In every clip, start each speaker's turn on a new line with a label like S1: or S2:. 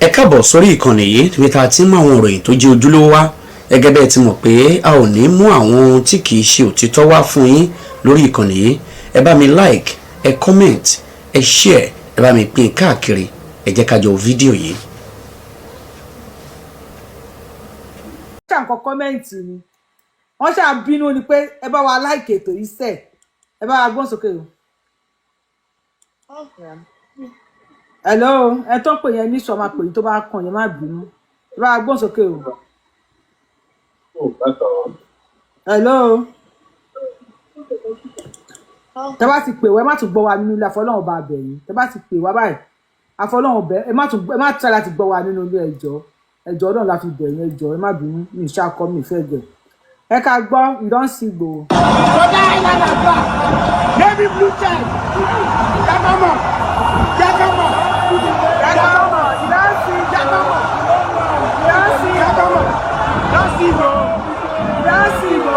S1: ẹ káàbọ̀ sórí ìkànnì yìí níbi tá a ti ń mú àwọn ìròyìn tó jẹ́ ojúlówó wá gẹ́gẹ́ bẹ́ẹ̀ ti mọ̀ pé a ò ní mú àwọn ohun tí kì í ṣe òtítọ́ wá fún yín lórí ìkànnì yìí. Ẹ bá mi like, ẹ comment, ẹ share, ẹ bá mi pín káàkiri, ẹ jẹ́ ká jọ fídíò yìí.
S2: ṣàǹkọ kọ́mẹ́ǹtì ni wọ́n ṣáà bínú ni pé ẹ bá wa like ètò yìí sẹ̀ ẹ bá wa gbọ́n sókè o. Hello ẹ tó ń pè yẹn ní sọ máa pè yín tó bá kàn yẹn má bínú ẹ bá wa gbọ́n sókè o. Hello tẹ bá ti pè wá ẹ má tún gbọ́ wa nínú ilé àfọlọ́hún bá bẹ̀ yín tẹ bá ti pè wá báyìí àfọlọ́hún bẹ̀ ẹ má tún láti gbọ́ wa nínú ilé ẹjọ́ náà la fi bẹ̀ yín ẹjọ́ ẹ má bínú mi ṣàkọ́ mi fẹ́ gẹ̀ ẹ ká gbọ́ ìdánsì Ìgbòho.
S3: Bọ́dá ìlànà àgbà Navy blue check jákàmọ̀ ìdánsì Ìgbò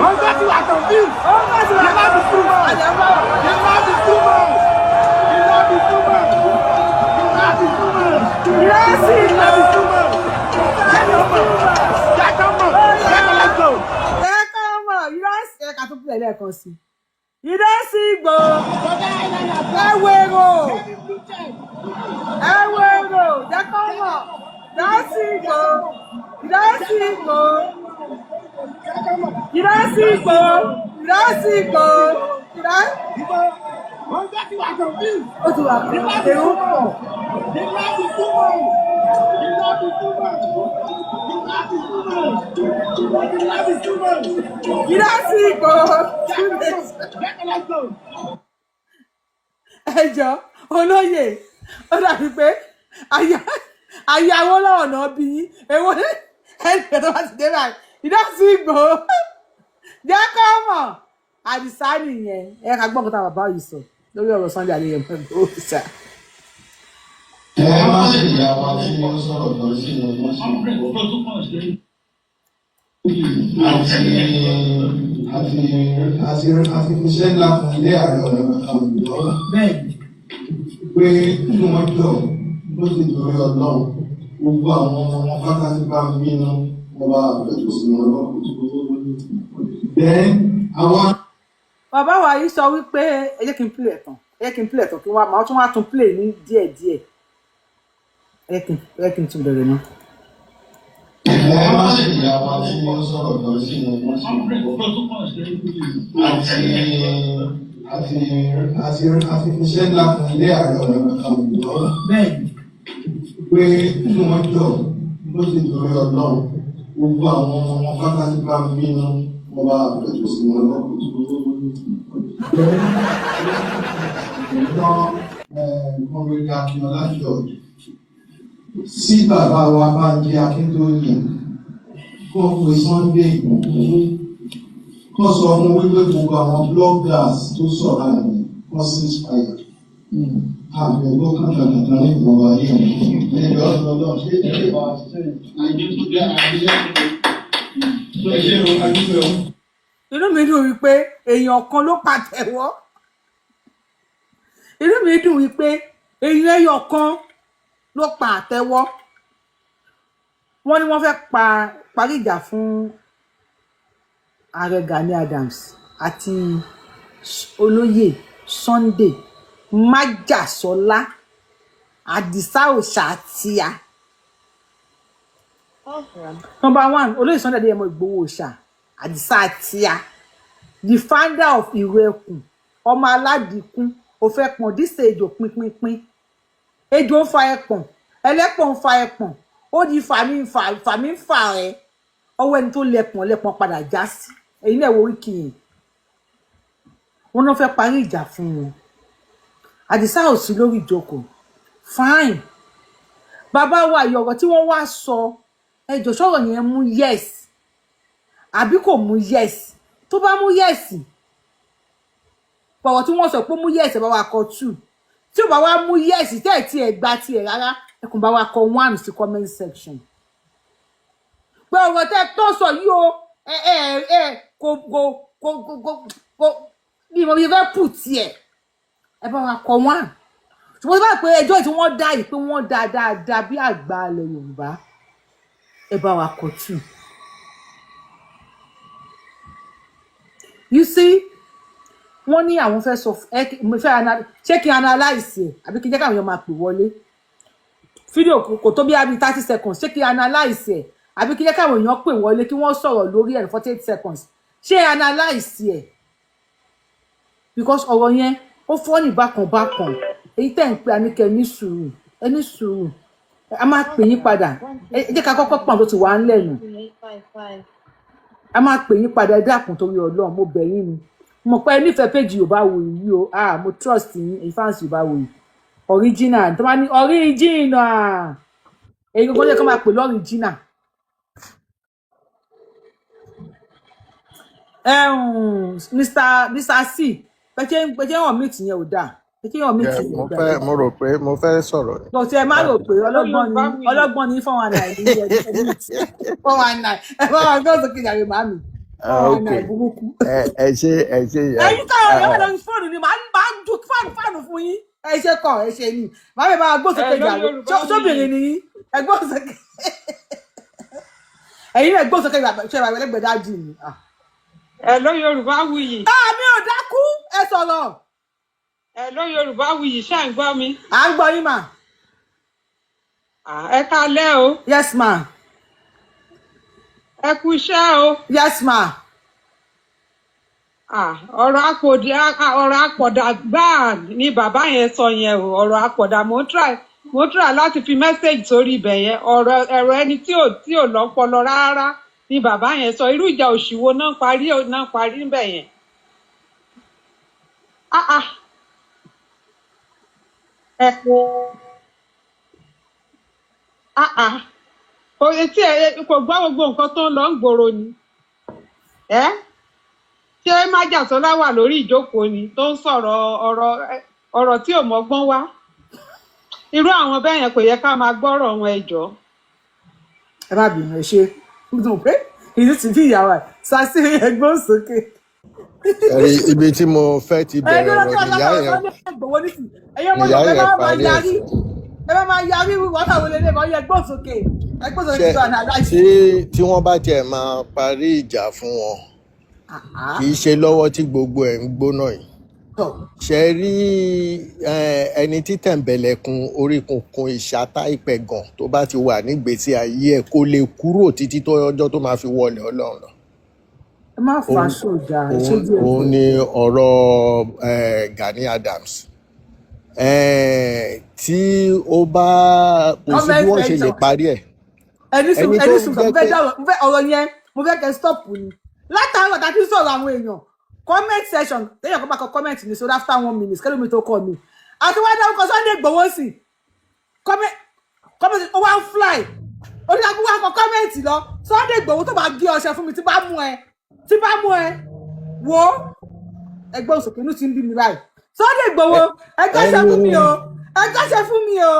S3: wọ́n fẹ́ ti wà tán bí yẹ má bí túmọ̀
S2: lẹ́ẹ̀kan sí ìdánsì Ìgbòho ẹwẹ́rò jẹ́kọ́mọ̀ ìdánsì Ìgbòho
S3: wọ́n fẹ́ ti wà tán bí
S2: ó ti wà fún èrò pọ̀. Ìdánsì Ìgbòho ẹjọ́ olóyè ó dàbí pé àyàwó lọ́wọ́ náà bí èwo ẹnì tó bá ti dé báyìí Ìdánsì Ìgbòho jẹ́ kó mọ̀ àdìsá nìyẹn ẹ ká gbọ́n kó tá bàbá yìí sọ lórí ọ̀rọ̀ Sunday Adéyẹmọ Ìgbòho ṣá.
S4: Ẹ má ṣe ìyá wa tí wọ́n sọ̀rọ̀ lọ sí ọmọ sí àti iṣẹ́ ńlá fún ilé ààrẹ ọ̀nà àwùjọ pé inú wọn jọ ló sì torí Ọlọ́run gbogbo àwọn ọmọ wọn pátá sí bá ń bínú wọn bá àpẹjọ sí wọn lọ. Bẹ́ẹ̀ àwọn.
S2: Bàbá wa yìí sọ wípé ẹ jẹ́ kí n play ẹ̀tàn kí wọ́n máa tún wá tún play ní díẹ̀díẹ̀ ẹ jẹ́ kí n tún bẹ̀rẹ̀ náà.
S4: Ẹ má ṣe ìyá wa tí wọ́n sọ̀rọ̀ lọ sí ọmọ sí àti iṣẹ́ ńlá fún ilé ààrẹ ọ̀nà àwùjọ pé inú wọn jọ ló sì torí Ọlọ́run gbogbo àwọn ọmọ wọn pátá sí bá ń bínú wọn bá àpẹjọ sí wọn lọ. Kọ́mílì Akínọlá George sí bàbá wa Bánjí Akíntóyè kó pe Sunday Ìgbòho kó sọ fún wípé gbogbo àwọn bloggers tó sọ̀rọ̀ àmì wọ́n sí spire àmì ọgbọ́n kankan ní ìgbòho ayé ẹ̀yọ́ ọ̀dọ́dọ́ ṣé ilé ìwà ṣe àìdíjọ́
S2: inú mi dùn wípé èèyàn kan ló pàtẹ́wọ́ inú mi dùn wípé èèyàn ẹyọ kan ló pa àtẹ́wọ́ wọ́n ní wọ́n fẹ́ parí ìjà fún ààrẹ Gani Adams àti olóyè Sunday Májàsọ́lá Àdìsá Òṣàtìyà. Number 1 olóyè Sunday Adéyẹmọ Ìgbòho Òṣà Àdìsá Àtìyà, the founder of Ìrẹ̀kùn ọmọ aládìkún òfẹ́ pọ̀n dísè ejò pínpínpín ejò ń fa ẹpọ̀n ẹlẹ́pọ̀n ń fa ẹpọ̀n ó di fàmí ń fà ẹ́ ọwọ́ ẹni tó lẹ́pọ̀n padà já sí èyí náà wo oríkì yìí wọn náà fẹ́ parí ìjà fún wọn Àdìsá ò sí lórí ìjókòó fine bàbá wa ìyọ̀rọ̀ tí wọ́n wá sọ ẹjọ́ sọ̀rọ̀ yẹn mú yes àbí kò mú yes tó bá mú yes pọ̀rọ̀ tí wọ́n sọ pé mú yes ẹ̀ bá wa kọ 2 tí ò bá wá mú yes tẹ́ ẹ̀ tí ẹ̀ gba tiẹ̀ rárá ẹkùn bá wa kọ 1 sí comment section pé ọ̀rọ̀ tẹ́ tó sọ yìí o kò ní mo fẹ́ pù tiẹ̀ ẹ bá wa kọ 1 ṣùgbọ́n bá pé ẹjọ́ tí wọ́n dá yìí pé wọ́n dá dáadáa bí àgbà ilẹ̀ Yorùbá ẹ bá wa kọ tù. You see wọ́n ní àwọn fẹ́ sọ ṣé kí n analyse ẹ̀ àbí kí n jẹ́ káwọn èèyàn máa pè wọlé fídíò kò tó bí i 30 seconds ṣé kí n analyse ẹ̀ àbí kí n jẹ́ káwọn èèyàn pè wọlé kí wọ́n sọ̀rọ̀ lórí ẹ̀ 48 seconds ṣé analyse ẹ̀ because ọ̀rọ̀ yẹn ó fọ́ ní bákan èyí tẹ̀ ń pè àníkẹ́ ní sùúrù a máa pè yín padà ẹ jẹ́ ká kọ́kọ́ pọ̀n tó ti wà ń lẹ́nu a máa pè yín padà ẹ dákun torí Ọlọ́run mo bẹ̀ yín ni mo pé nífẹ̀ẹ́ péjì Yorùbáwùyí o mo trust yín in fans Yorùbáwùyí original tó bá ní original èyí gbogbo jẹ́ kó máa pè lọ́riginal Mr. C pẹ̀jẹ́ hàn mí tìyẹn ò dáa pẹ̀jẹ́ hàn mí tìyẹn ò dáa.
S5: mo rò pé mo fẹ́ sọ̀rọ̀ ni.
S2: Bọ̀ tí ẹ má rò pé ọlọ́gbọ́n ní 419 ní ẹni 419 ẹ bá wà gbọ́dọ̀ sókè ìyàwó màmí 419 burúkú.
S5: ẹ ṣe ìyá.
S2: ẹ̀yin táwọn ọ̀rẹ́ wọn lórí fóònù ni màá ń ju fáànù fún yín ẹ ṣe kọ ẹ ṣe ni màmí bá gbọ́dọ̀ sókè ìyàwó sóbìnrin ni ẹ gbọ́dọ̀ sókè ẹ̀yin náà gbọ́dọ̀ sókè ìyàwó ṣe ìwà ẹlẹ́gbẹ̀ẹ́ dájú ni.
S6: ẹ ló Yorùbáwùyí.
S2: mi ò dákú ẹ sọ̀rọ̀.
S6: ẹ ló Yorùbáwùyí ṣé ń gbọ́ mi.
S2: à ń gbọ́ yín mà.
S6: ẹ káalẹ́ o.
S2: Yes ma.
S6: ẹ kú iṣẹ́ o.
S2: Yes ma.
S6: ọ̀rọ̀ àpọ̀dà gbáà ni bàbá yẹn sọ yẹn o ọ̀rọ̀ àpọ̀dà mo try láti fi mẹ́sẹ̀gì sórí ibẹ̀ yẹn ẹ̀rọ ẹni tí ò lọ́pọlọ rárá ni bàbá yẹn sọ irú ìjà òṣìwò náà parí níbẹ̀ yẹn. Kò gbọ́ gbogbo nǹkan tó ń lọ ń gbòòrò ni. Ṣé Májàsọ́lá wà lórí ìjókòó ni tó ń sọ̀rọ̀ ọ̀rọ̀ tí ò mọ́gbọ́n wá? Irú àwọn bẹ́ẹ̀ yẹn kò yẹ ká máa gbọ́rọ̀ wọn ẹjọ́.
S2: Ẹ má bínú ẹ ṣe mo pé ìlú ti bí ìyàwó ẹ sàṣì ẹgbọn sókè.
S5: ẹ̀rí ibi tí mo fẹ́ ti bẹ̀rẹ̀ ọ̀rọ̀ ìyá yẹn parí ẹ̀.
S2: ẹ bá máa yarí wọ́n táwọn olè lè máa yẹ ẹgbọn sókè tó àná aláìsí.
S5: tí wọ́n bá tiẹ̀ máa parí ìjà fún wọn kì í ṣe lọ́wọ́ tí gbogbo ẹ̀ ń gbóná yìí. ṣe rí ẹni tí tẹ̀m̀bẹ̀lẹ̀kun orí kunkun ìṣátá ìpẹ̀gàn tó bá ti wà nígbésí ayé ẹ̀ kó lè kúrò títí tó ọjọ́ tó máa fi wọlé Ọlọ́run lọ.
S2: ẹ má fà sójà
S5: òun ni ọ̀rọ̀ Gani Adams tí ó bá kò sí bí wọ́n ṣe lè parí ẹ̀.
S2: ẹni sùn fẹ́ ọ̀rọ̀ yẹn mo fẹ́ kẹ́ stop ni látàárọ̀ tá a ti sọ̀rọ̀ àwọn èèyàn comment section téèyàn kan bá kọ comment ní so after 1 minute kẹ́lómi tó kọ́ mi àti wọ́n dárúkọ Sunday Igboho sí comment ó wá ń fly ó ní akú wá kọ comment lọ Sunday Igboho tó bá gé ọṣẹ fún mi tí bá mú ẹ wo ẹgbẹ́ òsòkè inú ti ń bí mi báyìí Sunday Igboho ẹgbẹ́ṣẹ́ fún mi o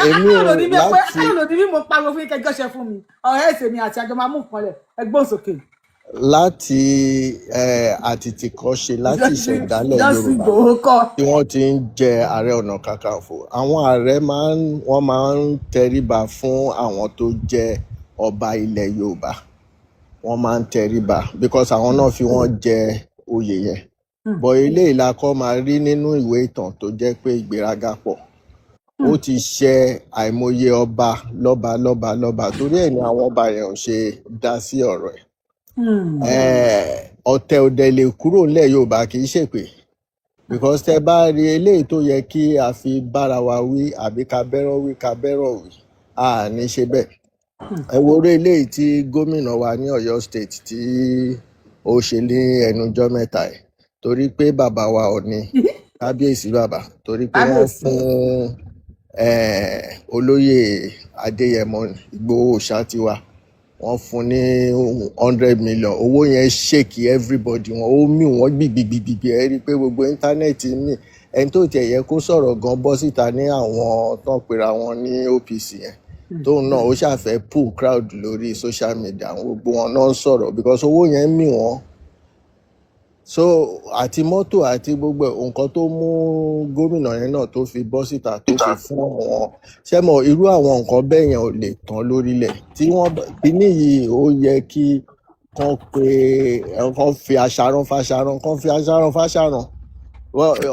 S2: akálòdì mi mo pariwo fún ikẹ́ ẹgbẹ́ṣẹ́ fún mi ọ̀rẹ́ ẹ̀sẹ̀ mi àti àjọ máa mú nǹkan lẹ̀ ẹgbẹ́ òsòkè.
S5: Láti àtìtìkọ́ṣe láti ìṣẹ̀dálẹ̀ Yorùbá tí wọ́n ti ń jẹ Ààrẹ Ọ̀nà Kakanfò àwọn ààrẹ wọ́n máa ń tẹríba fún àwọn tó jẹ́ ọba ilẹ̀ Yorùbá wọ́n máa ń tẹríba because àwọn náà fi wọ́n jẹ oyè yẹn bọ̀ ilé ìlàkọ́ máa rí nínú ìwé ìtàn tó jẹ́ pé ìgbéraga pọ̀ ó ti ṣe àìmọye ọba lọ́ba torí ẹ̀ ni àwọn ọba yẹn ò ṣe dá sí ọ̀rọ̀ ẹ̀. ọ̀tẹ̀ òdẹ lè kúrò nílẹ̀ Yorùbá kì í ṣèpè because tẹ bá rí eléyìí tó yẹ kí a fi bára wa wí àbí ká bẹ́rọ̀ wí a ní ṣe bẹ́ẹ̀. ẹ wo orí eléyìí tí gómìnà wa ní Ọ̀yọ́ state tí ó ṣe ní ẹnujọ́ mẹ́ta ẹ̀ torí pé bàbá wa ò ní kábíyèsí bàbá torí pé wọ́n fún olóyè Adéyẹmọ Ìgbòho ṣáàtìwá wọ́n fún ní 100 million owó yẹn ṣèkì everybody wọn ó mì wọ́n gbìgbìgbìgbì ẹ rí i pé gbogbo íńtánẹ́ẹ̀tì mì ẹni tó tiẹ̀ yẹ kó sọ̀rọ̀ gan bọ́ síta ní àwọn tó ń pera wọn ní OPC yẹn tóun náà ó ṣàfẹ́ pull crowd lórí social media gbogbo wọn náà ń sọ̀rọ̀ because owó yẹn mì wọ́n so àti mọ́tò àti gbogbo nǹkan tó mú gómìnà yẹn náà tó fi bọ́ síta tó fi fún àwọn ṣẹ́mọ̀ irú àwọn nǹkan bẹ́ẹ̀ yẹn ò lè tán lórílẹ̀ tí wọ́n kíní yìí ó yẹ kí kan fi aṣaran fáṣaran kan fi aṣaran fáṣaran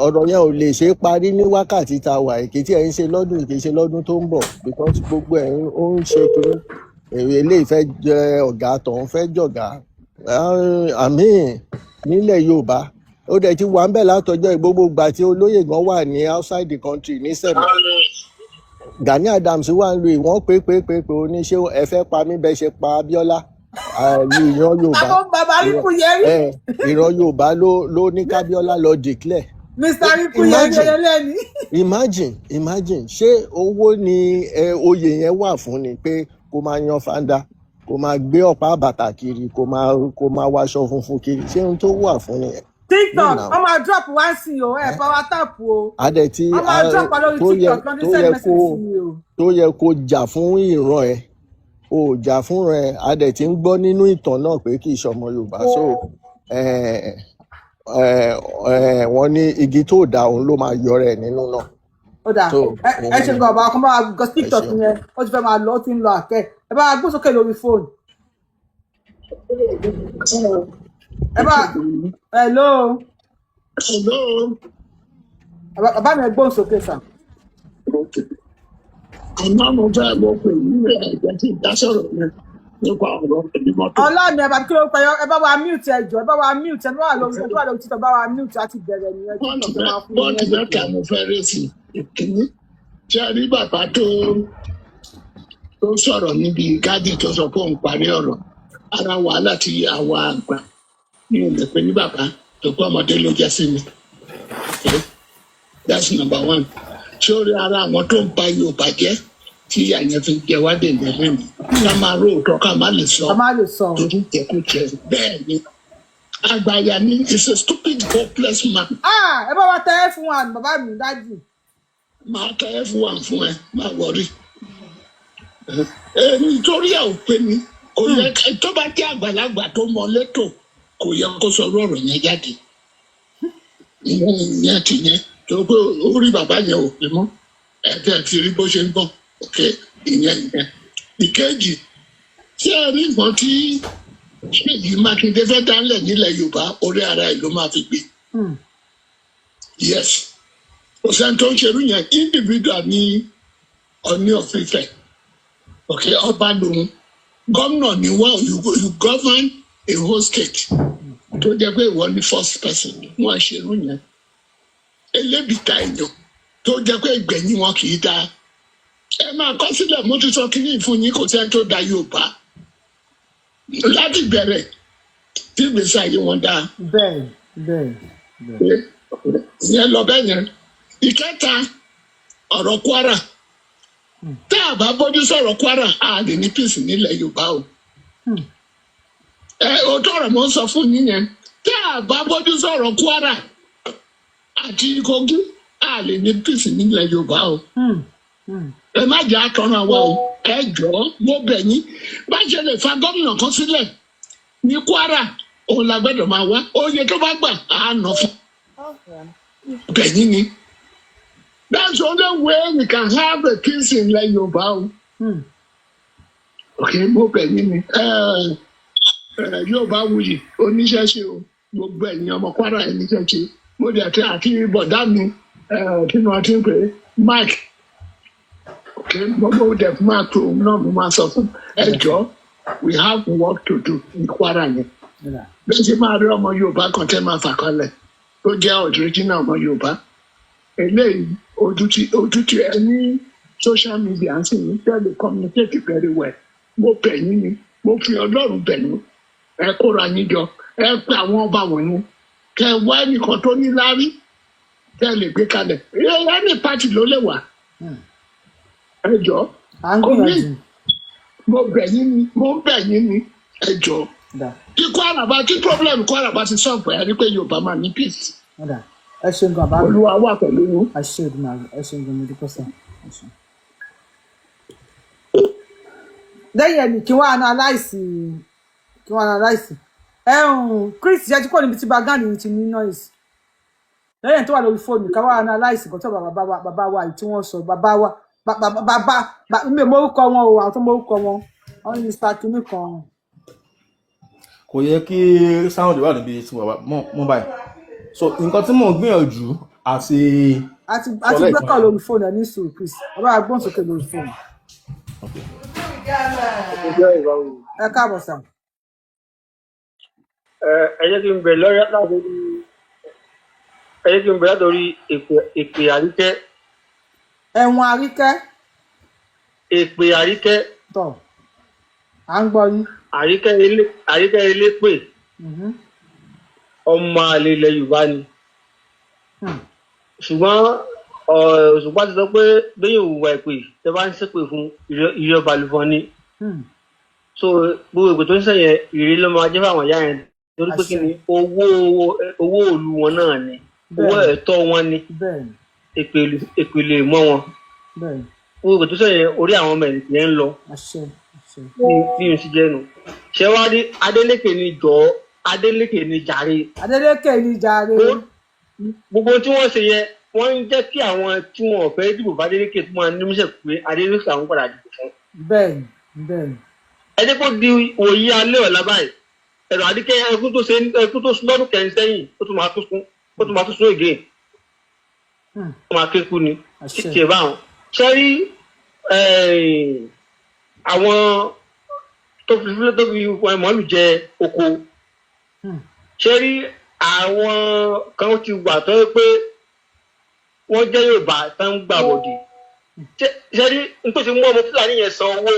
S5: ọ̀rọ̀ yẹn ò lè ṣe é parí ní wákàtí tá a wà yìí kì í tí ẹ̀ ń ṣe lọ́dún kì í ṣe lọ́dún tó ń bọ̀ because gbogbo ẹ̀ ó ń ṣe kiri eléyìí fẹ́ jẹ ọ̀gá tọ̀hún fẹ́ jọ̀gá àmì nílẹ̀ Yorùbá ó dẹ̀ ti wà ń bẹ̀ látọjọ́ gbogbo ìgbà tí olóyè gan wà ní outside the country ní sẹ́mi Gani Adams wà ń lu ìwọ̀n pé oníṣẹ́ ẹ fẹ́ pa mí bẹ́ẹ̀ ṣe pa Abíọ́lá ìran Yorùbá ìran Yorùbá ló ní kábíọ́lá lọ declare.
S2: Mr. Rikuyẹlẹni.
S5: imagine ṣé owó ni oyè yẹn wà fún ni pé kó máa yan fanda kó máa gbé ọ̀pá bàtà kiri kó máa wáṣọ funfun kiri ṣé ohun tó wà fún nìyẹn.
S2: TikTok wọ́n máa drop wá sí o ẹ̀ bá wa tàpù o.
S5: adẹ̀tí
S2: wọ́n máa drop wá lórí TikTok lọ́dún sẹ́yìn mẹ́sàn-án o.
S5: tó yẹ kó jà fún ìran ẹ̀ o jà fún rẹ̀ adẹ̀ tí ń gbọ́ nínú ìtàn náà pé kì í ṣọmọ Yorùbá so wọ́n ní igi tó dá òun ló máa yọ rẹ̀ nínú náà.
S2: ó dà ẹ ṣe nǹkan ọba ọkàn bá wa gbọ́ TikTok yẹn ó ti fẹ́ máa lọ ó ti ń lọ àkẹ́ ẹ bá wa gbó sókè lórí fóònù. ẹ bá hello. bàbá mi ẹ gbóhùn sókè sà.
S3: àmọ́ mo fẹ́ mo pè ní ẹ̀jẹ̀ tí ìdá sọ̀rọ̀ yẹn nípa ọ̀rọ̀ ẹ̀mí mọ́tò.
S2: ọlọ́ọ̀ni ẹ bá kí ló ń pẹ́ ẹ bá wa mute ẹjọ́ ẹ bá wa mute ẹ bá wà lórí títọ́ bá wa mute láti bẹ̀rẹ̀ nìyẹn.
S3: bọ́ọ̀dù mẹ́ta mo fẹ́ rí sí ìkíní ṣé rí bàbá tó sọ̀rọ̀ níbi gádì tó sọ pé òun parí ọ̀rọ̀ ara wàhálà tí àwa àgbà ní ilẹ̀ pé ní bàbá tó pé ọmọdé ló jẹ́ sí mi. That's number one. Ṣé orí ara àwọn tó ń ba Yorùbá jẹ́ tí àyàn fi jẹ wá dé ìgbẹ́rẹ́ mi ká máa ró òótọ́ ká má lè sọ torí jẹkújẹ bẹ́ẹ̀ ni àgbàyà ni is a stupid hopeless man.
S2: ẹ bá wa tẹ F1 bàbá mi dájú.
S3: máa tẹ F1 fún ẹ máa wọrí. nítorí ẹ ò pé mi kò yẹ tó bá jẹ́ àgbàlagbà tó mọ létò kò yẹ kó sọ ọ̀rọ̀ yẹn jáde. ìyẹn ti yẹn tó pé orí bàbá yẹn ò pé mọ́ ẹ̀ẹ́dẹ̀ ti rí bó ṣe ń bọ̀ ok ìyẹn. ìkejì tí ẹ rí nǹkan tí Ṣèyí Mákindé fẹ́ dánlẹ̀ nílẹ̀ Yorùbá orí ara ẹ̀ ló máa fi gbé. Yes kò sẹ́ni tó ń ṣerú yẹn individual ní Ọọ̀ni of Ifẹ̀ ok ọba lòun gómìnà ni wọ́n you govern a whole state tó jẹ́ pé ìwọ ni first person wọ́n ṣerú yẹn elébìtà èèyàn tó jẹ́ pé ìgbẹ̀yìn wọn kì í dáa ẹ máa kọ sílẹ̀ mo ti sọ kínní ìfún yín kò sẹ́ni tó da Yorùbá láti bẹ̀rẹ̀ tí ìgbésí ayé wọn dáa.
S2: bẹ́ẹ̀.
S3: ìyẹn lọ bẹ́ẹ̀ yẹn. ìkẹta ọ̀rọ̀ Kwara tá a bá bójú sọ̀rọ̀ Kwara a lè ní peace nílẹ̀ Yorùbá o. òótọ́ ọ̀rọ̀ mo ń sọ fún yín yẹn tá a bá bójú sọ̀rọ̀ Kwara àti Kogi a lè ní peace nílẹ̀ Yorùbá o. ẹ má jẹ́ àtọ́nà wa o ẹ jọ̀ọ́ mo bẹ̀ yín bá ṣe lè fa gómìnà kan sílẹ̀ ní Kwara òun la gbọ́dọ̀ máa wá oyè tó bá gbà á nà fún bẹ̀ yín ni that's the only way we can have a peace in ilẹ̀ Yorùbá o. ok mo bẹ̀ yín ni Yorùbá wuyì oníṣẹ́ṣe o gbogbo ẹ̀yin ọmọ Kwara oníṣẹ́ṣe mo dẹ̀ tẹ àti bọ̀dá mi kí ni wọ́n ti ń pè é Mike gbogbo dẹ̀ fún máa tó òun náà mo máa sọ fún ẹjọ́ we have work to do ní Kwara yẹn bẹ́ẹ̀ ṣe máa rí ọmọ Yorùbá kan tẹ́ máa fàkọlẹ̀ tó jẹ́ original ọmọ Yorùbá eléyìí ojú ti ẹ ní social media ń sìn ní tẹ́lẹ̀ communicate very well mo bẹ̀ yín ni mo fi Ọlọ́run bẹ̀ yín ẹ kóra yín jọ ẹ pé àwọn ọba wọ̀nyí kẹ wá ẹnìkan tó ní láárí tẹ́ lè gbé kalẹ̀ ẹni pàtì ló lè wà ẹ jọ̀ọ́ kò ní mo bẹ̀ yín ni ẹ jọ̀ọ́ kí Kwara bá kí problem Kwara bá ti sọ̀pọ̀ ẹ rí pé Yorùbá máa ní peace.
S2: ẹ ṣeun gan bá mi
S3: Olúwa wà pẹ̀lú yín.
S2: ẹ ṣeun gan ẹ ṣeun gan mo dúpẹ́ sọ. lẹ́yìn ẹ̀mí kí wọ́n analyse Chris jẹ́ tí kò níbi tí bagani ti ní noise lẹ́yìn tó wà lórí fóònù ká wá analyse nǹkan tó bàbá wa tí wọ́n sọ bàbá mi ò mórúkọ wọn o àwọn tó mórúkọ wọn wọ́n ní Mr. Kinní kan.
S7: Kò yẹ kí sound wà níbi tí mo báyìí so nǹkan tí mò ń gbìyànjú àti
S2: gbẹ́kọ̀ lórí fóònù ẹ̀ ní sùúrù Chris ọba àgbọ̀n sókè lórí fóònù. Ẹ káàbọ̀ sà.
S8: Ẹ jẹ́ kí n bẹ̀rẹ̀ látòrí èpè Àríkẹ́.
S2: Ẹ̀wọ̀n Àríkẹ́.
S8: Èpè Àríkẹ́.
S2: Tọ̀ à ń gbọ́ yín.
S8: Àríkẹ́ elépè. Ọmọ àlè ilẹ̀ Yorùbá ni. Ṣùgbọ́n Òṣùpá ti sọ pé bẹ́yìn òwúwa ìpè tẹ bá ń ṣépè fún ìrẹ́ balùfọ́n ni. So gbogbo ìpè tó ń sẹ̀yìn ìrírí ló máa jẹ́ fún àwọn ìyá yẹn torí pé kí ni owó òlu wọn náà ni owó ẹ̀tọ́ wọn ni ìpele mọ́ wọn. Gbogbo ìpè tó sẹ̀yìn orí àwọn ọmọ ẹ̀ ń lọ bí n sì jẹ́ nu. Ṣé wá rí Adélékè ni jọ̀ọ́ Adélékè ni jàre.
S2: Adélékè ni jàre.
S8: Gbogbo tí wọ́n ṣe yẹn wọ́n ń jẹ́ kí àwọn tí wọ́n fẹ́ dìbò bá Adélékè tó máa nímúṣẹ̀ pé Adélékè àwọn padà dìbò fún.
S2: Bẹ́ẹ̀ni.
S8: Ẹ jẹ́ kó di òye alẹ́ ọ̀la báyìí ẹ̀rọ Àríkẹ́ ẹkún tó sún lọ́dún kẹrin sẹ́yìn ó tún máa tún sún again. Ó máa kéku ni títí ẹ̀ báwọn. Ṣé rí àwọn tó fi mọ́lù jẹ oko ṣé rí àwọn kan ti wà tó yẹ pé wọ́n jẹ́ Yorùbá tó ń gbà bòdì ṣé rí nítorí mú ọmọ Fúlàní yẹn san owó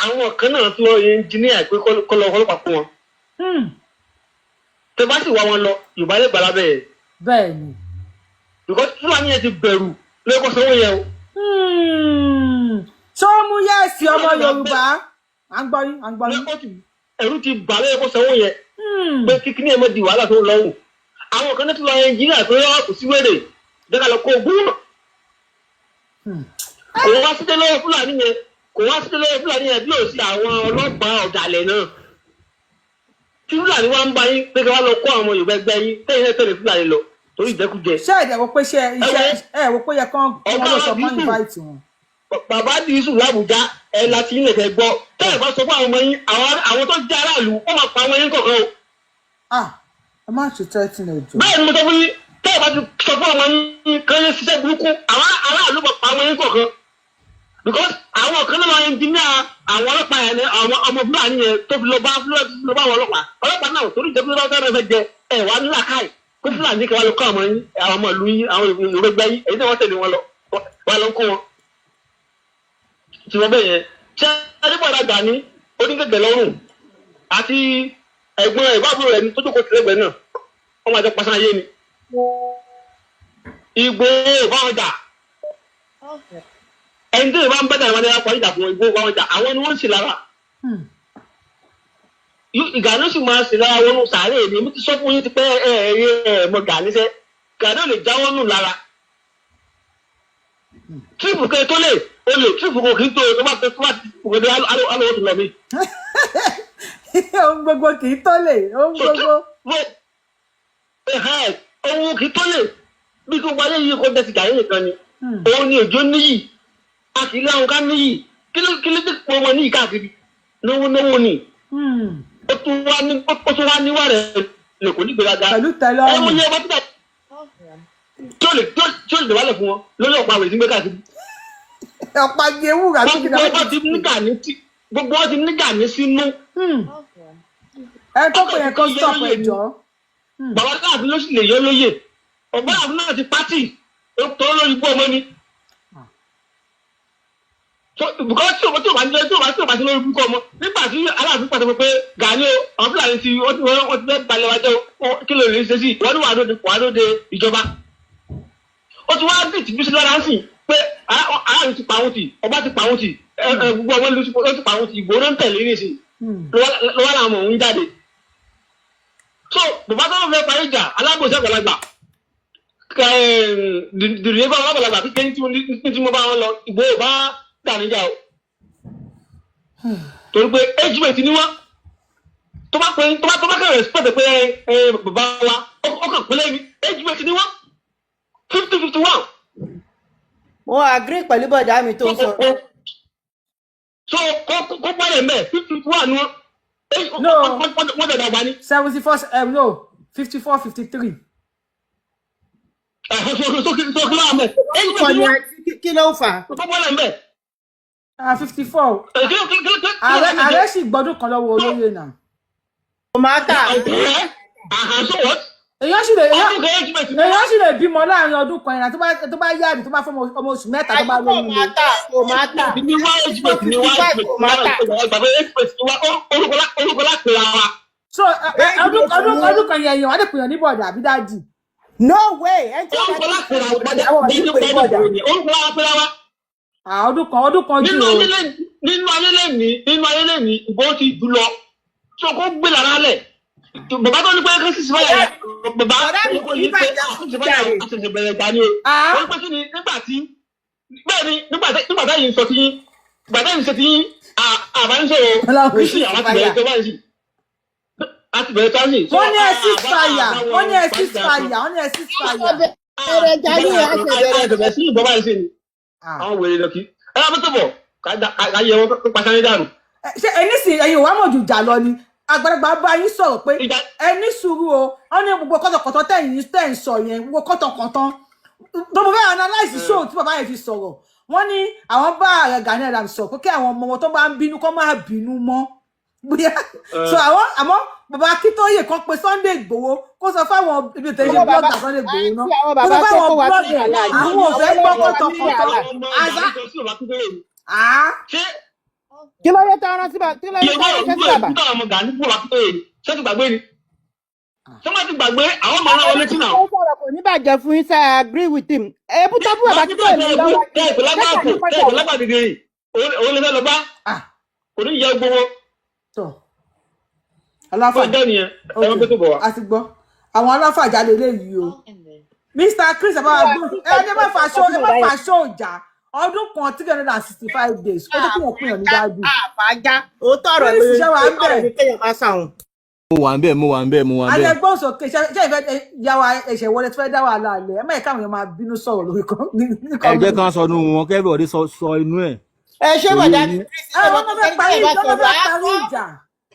S8: àwọn kan náà tún lọ ẹnjìníà pé kọ́lọ́ ọlọ́pàá fún wọn. Tẹ bá sì wá wọn lọ Yorùbá lè gbàlá bẹ́ẹ̀.
S2: Bẹ́ẹ̀ni.
S8: Because Fúlàní yẹn ti bẹ̀rù lẹ́kọ̀ọ́ sanwó yẹn o.
S2: Ṣé ó mú yẹ́ẹ̀sì ọmọ Yorùbá? À ń gbọ́ yín.
S8: Ẹ̀rù ti bà lẹ́kọ̀ọ́ sanwó yẹn. Pé kíkí ní ẹ̀ mọ́ di wàhálà tó lọ́wọ́. Àwọn kan náà tún lọ ẹnjìníà pé kò sí wèrè jẹ́ká lọ kó ogún náà. Kò wá sí lọ́wọ́ Fúlàní yẹn bí ò sí àwọn ọlọ́pàá ọ̀dàlẹ̀ náà. Tí Fúlàní wá ń bá yín pé kí wọ́n lọ kó àwọn Yorùbá ẹgbẹ́ yín tẹ́yìn náà tẹ̀lé Fúlàní lọ torí ìjẹkújẹ.
S2: Ṣé ẹ̀dẹ̀ wo pé ẹ wo pé yẹ kán wọ́n lọ sọ mọ́ invite wọn.
S8: Bàbá Dísù l'Àbújá ẹ láti ilẹ̀ kẹ gbọ́ tẹ́lẹ̀ bá sọ fún àwọn ọmọ yín àwọn tó jẹ́ aráàlú wọ́n máa pa àwọn yín kọ̀ọ̀kan o.
S2: Ẹ má ṣe tẹ́tí náà jọ.
S8: Bẹ́ẹ̀ ni mo sọ fún yín tẹ́lẹ̀ bá ti sọ fún àwọn yín kan yẹn ṣiṣẹ́ burúkú àwọn aráàlú máa pa àwọn yín kọ̀ọ̀kan. Because àwọn kan náà máa ń dín ní àwọn ọlọ́pàá yẹn ní àwọn ọmọ Fúlàní yẹn tó fi lọ bá àwọn ọlọ́pàá náà torí ìjẹ́ pé wọ́n fẹ́ jẹ ẹ̀ wá nílà káì kó Fúlàní kẹwàá lọ kọ́ àwọn yín àwọn ọmọ ìlú yín àwọn ìrẹ́gbẹ́ yín èyí tí wọ́n tẹ̀lé wọn lọ wà lọ kó wọn. Tí wọ́n bẹ̀ yẹn ṣé adébọ̀dá Gani onígbẹ̀gbẹ̀ lọ́rùn àti ẹ̀gbọ́n ìbáàbúrò rẹ̀ ní tó jókòó tìlẹ́gbẹ̀ẹ́ náà wọ́n máa jọ pàṣẹ ayé ni. Ìgbòho báwọn jà ẹni tó yẹ bá ń bẹ́tà ìwádìí apá ìjà fún Ìgbòho báwọn jà àwọn ni wọ́n ń sì lára. Gani sì máa sì lára wọnú sàárè èmi mo ti sọ fún yín ti pẹ́ mọ Gani sẹ́ Gani ò lè jáwọ́ nù lára. Tíìpù kẹ́ tó lè o lè tíìpù kò kí n tó tó bá ti pòkèdè alówó tó lọ mí.
S2: Ohun gbogbo kì í tó lè ohun gbogbo.
S8: Ohun kì í tó lè bí kò wáyé yìí kò dẹ̀ ti Gani nìkan ni. Òun ni òjò níyì a sì lé àwọn ká níyì kí ló dé pọ̀ wọn níyì káàkiri náwó ni. Ó tún wá níwá rẹ̀ lè kò ní gbéraga.
S2: Pẹ̀lú tẹ́lẹ̀ ọ̀hún.
S8: Ẹ mú yẹ bá tí ó lè dẹ̀wálẹ̀ fún wọn lórí ọ̀pá àwẹ̀ tí ń gbé káàkiri.
S2: Ọ̀pá gẹ̀wù rà sí kìnnà.
S8: Gbogbo wọn ti ní Gani sínú.
S2: Ẹ tó pè yẹn kó stop ẹjọ́.
S8: Bàbá káàfin ló sì lè yọ lóye. Ọ̀gbọ́n àfin náà ti pátì tó lórí ibú ọmọ ni. Bùkọ́ tí ò bá ti lórí ibú ọmọ nígbà tí Aláàfin pàṣẹ pé Gani o àwọn Fúlàní ti wọ́n ti fẹ́ balẹ̀ wájẹ́ o kí ló lè ṣe sí wọ́n ní wàá lóde ìjọba. Ó ti wá bìtì bí sí lára ń sìn pé Aláàfin ti pa àwọn tì ọba ti pa àwọn tì gbogbo ọmọ ìlú ti pa àwọn tì Ìgbòho náà ń tẹ̀lé ní ìsìn lọ́wọ́ làwọn òun jáde. So bàbá tó ń fẹ́ parí ìjà alágbòsí àgbàlagbà dìrìyẹ bá wọn àgbàlagbà kékeré tí mo bá wọn lọ Ìgbòho bá dà níjà o torí pé age weight ni wọn tó bá kẹ́ respect pé bàbá wa ọkàn pẹ́lẹ́ mi age mate ni wọ́n 50-51.
S9: mo agree pẹ̀lú bọ̀dá mi tó ń sọ.
S8: so kó pẹ́lẹ̀ mẹ́ 50-51 ni wọ́n.
S2: No.
S8: Wọ́n dẹ̀ dàgbà ni.
S2: 74 no 54-53.
S8: So kí ló wà mẹ́.
S9: Kí ló fà?
S8: Kó pẹ́lẹ̀ mẹ́.
S2: 54. Ààrẹ sì gbọ́dún kan lọ́wọ́ olóyè náà.
S9: Mata.
S8: So what?
S2: Èèyàn sì lè bímọ láàrin ọdún kan ìrìn tó bá yáàdì tó bá fọmọ ọmọ oṣù mẹ́ta tó bá lóyún lé.
S9: Mata.
S2: So ọdún kan yẹn wọ́n lè pèèyàn ní bọ̀dà àbí dáàdì.
S9: No way.
S2: Ọdún kan jù o.
S8: Nínú ayé lẹ́ni Ìgbòho ti jù lọ. So kó gbé lára lẹ̀. Bàbá tó ní pé kí sísè báyà bàbá kò ní pé sísè báyà àṣẹṣẹ bẹ̀rẹ̀ ìjà ni o. Wọ́n pẹ́ sí ni nígbà tá yìí ń sọ tí àbáníṣòro kìsì àwọn ti bẹ̀rẹ̀ tó báyìí sí. Àti bẹ̀rẹ̀ tó sí.
S2: Wọ́n ní ẹ ceasefire.
S9: Bẹ̀rẹ̀ ìjà ní
S8: àṣẹbẹ̀rẹ̀ sí ìbọn báyìí sí ni. Àwọn wèrè lọ kí. Ẹ bá tó bọ̀ ká yẹ wọn pàṣẹ ní dànù.
S2: Ṣé ẹni sì ẹ̀yin ò wá mọ̀ jù jà lọ ni? Àgbàlagbà bá yín sọ̀rọ̀ pé ẹni sùúrù o wọ́n ní gbogbo kọ́tọ̀kọ́tọ̀ tẹ̀ ń sọ yẹn gbogbo kọ́tọ̀kọ́tọ̀ tó mo fẹ́ analyse show tí bàbá yẹn fi sọ̀rọ̀ wọ́n ní àwọn bá ààrẹ Gani Adams sọ pé kí àwọn ọmọ wọn tó bá ń bínú kó má bínú mọ́ bóyá so àwọn àmọ́ bàbá Akíntóyè kan pe Sunday Igboho kó sọ fáwọn ibi tẹ̀lé blogger Sunday Igboho náà kó sọ fáwọn blogger àwọn ò fẹ́ gbọ́ kọ́tọ̀kọ́tọ̀ àzá
S9: kí ló yẹ tán rántí bá kí ló yẹ tán rántí bàbá.
S8: Ìyẹn ọmọ Gani kúrò lápẹ́ yìí ṣé ti gbàgbé ni ṣé wọ́n ti gbàgbé àwọn ọmọ náà wọlé tí náà.
S9: ó sọ̀rọ̀ kò ní bàjẹ́ fún yín sẹ́ I agree with him. Ebú tó bú bàbá kíkọ́ ìlú lọ́wọ́.
S8: Tẹ́ẹ̀pẹ̀ lágbà dìde yìí òun lè fẹ́ lọ bá kò ní yẹ gbowó.
S2: Aláfà
S8: ọjọ́ nìyẹn ẹ̀wọ̀n pé tó bọ̀ wá.
S2: a ti gbọ́ àwọn aláfà jáde léyìí o Mr. Chris abawagbon ẹni má fa ṣó ìjà ọdún kan 365 days ó tó kí wọ́n pín ọ̀ ní dájú.
S9: Àfájá ó tọrọ lórí kéèyàn má sàwọn.
S7: mo wà ń bẹ̀.
S2: alẹ́ gbọ́n sókè ṣe ìfẹ́ yàwá ẹ̀ṣẹ̀ wọlé tí fẹ́ dá wà lálẹ́ ẹ má yẹ káwọn èèyàn máa bínú sọ̀rọ̀ lórí kan.
S7: ẹ jẹ́ kan sọ inú wọn kẹ́bí ọ̀dẹ́ sọ inú ẹ̀.
S9: Ẹ ṣé bọ̀dá mi.
S2: Wọ́n tó fẹ́ parí ìjà.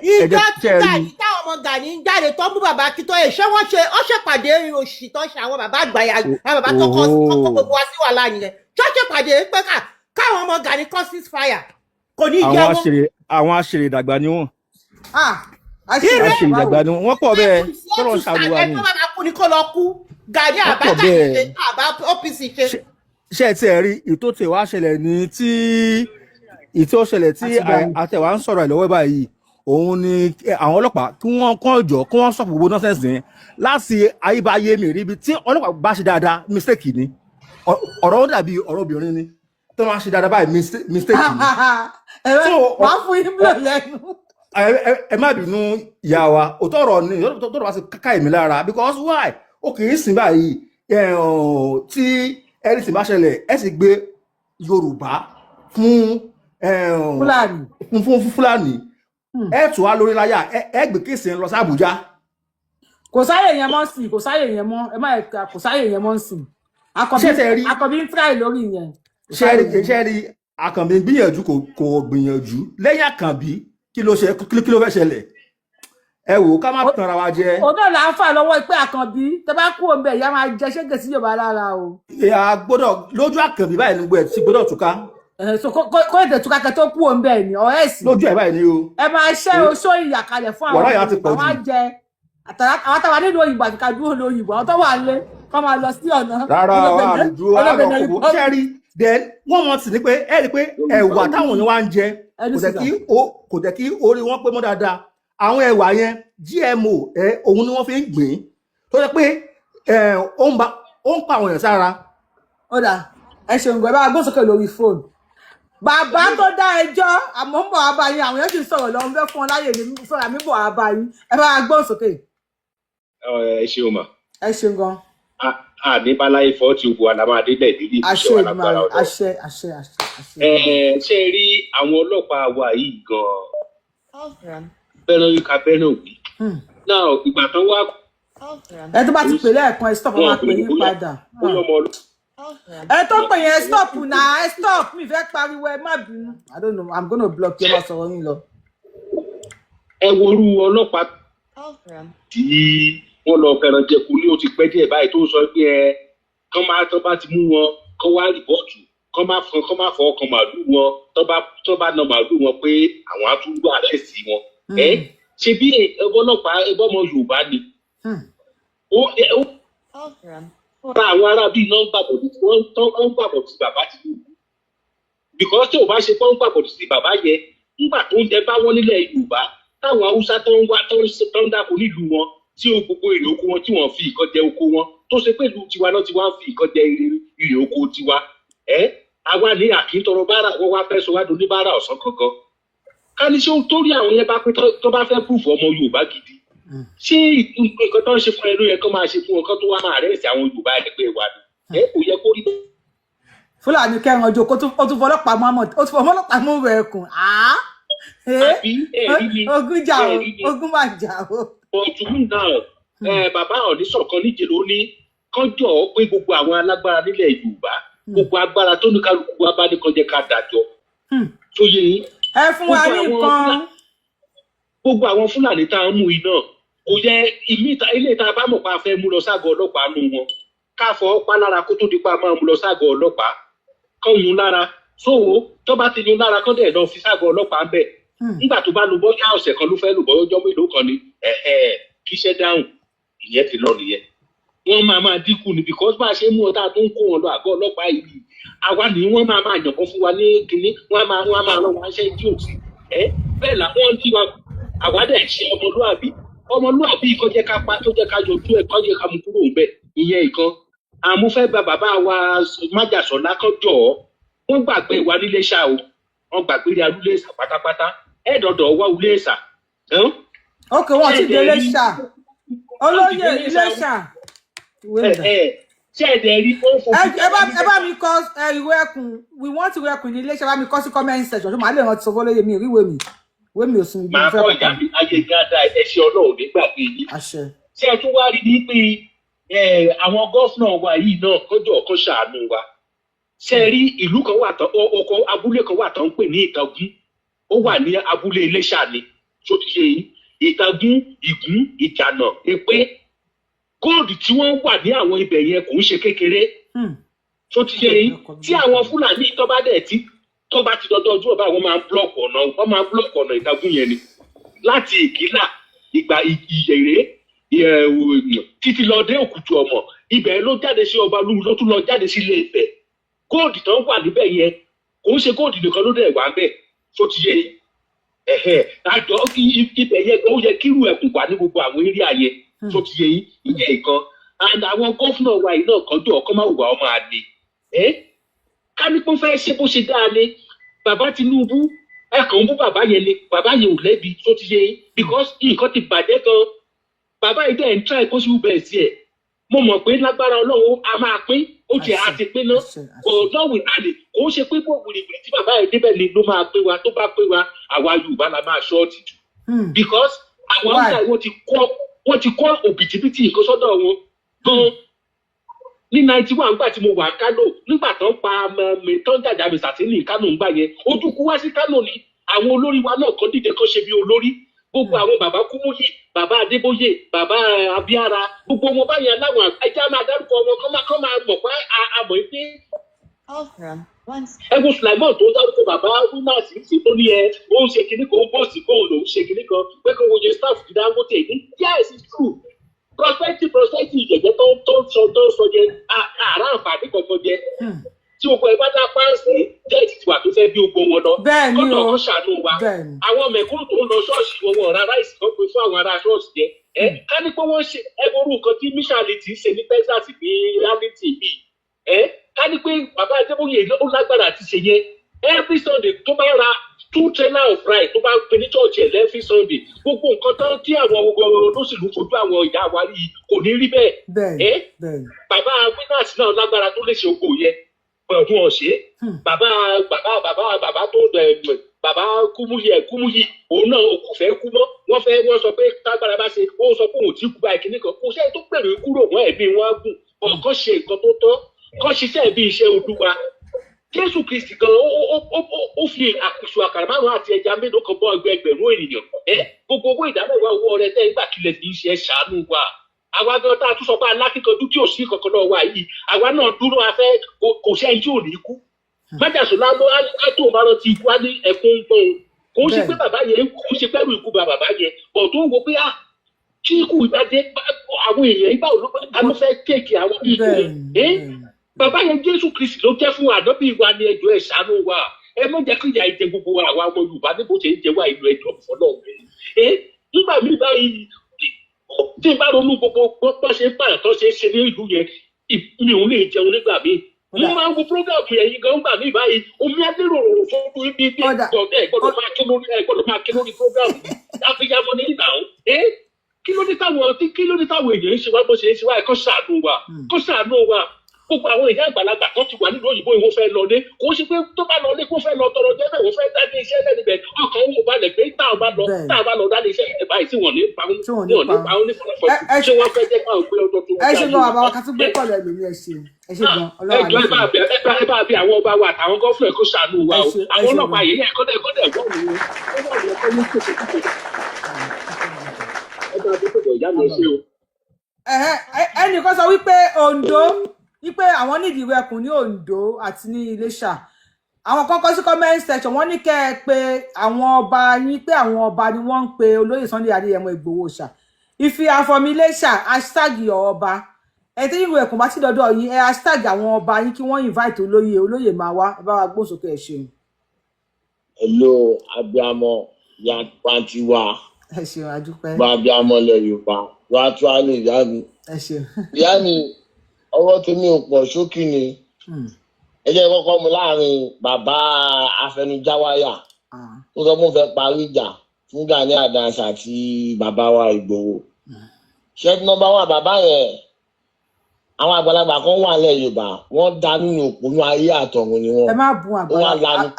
S9: Ìjọ tí Gani táwọn ọmọ Gani ń jáde tó mú bàbá Akíntóyè ṣé wọ́n ṣe ó ṣèpàdé òṣì tó ṣe àwọn bàbá àgbàyà àwọn bàbá tó kọ́ gbogbo wa sí wàhálà yẹn tó ṣèpàdé pé káwọn ọmọ Gani kọ́ ceasefire kò ní jẹ́ wọn.
S7: Àwọn aṣèrè ìdàgbà ni wọ́n.
S2: Aṣèrè
S7: ìdàgbà ni wọ́n pọ̀ bẹ́ẹ̀ tọ́lọ̀ ṣàlùwà ni.
S9: ẹgbẹ́ bàbá kú ni kó lọ kú Gani àbá OPC ṣe.
S7: Ṣé ẹ ti ẹ̀ rí ìtò tí wàá ṣẹlẹ̀ ní tí ìtò ṣẹlẹ̀ tí àtẹ̀wá ń sọ̀rọ̀ ìlọ́wọ́ báyìí òun ni àwọn ọlọ́pàá kí wọ́n kọ́ ọjọ́ kí wọ́n sọ̀pọ̀ gbogbo nọ́sẹ̀sì yẹn láti ayébáyé mi rí ibi tí ọlọ́pàá bá ṣe dáadáa mistake ni ọ̀rọ̀ ó dàbí ọ̀rọ̀ obìnrin ni tó máa ṣe dáadáa báyìí mistake ni.
S2: wàá fún yín bílẹ̀ lẹ́nu.
S7: ẹ má bínú ìyá wa òótọ́ ọ̀rọ̀ ni tó bá ṣe káká èmi lára because why ó kì í sìn báyìí tí ẹni sì bá ṣẹlẹ̀ ẹ sì gbé Yorùbá fún Fúlàní ẹ tù wá lórí láyà ẹ gbé kéèsì lọ sí Àbújá.
S2: Kò sáyè yẹn mọ́ sí kò sáyè yẹn mọ́ ẹ má ẹ̀ka kò sáyè yẹn mọ́ sí Àkànbí ń tíráì lórí yẹn.
S7: ṣe rí Àkànbí gbìyànjú kò gbìyànjú lẹ́yìn Àkànbí kí ló fẹ́ ṣẹlẹ̀ ẹ wò ká má tanra wa jẹ.
S2: òun náà là ń fà lọ́wọ́ pé Àkànbí tẹ bá kú òun bẹ̀ ìyá máa jẹ ṣẹ́gẹ̀ sí Yorùbá lára o.
S7: ìyá gbọ́dọ̀ lójú Àkànbí báyìí nígbà tí gbọ́dọ̀ túká.
S2: so kó ètò túká kẹ tó kú òun bẹ̀ ni ọ̀rẹ́ ẹ̀sìn.
S7: lójú ẹ̀ báyìí ni o.
S2: ẹ máa ṣẹ́ oṣó ìyà kalẹ̀ fún àwọn jẹ àwọn táwa nínú òyìnbó àti ká dúró lóyìnbó àwọn tó wà lé kọ́ máa lọ sí ọ̀nà.
S7: rárá àdúró àlọ́kùnrin ṣẹ́rí then wọ́n mọ̀ sí ni pé ẹ rí i pé ẹ̀wà táwọn èèyàn wá ń jẹ kò jẹ́ kí orí wọn pé mọ́ dáadáa àwọn ẹ̀wà yẹn GMO òun ni wọ́n fi ń gbìn tó jẹ́ pé ó ń pa àwọn èèyàn sára.
S2: ó dà ẹ ṣeun gbọ́ ẹ bá gbósókè lórí fóònù bàbá tó dá ẹjọ́ àmọ́ ń bọ̀ wá báyìí àwọn èèyàn sì sọ̀rọ̀ lọ́wọ́ fẹ́ fún ọ láyè ní fúnra mi bọ̀ wá báyìí ẹ bá gbósókè.
S10: ẹ ṣeun mà.
S2: ẹ ṣeun gan.
S10: àdébáláyé fọ́ ti ògùn àlàmáadé dẹ̀dídì
S2: ìṣọ́ alágbára ọ̀dọ́. àṣẹ.
S10: ṣé rí àwọn ọlọ́pàá wa yìí gan-an bẹ́ẹ̀rẹ̀ wí ká bẹ́ẹ̀rẹ̀ wí. Now ìgbà tó wá.
S2: Ẹ tó bá ti pè lẹ́ẹ̀kan ẹ stop ọmọ àpè yín padà. Ẹ tó pè yẹn stop na ẹ stop mi fẹ́ pariwo ẹ má bínú. I don't know I'm gonna block you ẹ má sọ̀rọ̀ yín lọ.
S10: Ẹ worú ọlọ́pàá tí wọ́n lọ fẹ́ràn jẹ̀kú ní o ti pẹ́ díẹ̀ báyìí tó sọ pé kán máa tán bá ti mú wọn kán wá rìpọ́ọ̀tù kán máa fọ ọkàn màálù wọn tán bá na màálù wọn pé àwọn àtúndò àrẹ́sì wọn. Ṣé bí ọlọ́pàá ẹgbẹ́ ọmọ Yorùbá ni ra àwọn arábí náà ń gbàgbọ́ sí bàbá Tinubu because tí ò bá ṣe pé ń gbàgbọ́ sí bàbá yẹn nígbà tó ń jẹ bá wọn nílẹ̀ Yorùbá táwọn Haúsá tó ń wá tó ń dáko nílùú wọn tí ó gbogbo èrè oko wọn tí wọ́n fi ìkan jẹ oko wọn tó ṣe pé ìlú tiwa náà ti wá ń fi ìkan jẹ èrè oko tiwa àwa ní àkíntọrọ bára wọn wá fẹ́ sọ wá dún ní bára ọ̀sán kankan ká ní ṣé ó torí àwọn yẹn bá pé tó bá fẹ́ púfù ọmọ Yorùbá gidi ṣé nǹkan tó ń ṣe fún ẹ ló yẹ kó máa ṣe fún ọkàn tó wá máa rẹ̀ sí àwọn Yorùbá ẹgbẹ́ wa ni kò yẹ kó rí bẹ́ẹ̀.
S2: Fúlàní kẹrin ọjọ́ ó tún fọlọ́pàá mú rẹ̀ ẹkùn ogun jà o ogun máa jà o.
S10: ọ̀tún náà bàbá Ọ̀níṣọ̀kan níje ló ní kánjọ́ pé gbogbo àwọn alágbára nílẹ̀ Yorùbá gbogbo agbára tó ní kálukú wa bá ní kọjá ká dájọ́ tó yẹ yín.
S2: Ẹ fún wa ní nǹkan.
S10: Gbogbo àwọn Fúlàní tá a mú iná kò yẹ ilé ìta bá mọ̀ pa fẹ́ mú lọ ságọ̀ ọlọ́pàá nù wọn ká fọ́ pa lára kó tó di pa máa mú lọ ságọ̀ ọlọ́pàá kán mú lára sóò tó bá ti yún lára kán dẹ̀ lọ fi ságọ̀ ọlọ́pàá ń bẹ̀ nígbà tó bá lu bọ́yá ọ̀sẹ̀ kan ló fẹ́ lù bọ́yá ọjọ́ mélòó kan ni kíṣẹ́ dáhùn ìyẹn ti lọ nìyẹn wọ́n máa dínkù ni because bá a ṣe mú ọ̀tá tó ń kó wọn lọ àgọ́ ọlọ́pàá yìí àwa ni wọ́n máa yànkan fún wa ní kinní wọ́n máa rán wa ṣẹ́ tí ò sí bẹ́ẹ̀ làwọn tí wa àwa dẹ̀ ṣe ọmọlúàbí kan jẹ́ ká pa tó jẹ́ ká yọjú ẹ̀ kan jẹ́ ká mú kúrò ńbẹ̀ ìyẹn ìkan àmúfẹ́ bá bàbá wa májàsọ̀lá kan jọ ọ́ wọ́n gbàgbé wa nílé ṣá o wọ́n gbàgbé rí alúlé ṣá pátápátá ẹ̀ẹ́dọ̀dọ̀ wá ulé ṣá.
S2: ok wọ́n ti dé ilé ṣá olóyè ilé ṣá.
S10: ṣé ẹ̀dẹ̀ rí ó fò.
S2: ẹ bá mi kọ ìwé ẹkùn we want ìwé ẹkùn ní ilé ṣá bá mi kọ sí comment section tó máa lè rántí sọ fọlọ́yè mi ìwé mi wémi ò sùn ibi
S10: máa kọ́ ìyá mi ayé gádà ẹ̀ṣẹ̀ Ọlọ́run nígbàgbé yìí. ṣé ẹ tún wá rí ní pé àwọn gọ́fúnà wa yìí náà kọjọ ọ̀kan ṣàánú wa. ṣé ẹ rí ìlú kan wà tán ọkọ̀ abúlé kan wà tán ń pè ní Ìtàgún ó wà ní abúlé Iléṣà ni tó ti ṣe yìí Ìtàgún Ìgún Ìjànà Èpé góòdù tí wọ́n wà ní àwọn ibẹ̀ yẹn kò ń ṣe kékeré tó ti ṣe yìí tí àwọn Fúlàní tó bá dẹ̀ tí tó bá ti dọdọ ojú ọba wọn máa ń blọọkì ọ̀nà Ìtàgún yẹn ni láti Ìkìlà ìgbà Ìyèrè títí lọ dé Òkùtù Ọmọ ibẹ̀ ló jáde sí ọba lúwu ló tún lọ jáde sí Ilé Ifẹ̀ góòdù tó ń wà níbẹ̀ yẹn kò ń ṣe góòdù nìkan ló dẹ̀ wà ń bẹ̀ tó ti yẹ àjọ ibẹ̀ yẹn ó yẹ kírú ẹ̀kún wà ní gbogbo àwọn eré ayẹ tó ti yẹ ìyẹn ìkan and àwọn gọ́fúnà wa yìí náà kan jọ ọkọ máa wà ọmọ àlè ká ní pé ó fẹ́ ṣe bó ṣe dáa ni bàbá Tinubu ẹ kàn ń bú bàbá yẹn ni bàbá yẹn ò lẹ́bi tó ti yẹ because nǹkan ti bàjẹ́ gan bàbá yìí dẹ̀ ń try kó sì bẹ̀rẹ̀ sí ẹ̀ mo mọ̀ pé lágbára Ọlọ́run a máa pín ó jẹ́ àti pín náà ọ̀dọ́wìn àlè kò ń ṣe pé bó wìrìwìrì tí bàbá yẹn débẹ̀ ni ló máa pín wa tó bá pín wa àwa Yorùbá la máa ṣọ́ọ̀tì jù because àwọn ọ̀gá wọ́n ti kọ́ òbítíbitì nǹkan sọ́dọ̀ wọn gan ní 91 nígbà tí mo wà Kánò nígbà tó ń pa tó ń jàjà mi sàtínì Kánò ńgbà yẹn ojú kú wá sí Kánò ni àwọn olórí wa náà kan dìde kan ṣe bí olórí gbogbo àwọn bàbá Kúmúyì bàbá Adébóyè bàbá Abíára gbogbo wọn báyẹn aláwọn ẹjẹ máa dárúkọ wọn kọ́ máa mọ̀ pé àmọ́ pé ẹgbẹ́ Sulaimon tó dárúkọ bàbá winners sí tó ní ó ń ṣe kinní kan ó ń bọ̀ sí kóun lòún ṣe kinní kan pé kó wọ́n yẹ staff ti Dangote ní yes it's true prosperity ìjẹ̀jẹ̀ tó ń sọ jẹ àrà àǹfààní kankan jẹ tí gbogbo ẹ bá dá páàsì jẹ́ ìtìtìwà tó fẹ́ bí ogun wọn lọ kọ́tọ̀ kan ṣàánú wa àwọn mẹ̀kúrú tó ń lọ ṣọ́ọ̀ṣì wọn ra ráìsì kan pé fún àwọn ará ṣọ́ọ̀ṣì jẹ ká ní pé wọ́n ṣe ẹgbẹ́rú nǹkan tí Mishaliti ṣe ní Texas ní reality mi ká ní pé bàbá Adébóyè ó lágbára àti ṣe yẹn every Sunday tó bá ra 2 trailer of rice tó bá pe ní church ẹ̀ every Sunday gbogbo nǹkan tán tí àwọn olóṣèlú fojú àwọn ìyá wa rí kò ní rí bẹ́ẹ̀ bàbá winners náà lágbára tó lè ṣe ogbó yẹn ọdún ọ̀sẹ̀ bàbá tó bàbá kúmúyì òun náà kò fẹ́ kú mọ́ wọ́n sọ pé tágbára bá ṣe ó sọ pé òun ti kú báyìí kìíní kan kò sẹ́yìn tó pèrè kúrò wọ́n ẹ̀mí wọn gùn ọ̀kan ṣe nǹkan tó tọ́ kọ́ ṣiṣẹ́ bí iṣẹ́ Olúwa Jésù Kristi gan ó fi àkùsù àkàrà márùn àti ẹja mélòó kan bọ́ ẹgbẹ̀rún ènìyàn gbogbo owó ìdámẹ́wàá owó ọrẹ tẹ́ ìgbà kílẹ̀ kì í ṣe ṣàánú wa àwa gan tá a tún sọ pé alákìkanjú tí ò sí kankan náà wà yìí àwa náà dúró afẹ́ kò sẹ́yìn tí ò ní kú májàsó lágbó àtò ìbára ti ikú á ní ẹkún gbọ́n kò ń ṣe pé bàbá yẹn kò ń ṣe pẹ́rù ikú bàbá yẹn bọ̀ tó ń wo pé tí ikú ìbàdé àwọn èèyàn ìgbà ló fẹ́ kéèkì àwọn ikú bàbá yẹn Jésù Kristi ló jẹ́ fún àdọ́bí wa ní ẹjọ́ ẹ̀ ṣàánú wa ẹ mọ̀ jẹ́ kí ìyà ìjẹ gbogbo wa àwa ọmọ Yorùbá ní bó ṣe ń jẹ wá ìlú ẹjọ́ fọlọ́ nígbà míì báyìí tí n bá ronú gbogbo tó ṣe ń pààyàn tó ṣe ń ṣe ní ìlú yẹn mi ò lè jẹun nígbà míì mo máa ń wo program yẹn gan gbà mí báyìí omi adéròrò fún ibi gbọ́dọ̀ máa ké lórí program àfihàn ní ìgbà kí ló dé táwọn èèyàn ń ṣe wá bó ṣe ń ṣe wá kó ṣàánú wa gbogbo àwọn èèyàn àgbàlagbà tó ti wà nínú òyìnbó ìwọ fẹ́ lọlé kò ṣe pé tó bá lọlé kó fẹ́ lọ tọrọ jẹ bẹ́ẹ̀ wọ́n fẹ́ dá ní iṣẹ́ lẹ́nu bẹ́ẹ̀ ọkàn òun ò balẹ̀ pé táwọn bá lọ dá ní iṣẹ́ ẹ̀ báyìí tí wọ́n ní pa wọn ní fọlọ́fọ́ ṣé wọ́n fẹ́ jẹ́ káwọn gbé ọjọ́ tó ń
S2: ẹ ṣe gan àbáwá ká tún gbé kọ̀ọ̀lẹ̀ lórí ẹ ṣe gan ọlọ́run
S10: ẹ bá bí àwọn ọba wa àtàwọn gọ́fúnẹ̀ kó ṣàánú wa o àwọn ọlọ́pàá yìí ẹ̀kọ́dẹ̀ wọ́n mi
S2: ẹnìkan sọ wípé Ondo wípé àwọn nídìí ìwẹ̀kùn ní Ondo àti ní Iléṣà àwọn kọ́kọ́ sí comment section wọ́n ní kẹ́ ẹ pé àwọn ọba yín pé àwọn ọba ni wọ́n ń pe olóyè Sunday Adéyẹmọ Ìgbòho ṣá if you are from Iléṣà hashtag ọba ẹ tí ìwẹ̀kùn bá ti dọ́dọ̀ yín ẹ hashtag àwọn ọba yín kí wọ́n invite olóyè máa wá ẹ bá wa gbósókè ẹ ṣeun.
S5: Hello abiamọ ya pantiwa
S2: ẹ ṣeun adúpẹ́
S5: bá abiamọ lẹ Yorùbá wá tó á lè yá mi
S2: ẹ ṣeun
S5: ìyá mi ọwọ́ tèmi ò pọ̀ ṣókí ni ẹ jẹ́ kọ́kọ́ mu láàrin bàbá afẹnujáwáyà tó sọ fún fẹ́ parí ìjà fún Gani Adams àti bàbá wa Ìgbòho ṣẹ́ẹ́tì nọ́mbà wà bàbá yẹn àwọn àgbàlagbà kan wà lẹ́ Yorùbá wọ́n dá nínú òpónú ayé àtọ̀run ni wọ́n.
S2: ẹ má bùn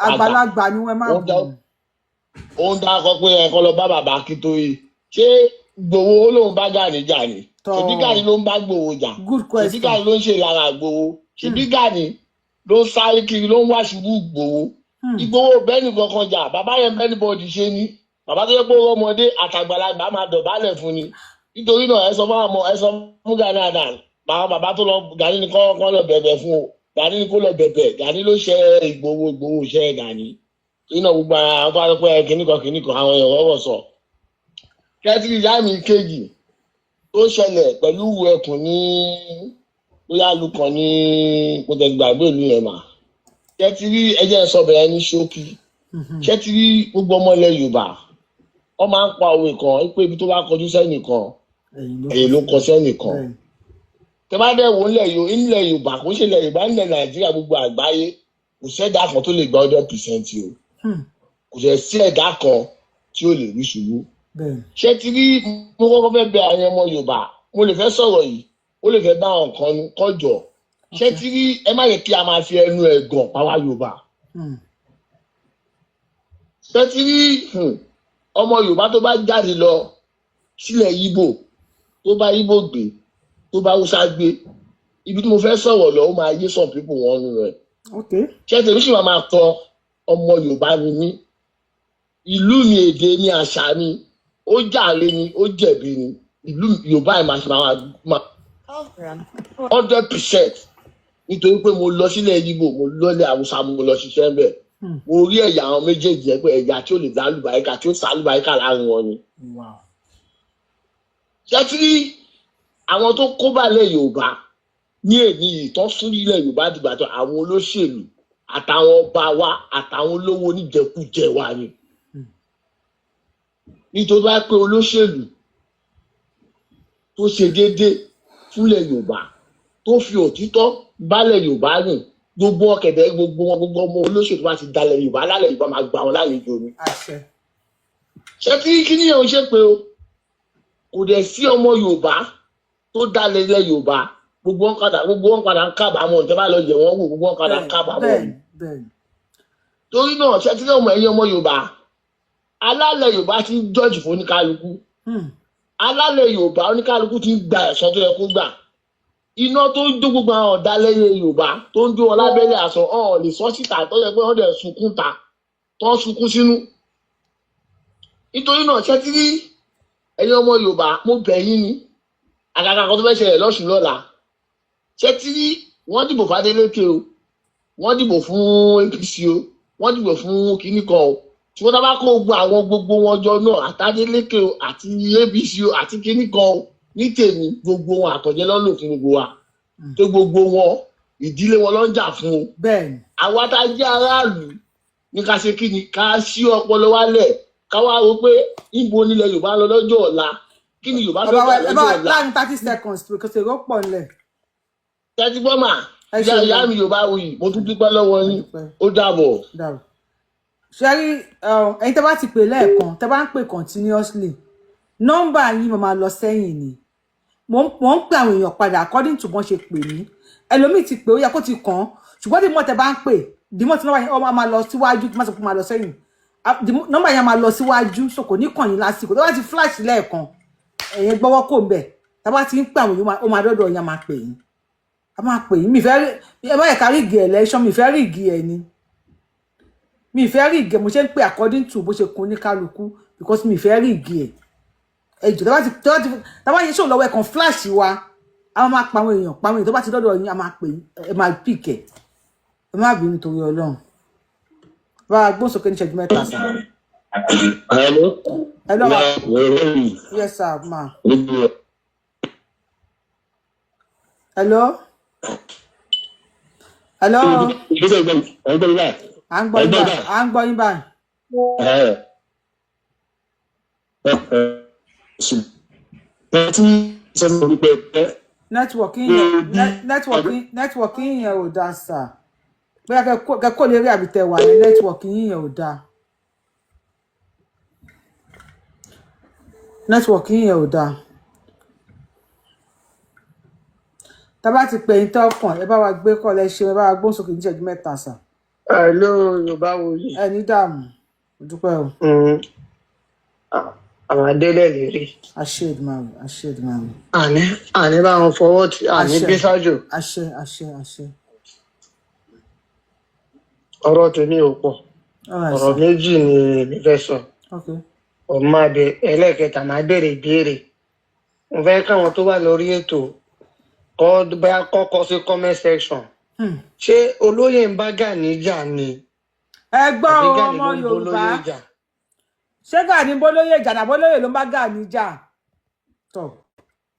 S2: àgbàlagbà ni wọ́n má bùn.
S5: ó ń dákọ pé ẹ̀kọ́ lọ bá bàbá Akíntóyè ṣé Ìgbòho ó lóun bá Gani jà ni ṣèbí Gani ló ń bá Ìgbòho jà ṣèbí Gani ló ń ṣe lára Ìgbòho ṣèbí Gani ló ń sáré kiri ló ń wá ṣubú Ìgbòho Ìgbòho bẹ́ẹ̀ni kankan jà bàbá yẹn bẹ́ẹ̀ni bọ́ọ̀dì ṣe ni bàbá tó yẹ pé ọmọdé àtàgbàlagbà máa dọ̀bálẹ̀ fún ni nítorí náà ẹ sọ fún Gani Adams àwọn bàbá tó lọ Gani ni kọ́ lọ bẹ̀bẹ̀ fún o Gani ni kó lọ bẹ̀bẹ̀ Gani ló ṣe Ìgbòho ṣe Gani iná gbogbo àwọn tó wá pẹ́ kìnnìkan àwọn èèyàn wọ́wọ́ sọ. kẹ́tìrì ìyá mi kejì tó ṣẹlẹ̀ pẹ̀lú ẹkùn ní bóyá lukàn ní pọtẹ́gbàgbé ìlú yẹn mà kẹ́tìrì ẹjẹ́ sọ bẹ̀rẹ̀ ní ṣókí kẹ́tìrì gbogbo ọmọ ilẹ̀ Yorùbá wọ́n máa ń pa òwe kan pé ibi tó bá kọjú sẹ́nìkan èyí ló kọ sẹ́nìkan tẹ́bádẹ́ wo ilẹ̀ Yorùbá kò ṣe ilẹ̀ Yorùbá nílẹ̀ Nàìjíríà gbogbo àgbáyé kò sẹ́dá kan tó lè gba 100% o kò sí ẹ̀dá kan tí ó lè rí ṣubú. ṣé ti rí mo kọ́kọ́ fẹ́ bẹ àwọn ọmọ Yorùbá mo lè fẹ́ sọ̀rọ̀ yìí ó lè fẹ́ bá àwọn kan kọjọ ṣé ti rí ẹ má yẹ kí a máa fi ẹnu ẹ̀gàn pàwá Yorùbá. ṣé ti rí ọmọ Yorùbá tó bá jáde lọ sílẹ̀ Ìgbò tó bá Ìgbò gbé tó bá Hausa gbé ibi tí mo fẹ́ sọ̀rọ̀ lọ ó máa yé some people wọn nù rẹ̀. ṣé tèmi sì máa tọ ọmọ Yorùbá ni mí ìlú mi èdè mi àṣà mi ó jàre ni ó jẹ̀bi ni ìlú Yorùbá ẹ̀ máa ṣe máa 100% nítorí pé mo lọ sílẹ̀ Ìgbò mo lọ́lẹ̀ Haúsá mo lọ ṣiṣẹ́ ń bẹ̀ mo rí ẹ̀yà àwọn méjèèjì yẹn pé ẹ̀yà tí ó lè dá lùbáríkà tí ó sá lùbáríkà láàrin wọn ni. ṣé tí àwọn tó kó balẹ̀ Yorùbá ní èyí ìtọ́ sún ilẹ̀ Yorùbá dìgbà tó àwọn olóṣèlú àtàwọn ọba wa àtàwọn olówó oníjẹkújẹ wa ni nítorí wá pé olóṣèlú tó ṣe déédéé fúnlẹ̀ Yorùbá tó fi òtítọ́ bálẹ̀ Yorùbá rìn gbogbo ọ̀kẹ́dẹ́ gbogbo ọmọ olóṣèlú wa ti dalẹ̀ Yorùbá lálẹ́ Yorùbá máa gbà wọn lálejò ni. ṣé tí kíní yẹn ò ṣe pé o kò dẹ̀ sí ọmọ Yorùbá tó dalẹ̀ ilẹ̀ Yorùbá gbogbo wọn padà ń kábàámọ̀ nígbà bá lọ yẹ̀ wọ́n wò gbogbo wọn padà ń kábàámọ̀ ni.
S3: torí náà ṣe tí ọmọ ẹ̀yin ọmọ Yorùbá alálẹ̀ Yorùbá ti ń jọ́ọ̀jì fún oníkálukú alálẹ̀ Yorùbá oníkálukú ti ń gba ẹ̀san tó yẹ kó gbà iná tó ń jó gbogbo àwọn ọ̀dàlẹ̀ Yorùbá tó ń jó wọn lábẹ́lẹ̀ àṣọ lè sọ síta tó yẹ pé wọ́n dẹ̀ sunkún ta tó ń sunkún sínú nítorí náà ṣe tí ẹ̀yin ọmọ Yorùbá mo bẹ̀ yín ni àgàgà kan tó fẹ́ ṣẹlẹ̀ lọ́sùn lọ́la ṣe tí wọ́n dìbò f'Adeleke o wọ́n dìbò fún APC o wọ́n dìbò fún kinní kan o tí wọ́n bá kó gbogbo wọn jọ náà àt'Adeleke o àti APC o àti kinní kan o ní tèmi gbogbo wọn àtọ̀jẹ́ lọ́lọ́ fún gbogbo wa tó gbogbo wọn ìdílé wọn ló ń jà fún o àwa tá a jẹ́ aráàlú ní ká ṣe kíni ká ṣí ọpọlọ wálẹ̀ ká wá rò pé ibo nílẹ̀ Yorùbá lọ lọ́jọ́ ọ̀la kí ni Yorùbá fẹ́ lọ́jọ́ ọ̀la.
S2: láàrin 30 seconds because èrò pọ̀ nílẹ̀.
S3: tẹ́tí bọ́mà ìyá mi Yorùbá wuyì mo tún dúpẹ́ lọ́wọ́ yín ó dàbọ̀.
S2: ṣe rí ẹ̀yin tẹ́ bá ti pè lẹ́ẹ̀kan tẹ́ bá ń pè continuously nọ́mbà yín máa lọ sẹ́yìn ni mo ń pè àwọn èèyàn padà according to bọ́n ṣe pè mí ẹlòmíì ti pè ó yẹ kó ti kàn án ṣùgbọ́n dìmọ̀ tẹ́ bá ń pè dìmọ̀ tí nọ́mbà yẹn ó máa lọ síwájú tí má sọ pé máa lọ sẹ́yìn nọ́mbà yẹn máa lọ síwájú so kò ní kàn yín lásìkò tó bá ti flash lẹ́ẹ̀kan ẹ̀yin gbọ́wọ́ kò ń bẹ̀ tá bá ti ń pè àwọn èèyàn ó máa dọ́dọ̀ yẹn máa pè yín a máa pè yín mi fẹ́ ẹ bá yẹ ká rí ìgì election mi fẹ́ rí ìgì ẹ ni mi fẹ́ rí ìgì mo ṣe ń pè according to bó ṣe kun ní kálukú because mi fẹ́ rí ìgì ẹ ẹjọ tá bá yẹ ṣó lọ́wọ́ ẹ kan flash wa a máa pa àwọn èèyàn tó bá ti dọ́dọ̀ yín a máa pè yín ẹ máa pick ẹ má bínú torí Ọlọ́run bá a gbóhùn sókè ní ìṣẹ́jú mẹ́ta sá. Hello ma. Yes sir ma. Hello. Hello. À ń gbọ́ yín báyìí. Nẹ́tíwọ̀kì yẹn ò dáa sà. Bóyá kẹ́kọ̀ọ́ lè rí àbítẹ̀ wà ní nẹ́tíwọ̀kì yẹn ò dáa. Nẹ́tíwọ̀kì yẹn ò dáa. Tá bá ti pè yín tọ́kàn ẹ bá wa gbé kọ́ lẹ ṣe ẹ bá wa gbóhùn sókè ní ìṣẹ́jú mẹ́ta sà.
S3: Hello Yorùbá wuyì.
S2: Ẹ ní dààmú mo dúpẹ́ o.
S3: Àwọn adélẹ̀ lè rí.
S2: Àṣẹ.
S3: Àní bá wọn fọwọ́ tí àní bí sájò.
S2: Àṣẹ.
S3: Ọ̀rọ̀ tèmi ò pọ̀. Ọ̀rọ̀ méjì ni èmi fẹ́ sọ. Ọmọ abẹ ẹlẹ́kẹta máa béèrè ìbéèrè. Mo fẹ́ káwọn tó wà lórí ètò kọ́kọ́ sí comment section. Ṣé olóyè ń bá Gani jà ni?
S2: Ẹ gbọ́ ọmọ Yorùbá. Ṣé Gani bólóyè jà náà bólóyè ló ń bá Gani jà?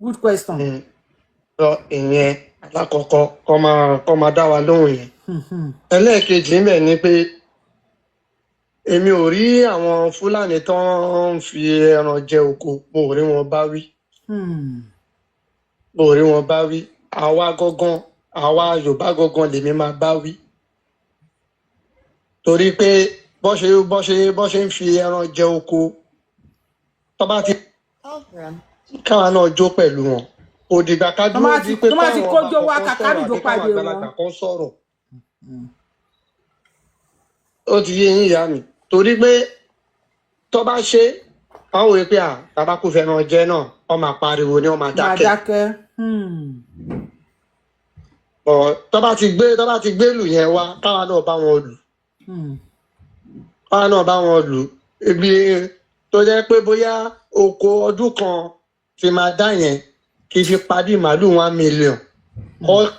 S2: Good question.
S3: Ìyẹn alákọ̀ọ́kọ́ kọ́ máa dá wa lóhùn yẹn. Ẹlẹ́ẹ̀kejì ń bẹ̀ ni pé èmi ò rí àwọn Fúlàní tó ń fi ẹran jẹ oko mo ò rí wọn bá wí. Àwa Yorùbá gangan lèmi máa bá wí. Torí pé bọ́ ṣe ń fi ẹran jẹ oko tó bá ti káwa náà jó pẹ̀lú wọn. Òdìgbà ká dúró di pé káwọn ọba kan àgbàlagbà kan sọ̀rọ̀. Ó ti yé yín ìyá mi torí pé tó bá ṣe àwọn òwe pé bàbá kò fẹ́ràn jẹ náà wọ́n máa pariwo ni wọ́n máa dákẹ́. Tó bá ti gbé lù yẹn wá káwa náà bá wọn lù ibi tó jẹ́ pé bóyá oko ọdún kan fi máa dá yẹn kì í fi padì màálù 1 million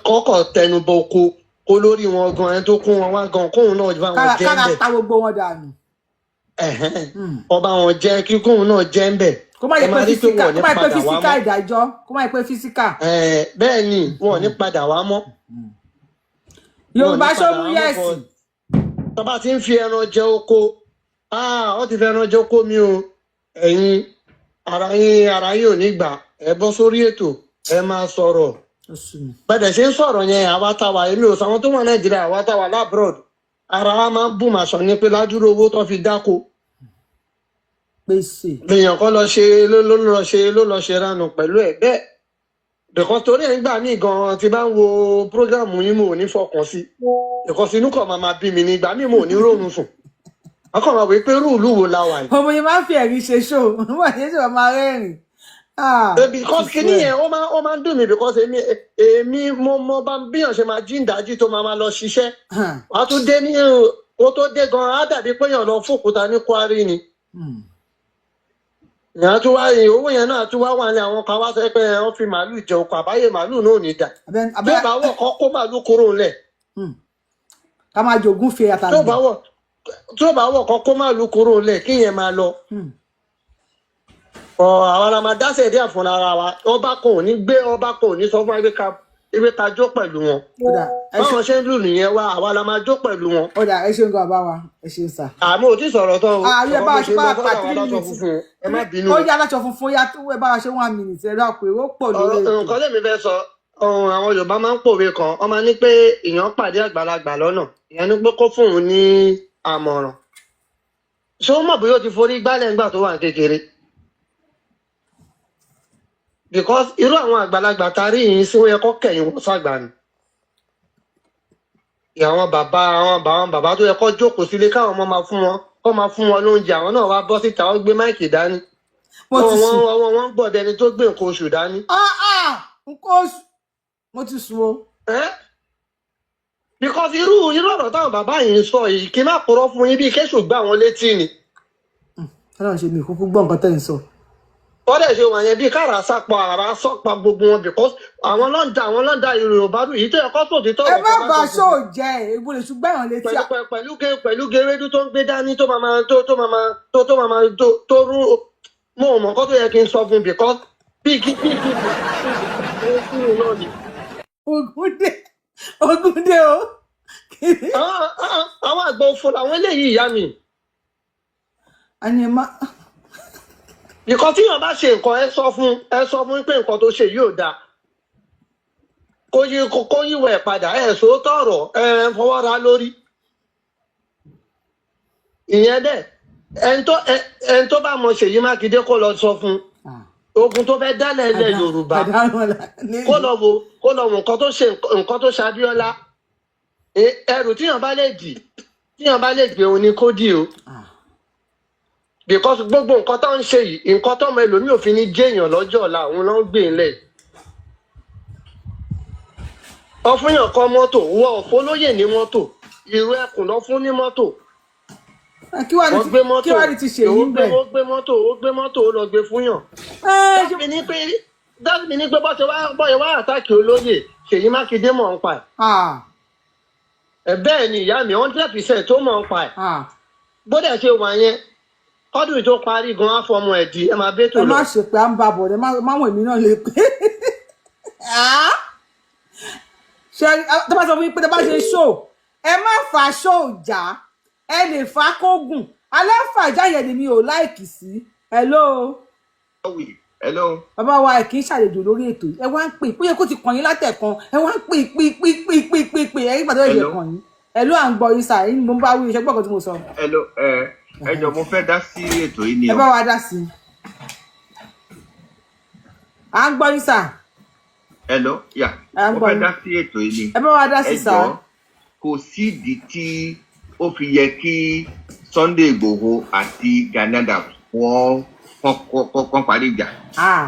S3: kọ́kọ́ tẹnubọ oko kó lórí wọn gan ẹni tó kún wọn wá gan kóun náà bá wọn jẹ́ ń bẹ̀.
S2: kára ta gbogbo wọn dànù.
S3: Ọba wọn jẹ́ kí kóun náà jẹ́ ń bẹ̀.
S2: kó má yẹ pé físíkà ìdájọ́ kó má yẹ pé físíkà.
S3: Bẹ́ẹ̀ ni wọn ò ní padà wá mọ́.
S2: Yorùbá ṣó mú yẹ̀sì.
S3: Tó bá ti ń fi ẹran jẹ oko ó ti fi ẹran jẹ oko mi o ẹ̀yin ara yín ò ní gbà ẹ bọ́ sórí ètò ẹ máa sọ̀rọ̀. Bẹ́ẹ̀ ṣe ń sọ̀rọ̀ yẹn àwa táwa èmi ò sàwọn tó wà Nàìjíríà àwa táwa labroad ara wa máa ń bù màṣọ ní pé ládùúró owó tó fi dáko. Lèèyàn kan ló lọ ṣe ránù pẹ̀lú ẹ̀ bẹ́ẹ̀
S8: because torí ẹ̀ ń gbà mí gan tí bá ń wo program yín mo ò ní fọkàn sí because inú kan máa bí mi ní ìgbà mí mo ò ní rórun sùn ọkàn máa wí pé rúùlù wo la wà yìí.
S2: ọmọ yẹn máa ń fi ẹ̀rí ṣe ṣó wọ́n ṣe ṣe máa rẹ́rìn.
S8: because kìíní yẹn ó máa ń dùn mí because èmi mo bá bíyàn ṣe máa jí ìdájí tó máa lọ ṣiṣẹ́ wàá tún dé ní o tó dé gan á dàbí pé èèyàn lọ fòkúta ní kwari ni. ìyá tó wá owó yẹn náà tó wá wà ní àwọn kan wá sọ pé wọ́n fi màálù jẹ oko àbáyé màálù náà ò ní dà tó bá wọ̀ kọ́ kó màálù kúrò ńlẹ̀.
S2: ká máa jogún fi àtàgbà.
S8: tó bá wọ̀ kọ́ kó màálù kúrò ńlẹ̀ kí yẹn máa lọ. àwọn ará máa dáṣẹ̀ díẹ̀ fún ara wa ọba kan ò ní gbé ọba kan ò ní sọ fún ewé ká jó pẹ̀lú wọn. báwọn ṣe ń lù nìyẹn wá àwa la máa jó pẹ̀lú wọn.
S2: ọ̀dà ẹ ṣeun gan bá wa ẹ ṣeun sà.
S8: àmọ́ ò tí sọ̀rọ̀ tán o.
S2: ààrẹ bá a ṣe bá a pa 3 minutes
S8: ẹ má bínú.
S2: ó yá aláṣọ funfun yá tó ẹ bá a ṣe 1 minute ẹ rà pé ó pọ̀ lórí ètò.
S8: nǹkan lèmi fẹ́ sọ àwọn Yorùbá máa ń pòwe kan wọ́n máa ní pé èèyàn pàdé àgbàlagbà lọ́nà ìyẹn ní pé kó fún un ní àmọ̀ràn. ṣé ó mọ̀ bóyá ó ti forí gbálẹ̀ ńgbà tó wà kékeré? because irú àwọn àgbàlagbà tarí yìí sí wọ́n yẹ kó kẹ̀yìn wọn sàgbà ni. àwọn bàbá tó yẹ kó jókòó sílé káwọn ọmọ máa fún wọn lóúnjẹ àwọn náà wá bọ́ síta wọ́n gbé máìkì dání. wọ́n gbọ́dọ̀ ẹni tó gbé nǹkan oṣù dání.
S2: nǹkan oṣù mo ti sùn o.
S8: because irú ọ̀rọ̀ táwọn bàbá yìí ń sọ yìí kí n má purọ́ fún yín bí kéṣù gbá wọn létí ni.
S2: ọlọ́run ṣe mi kúkú gbọ́ nǹkan tẹ́ ń sọ.
S8: wọ́n dẹ̀ ṣe wọ̀nyẹn bí kára sápọ̀ àrà sọ́pa gbogbo wọn because àwọn lọ́ńdà Yorùbá dùn yìí tó yẹ kó sòdì tó.
S2: ẹ má bàa ṣó jẹ ègbò lè ṣùgbọ́n ẹ̀hàn létí.
S8: pẹ̀lú gẹ̀rẹ́dú tó ń gbé dání tó máa tó rú mọ́ ọmọ nǹkan tó yẹ kí n sọ fún because bí kí
S2: Ògúndé o.
S8: àwọn àgbà òfò làwọn eléyìí ìyá mi.
S2: àní ẹ má.
S8: nǹkan tí yàn bá ṣe nǹkan ẹ sọ fún pé nǹkan tó ṣe yóò dáa kó yíwọ ẹ padà ẹ sòótọ́ ọ̀rọ̀ ẹ fọwọ́ ra lórí. ìyẹn dẹ̀ ẹni tó bá mọ Ṣèyí Mákindé kó lọ sọ fún ogun tó fẹ́ dálẹ̀ ilẹ̀ Yorùbá kó lọ wo nǹkan tó ṣe Abíọ́lá ẹrù tíyàn bá lè gbé òun ni kó dì o. because gbogbo nǹkan tó ń ṣe yìí nǹkan tó ọmọ ẹlòmíì ò fi ní jẹ́yàn lọ́jọ́ ọ̀la òun ló ń gbé ńlẹ̀. wọ́n fún yàn kan mọ́tò wọ́n ò fólóyè ní mọ́tò ìrù ẹkùn lọ fún ní mọ́tò.
S2: kí wàá ní ti ṣe yín bẹ́ẹ̀.
S8: ó gbé mọ́tò ó lọ gbé fún yàn. dábì ní pé bọ́ọ̀ṣẹ̀ wá àtàkì olóyè Ṣèyí Mákindé mọ̀ ń pa ẹ̀. bẹ́ẹ̀ ni ìyá mi 100% tó mọ̀ ń pa ẹ̀. bó dẹ̀ ṣe wà yẹn kọ́dún tó parí gan afọmọ ẹ̀dí ẹ máa bẹ́tò lọ.
S2: ẹ má ṣe pé à ń bá bọ̀ ẹ má wọ̀ èmi náà lè pé. ṣe tó bá sọ fún yín pé tó bá ṣe ṣó ẹ má fà ṣó jà ẹ lè fà kógùn alẹ́ fàjà yẹn ni mi ò láìkì sí. hello. bàbá wa ẹ kì í ṣàlejò lórí ètò ẹ wá ń pè bóyá kó ti kàn yín látẹ̀kan ẹ wá ń pè ẹ̀yìn pàtó ẹ̀yẹ kàn yín. hello à ń gbọ́ yín sà mo bá wí iṣẹ́ gbọ́kàn tí mo sọ.
S11: ẹ jọ̀ọ́ mo fẹ́ dá sí ètò yìí ni
S2: ẹ bá wa dá sí. à ń gbọ́ yín sà.
S11: hello mo fẹ́ dá sí ètò yìí ni.
S2: ẹ bá wa dá sí sà.
S11: ẹ jọ̀ọ́ kò sídìí tí ó fi yẹ kí Sunday Igboho àti Gani Adams wọ́n parí ìjà.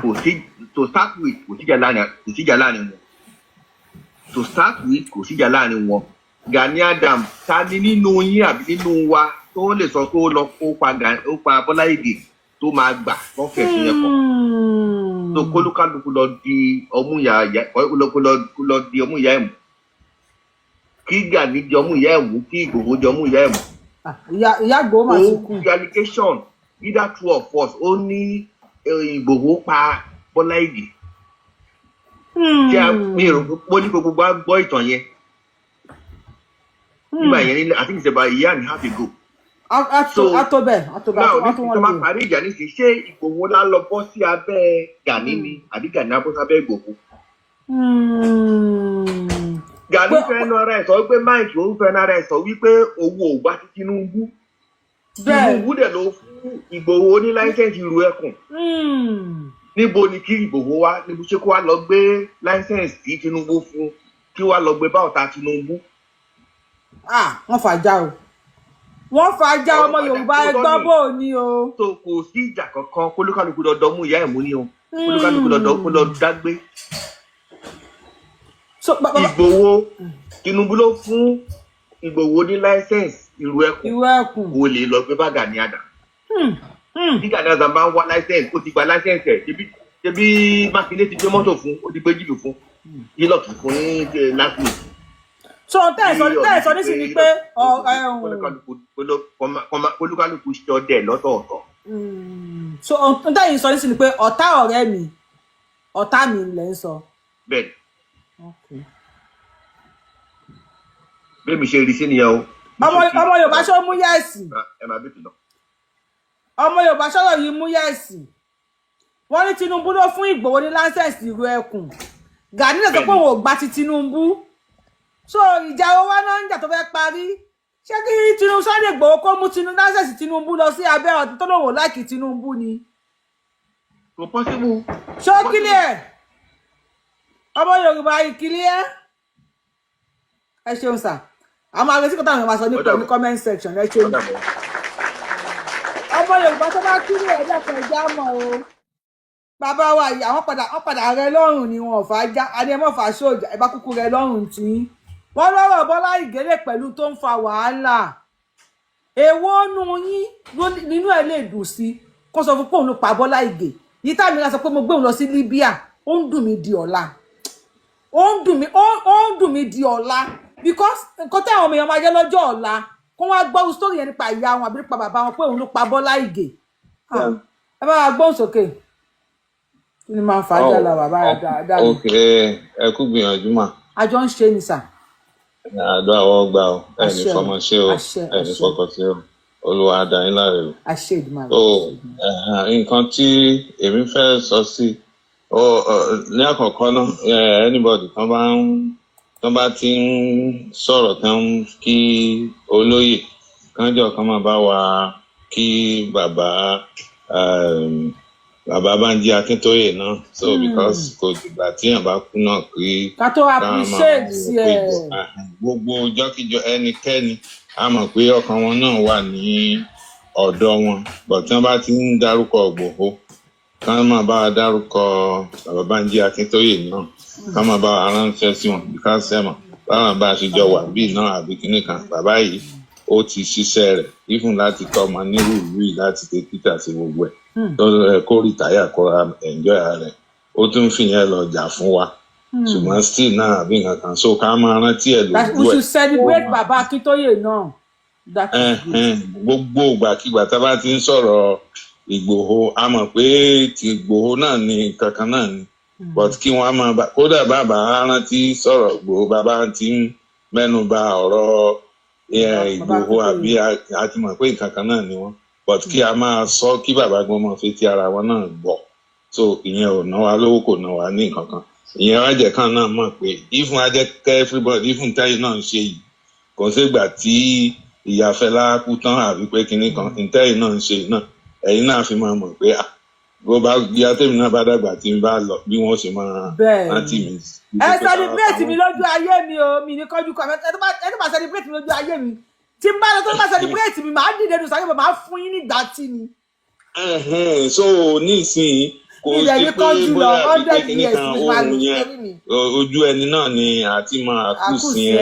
S11: kò sí to start with kò síjà láàrin wọn. to start with kò síjà láàrin wọn. Gani Adams ta ni nínú yín àbí nínú wa tó lè sọ pé ó lọ kó pa Bọ́lá Ìgè tó máa gbà wọ́n fẹ̀sùn yẹn kàn. tó kólúkálukú lọ di ọmú ìyá ẹ̀ mú. kí Gani di ọmú ìyá ẹ̀ mú kí Ìgbòho di ọmú ìyá ẹ̀ mú.
S2: ìyá Ìgbòho máa ti kú.
S11: ó allegation either two of us ó ní Ìgbòho pa Bọ́lá Ìgè. tí a mi rò pé ó ní gbogbo gbọ́ ìtàn yẹn. nígbà yẹn nílẹ̀ àti ìṣẹ̀bà ìyá and half ago. náà ní máa parí ìjà nísìnyí ṣé Ìgbòho lá lọ bọ́ sí abẹ́ Gani ni àbí Gani á bọ́ sábẹ́ Ìgbòho. Gani fẹ́ nu ara ẹ̀ sọ wípé Mike òun fẹ́ nu ara ẹ̀ sọ wípé owó ò gbà ti Tinubu. Tinubu dẹ̀ ló fún Ìgbòho ní láísẹ̀nsì ìrù ẹkùn. níbo ni kí Ìgbòho wá níbo ṣé kó wá lọ gbé láísẹ̀nsì tí Tinubu fún kí wá lọ gbé bá ọ̀tá Tinubu.
S2: Wọ́n fàájà o wọ́n fàájà ọmọ Yorùbá ẹgbọ́n bò ní o.
S11: tó kò sí ìjà kankan kólúkálùkù lọ́dọ̀ mú ìyá ẹ̀ mú ní o kólúkálùkù lọ́dọ̀ kó lọ dágbé. Ìgbòho Tinubu ló fún Ìgbòho ní láísẹ̀nsì ìlú ẹkùn kò lè lọ gbé bá Gani Adams. Bí Gani Adams bá ń wá láísẹ̀nsì ó ti gba láísẹ̀nsì ẹ̀ ṣebí Mákindé ti gbé mọ́tò fún ó ti gbé jíìpù fún yílọ̀kì fún ní last week.
S2: So tẹ́ẹ̀sọ nísìnyí ni pé
S11: olúkálùkù ṣọdẹ lọ́tọ̀ọ̀tọ̀.
S2: So tẹ́ẹ̀sọ sọ nísìnyí ni pé ọ̀tá ọ̀rẹ́ mi ọ̀tá mi lẹ́ ń sọ.
S11: Bẹ́ẹ̀ni. Bẹ́ẹ̀ mi ṣe rí sí nìyẹn o.
S2: Ọmọ Yorùbá ṣó mú yẹ́ẹ̀sì.
S11: Ẹ máa bèèrè lọ.
S2: Ọmọ Yorùbá ṣọ́rọ̀ yìí mú yẹ́ẹ̀sì. Wọ́n ní Tinubu ló fún Ìgbòho ní láńsẹ̀sì ìlú ẹkùn. Gani lè sọ pé òun ò gba ti Tinubu. So ìjà owó wá náà ń jà tó fẹ́ parí. Ṣé kí Tinubu Sunday Igboho kó mú láńsẹ̀sì Tinubu lọ sí abẹ́ ọ̀tún tó lòun ò láìkì Tinubu ni?
S11: Kò pọ́sibú.
S2: Ṣó kílẹ̀? Ọmọ Yorùbá ìkílẹ̀? Ẹ ṣeun sà. Àwọn àgbẹ̀sí kọ́tà àwọn àṣọ ní comment section ẹ ṣeun. Ọmọ Yorùbá tó bá kílẹ̀ ẹ̀dá kan ẹja mọ̀ o. Bàbá wa yìí àwọn padà rẹ lọ́rùn ni wọn ò fà já a ní ẹ mọ̀ fà sóòjà ẹ bá kúkú rẹ lọ́rùn tí. Wọ́n lọ́rọ̀ Bọ́lá Ìgè pẹ̀lú tó ń fa wàhálà. Èwo nu yín nínú ẹ̀ lè dùn sí kó sọ fún pé òun ló pa Bọ́lá Ìgè. Yìí tá mi la sọ pé mo gbé òun lọ sí Libya ó ń dùn mí di ọ̀la. Ó ń dùn mí di ọ̀la because nǹkan tí àwọn èèyàn máa jẹ́ lọ́jọ́ ọ̀la kó wá gbọ́ story yẹn nípa ìyá wọn àbí nípa bàbá wọn pé òun ló pa Bọ́lá Ìgè. Ẹ bá wa gbóhùn sókè. Kí ni máa ń fa ajá la bàbá rẹ̀ dáadáa.
S12: Ok, ẹ kú gbìyànjú mà.
S2: Àjọ ń ṣe ni sà.
S12: Àdó àwọn ọgbà o, ẹni fọmọ ṣe o, ẹni fọkàn ṣe o, Olúwa á dá yín láre o.
S2: Àṣẹ Ìdùmarè.
S12: So, nǹkan tí èmi fẹ́ sọ sí, ní àkọ́kọ́ náà, anybody tán bá ti ń sọ̀rọ̀ tán kí olóyè kánjọ kan máa bá wa kí bàbá Bánjí Akíntóyè náà so because kò dìgbà tí èèyàn bá kú náà kí
S2: ká tó appreciate ẹ
S12: gbogbo jọ́kíjọ ẹnikẹ́ni a mọ̀ pé ọkàn wọn náà wà ní ọ̀dọ̀ wọn but tí wọ́n bá ti ń dárúkọ Ìgbòho ká máa bá wa dárúkọ bàbá Bánjí Akíntóyè náà ká máa bá wa ránṣẹ́ sí wọn because ẹ̀mọ̀ báwọn bá a ṣe jọ wà bíi náà àbí kinní kan bàbá yìí ó ti ṣiṣẹ́ rẹ̀ even láti tọ́ ọmọ nírú ìlú yìí láti tẹ títà sí gbogbo ẹ̀ tó kó rìtáyà kó ra enjoy rẹ̀ ó tún fìyẹn lọ jà fún wa ṣùgbọ́n still náà àbí nǹkan kan so ká máa rántí ẹ̀ lójú ẹ̀.
S2: we should celebrate bàbá Akíntóyè náà.
S12: gbogbo ìgbàkigbà tá a bá ti ń sọ̀rọ̀ Ìgbòho a mọ̀ pé ti Ìgbòho náà ni kankan náà ni but kí wọ́n máa bá kódà bàbá rántí sọ̀rọ̀ Ìgbòho bàbá ti ń mẹ́nu bà ọ̀rọ̀ Ìgbòho àbí a ti mọ̀ pé nǹkan kan náà ni wọ́n but kí a máa sọ kí bàbá gbọ́n máa fi ti ara wọn náà gbọ́ so ìyẹn ò ná wa lówó kò ná wa ní nǹkan kan ìyẹn wájẹ kan náà mọ̀ pé ifun ajẹ́kẹ́ everybody ifun tẹ́yìn náà ń ṣe yìí kò sígbà tí ìyá Fẹlá kú tán àbí pé kinní kan tẹ́yìn náà ń ṣe náà ẹ̀yin náà fi máa mọ̀ pé bó bá yá tèmi náà bá dàgbà tí n bá lọ bí wọ́n ṣe máa rántí mi.
S2: ẹ celebrate mi lójú ayé mi o mi ní kọjú kọ ẹ tó bá celebrate mi lójú ayé mi tí n bá lọ tó bá celebrate mi màá dìde nù sáré màá fún yín nígbà tí ni.
S12: so nísìnyí kò sí pé bóyá pípé kìíní kan ohun yẹn ojú ẹni náà ni àti máa àkùsìn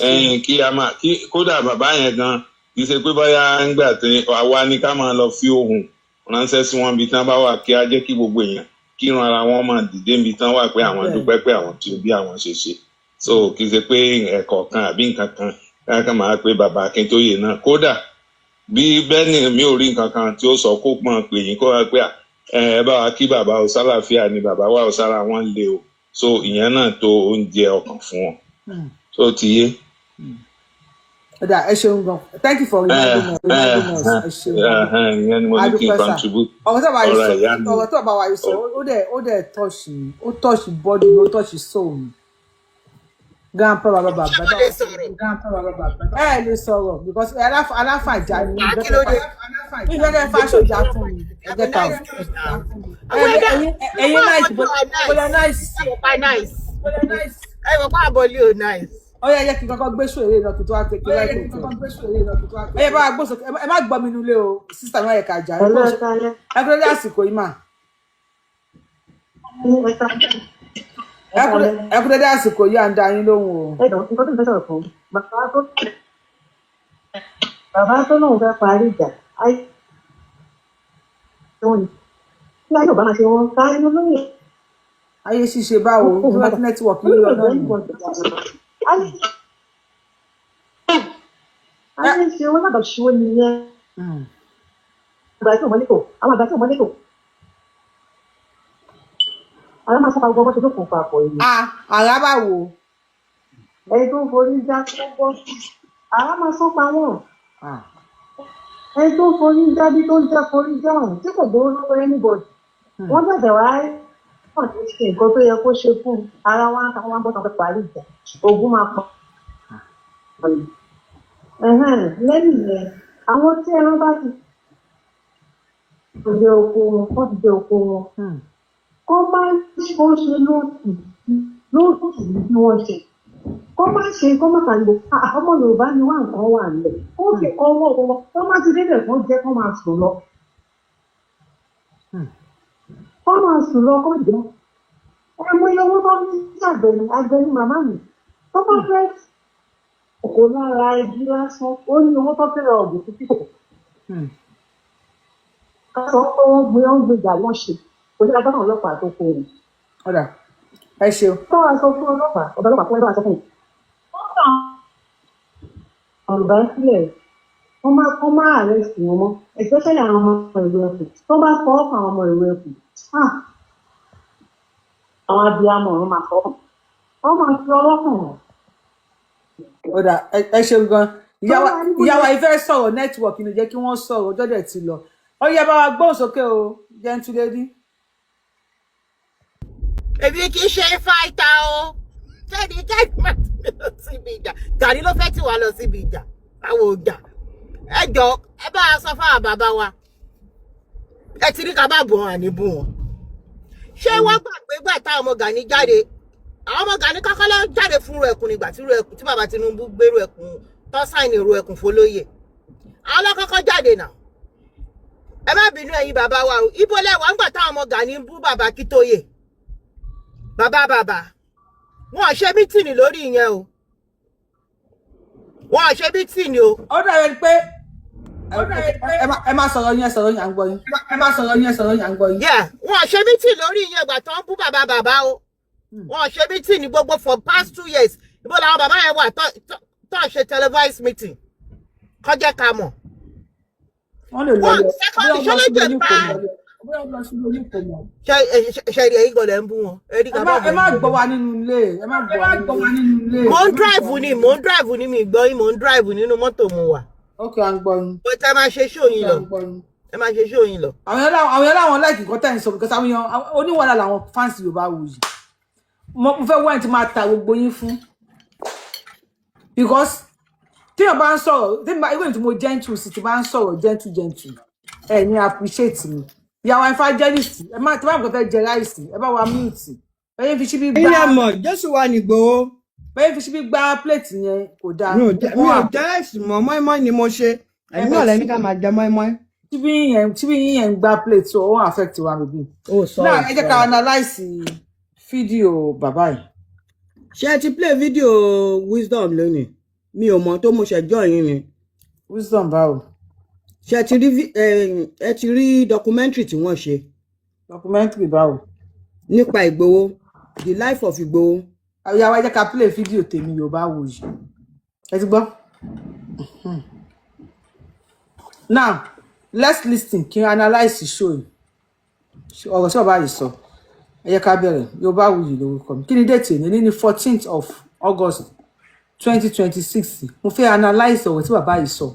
S12: ẹni kí a máa kódà bàbá yẹn gan kì í ṣe pé bóyá ń gbà tí àwa ni ká máa lọ fi ohùn ránṣẹ́ sí wọn bí tán bá wà kí á jẹ́ kí gbogbo èèyàn kírun ara wọn máa dìde bí tán wà pé àwọn dúpẹ́ pé àwọn tí ó bí àwọn ṣe ṣe so kì í ṣe pé ẹ̀kọ́ kan àbí nǹkan kan káàkiri máa pé bàbá Akíntóyè náà kódà bí bẹ́ẹ̀ni mi ò rí nǹkan kan tí ó sọ kó pọ́n pè yín kó wá pé ẹ bá wa kí bàbá o sálàáfíà ni bàbá wa ò sára wọn lé o so ìyẹn náà tó oúnjẹ ọkàn fún wọn so ti yé.
S2: ẹ ṣeun gan thank you for reminding us ẹ ṣeun
S12: ìyẹn ni mo ní kí n contribute
S2: ọ̀rọ̀ tó bá wa yìí sọ ó dẹ̀ touch body ó touch soul mi. Grandpa baba ẹ lè sọ̀rọ̀ because aláfàjà ni ìgbẹ́kẹ̀ fáṣọjà fún mi ẹgbẹ́ ta. ẹ̀yin nice bọ́lá nice
S9: ẹ wọ pa àbọ̀lì ò nice.
S2: ó yẹ kí n kọ́kọ́ gbé sùn èrè náà kí n tó wá tẹ̀ kí láì tẹ̀ ẹ yẹ bá wa gbósò ẹ má gbọ́ mi nulẹ̀ o sísá mi wá yẹ ká jà ẹ kúrò dé àsìkò yìí mà ẹ kúrò dé àsìkò yìí à ń da yín lóhùn o.
S13: nǹkan tó ń fẹ́ sọ̀rọ̀ fún bàbá tó lóun fẹ́ parí ìjà ayé tó ní kí ayé ò bá máa ṣe wọn ká inú lóye.
S2: ayé ṣíṣe báwo ní nẹ́tíwọ̀kì yìí lọ́nà yìí.
S13: ayé ṣe wọn lábàá ṣe wọn nìyẹn. àgbà tí ò mọ nípò àwọn àgbà tí ò mọ nípò. àwọn máa sọ́kà gbọ́ bó ṣe tó kún papọ̀ yìí.
S2: àrá bá wò.
S13: ẹni tó ń forí já gbọ́ àrá máa sọ́kà wọn. ẹni tó ń forí já bí tó ń jẹ́ forí já ọ̀hún tí kò gbowó lọ́wọ́ anybody. wọ́n bẹ̀rẹ̀ wá wọ́n ti ṣe nǹkan tó yẹ kó ṣe fún ara wa káwọn wá gbọ́dọ̀ fẹ́ parí ìjà ogun máa pọ̀. lẹ́yìn yẹn àwọn tí ẹran bá ti jẹ oko wọn wọ́n ti jẹ oko wọn kọ́ máa ń ṣe lóòtù bí wọ́n ṣe kọ́ máa ṣe kọ́ máa kàlẹ́ ọmọ Yorùbá ni wà nǹkan wà nílẹ̀ ó fi kọ́ wọ́ wọn kọ́ máa ti débẹ̀ kọ́ jẹ́ kọ́ máa sùn lọ. kọ́ máa sùn lọ kọ́ jẹ́ ẹ̀mọ iye owó tó ń ṣàgbẹ̀ni agbẹ̀ni màmá mi tó bá fẹ́ kò lára igi lásán ó ní owó tó fẹ́ ra ọ̀gùn títí kò. ká sọ pé wọ́n gbéjà wọ́n ṣe kò ní agbára ọlọ́pàá tó kó o.
S2: ọ̀dà ẹ ṣeun.
S13: tó wàá sọ fún ọlọ́pàá ọ̀dọ̀ ọlọ́pàá fún ẹgbẹ́ àṣọ fún un. wọ́n kàn ọ̀rùbá sílẹ̀ wọ́n máa àrẹ́sì wọn mọ́ especially àwọn ọmọ ìlú ẹkùn tó bá fọ́ ọ̀pọ̀ àwọn ọmọ ìlú ẹkùn àwọn abiyamọ ọ̀run máa fọ́ wọ́n máa fi ọlọ́kàn wọn.
S2: ọ̀dà ẹ ṣeun gan ìyàwó ìfẹ́ sọ̀rọ̀ nẹ́tíwọ̀kì ni jẹ́ kí wọ́n sọ̀rọ̀ ọjọ́ dẹ̀ ti lọ ó yẹ bá wa gbóhùn sókè o jẹ́ntúlẹ́dí.
S9: èmi kì í ṣe fáìtà o kẹ́ni máa ti lọ síbi ìjà Gani ló fẹ́ tì wá lọ síbi ìjà àwọn ọjà ẹ jọ ẹ bá a sọ fáwọn bàbá wa ẹ ti rí ká bá bù wọn àní bù wọn ṣé wọ́n gbàgbé gbà táwọn ọmọ Gani jáde àwọn ọmọ Gani kọ́kọ́ lọ jáde fún ẹkùn nígbà tí bàbá Tinubu gbèrú ẹkùn tó sáìnì ru ẹkùn fọlóyè àwọn ọlọ́kọ́kọ́ jáde náà ẹ má bínú ẹ̀yin bàbá wa o ibo lẹ́wọ̀n ńgbà táwọn ọmọ Gani ń bú bàbá Kítóyè bàbá wọn ò ṣe mítìnì lórí ìyẹn o wọn ò ṣe mítìnì o.
S2: ó dàbí pé ẹ má sọ̀rọ̀ yín à ń gbọ́ yín ẹ má sọ̀rọ̀ yín à ń gbọ́ yín.
S9: wọn ò ṣe mítìnì lórí ìyẹn ìgbà tó ń bú bàbá o wọn ò ṣe mítìnì gbogbo for past 2 years ibo làwọn bàbá yẹn wà tó ṣe televised meeting kọjá ká mọ̀.
S2: wọ́n lè lọ
S9: ṣe ẹ̀yin gbọ́dọ̀ ń bú wọn.
S2: ẹ má gbọ́ wa nínú ilé
S9: mo ń drive ní mi gbọ́ yín mo ń drive nínú mọ́tò mo wà.
S2: ok à ń gbọ́ yín.
S9: bó ẹ máa ṣe ṣóyin lọ.
S2: àwọn yẹn láwọn láìkì kan tẹ̀ ń sọ because àwọn yẹn oníwàlà làwọn fans Yorùbá wù yìí mo fẹ́ wọ́n ti máa ta gbogbo yín fún because tí wọ́n bá ń sọ̀rọ̀ even tí mo gentle sí ti bá ń sọ̀rọ̀ gentle ẹ ní appreciate mi ìyàwó evangelist ẹ má tí wọ́n fẹ́ jẹ ráìsì ẹ bá wa mute bẹ́ẹ̀ fi ṣíbí gbá
S14: ilé mọ̀ Jésù wà ní Ìgbòho
S2: bẹ́ẹ̀ fi ṣíbí gbá plate yẹn kò dáa.
S14: mi ò jẹ ráìsì mọ́ mọ́ínmọ́ín ni mo ṣe ẹ̀yin náà lẹ́ni ká máa jẹ mọ́ínmọ́ín.
S2: tíbí yẹn ń gbá plate so ó wọ́n affect wa bíbí. náà ẹ jẹ́ ká analyse fídíò bàbá yìí.
S14: ṣé ẹ ti play fídíò wisdom lónìí mi ò mọ̀ tó mo ṣẹjọ́ yín ni.
S2: wisdom báwo.
S14: ṣé ẹ ti rí documentary tí wọ́n ṣe.
S2: documentary báwo.
S14: nípa Ìgbòho the life of Ìgbòho.
S2: àyà wa jẹ́ ká play fídíò tèmi Yorùbá wò yìí ẹ ti gbọ́. now let's listen kí n analyse show yìí ọ̀rọ̀ tí bàbá yìí sọ ẹ jẹ́ ká bẹ̀rẹ̀ Yorùbá wò yìí lórúkọ mi kí ni déètì ní ní 14th of August 2026 mo fẹ́ analyse ọ̀rọ̀ tí bàbá yìí sọ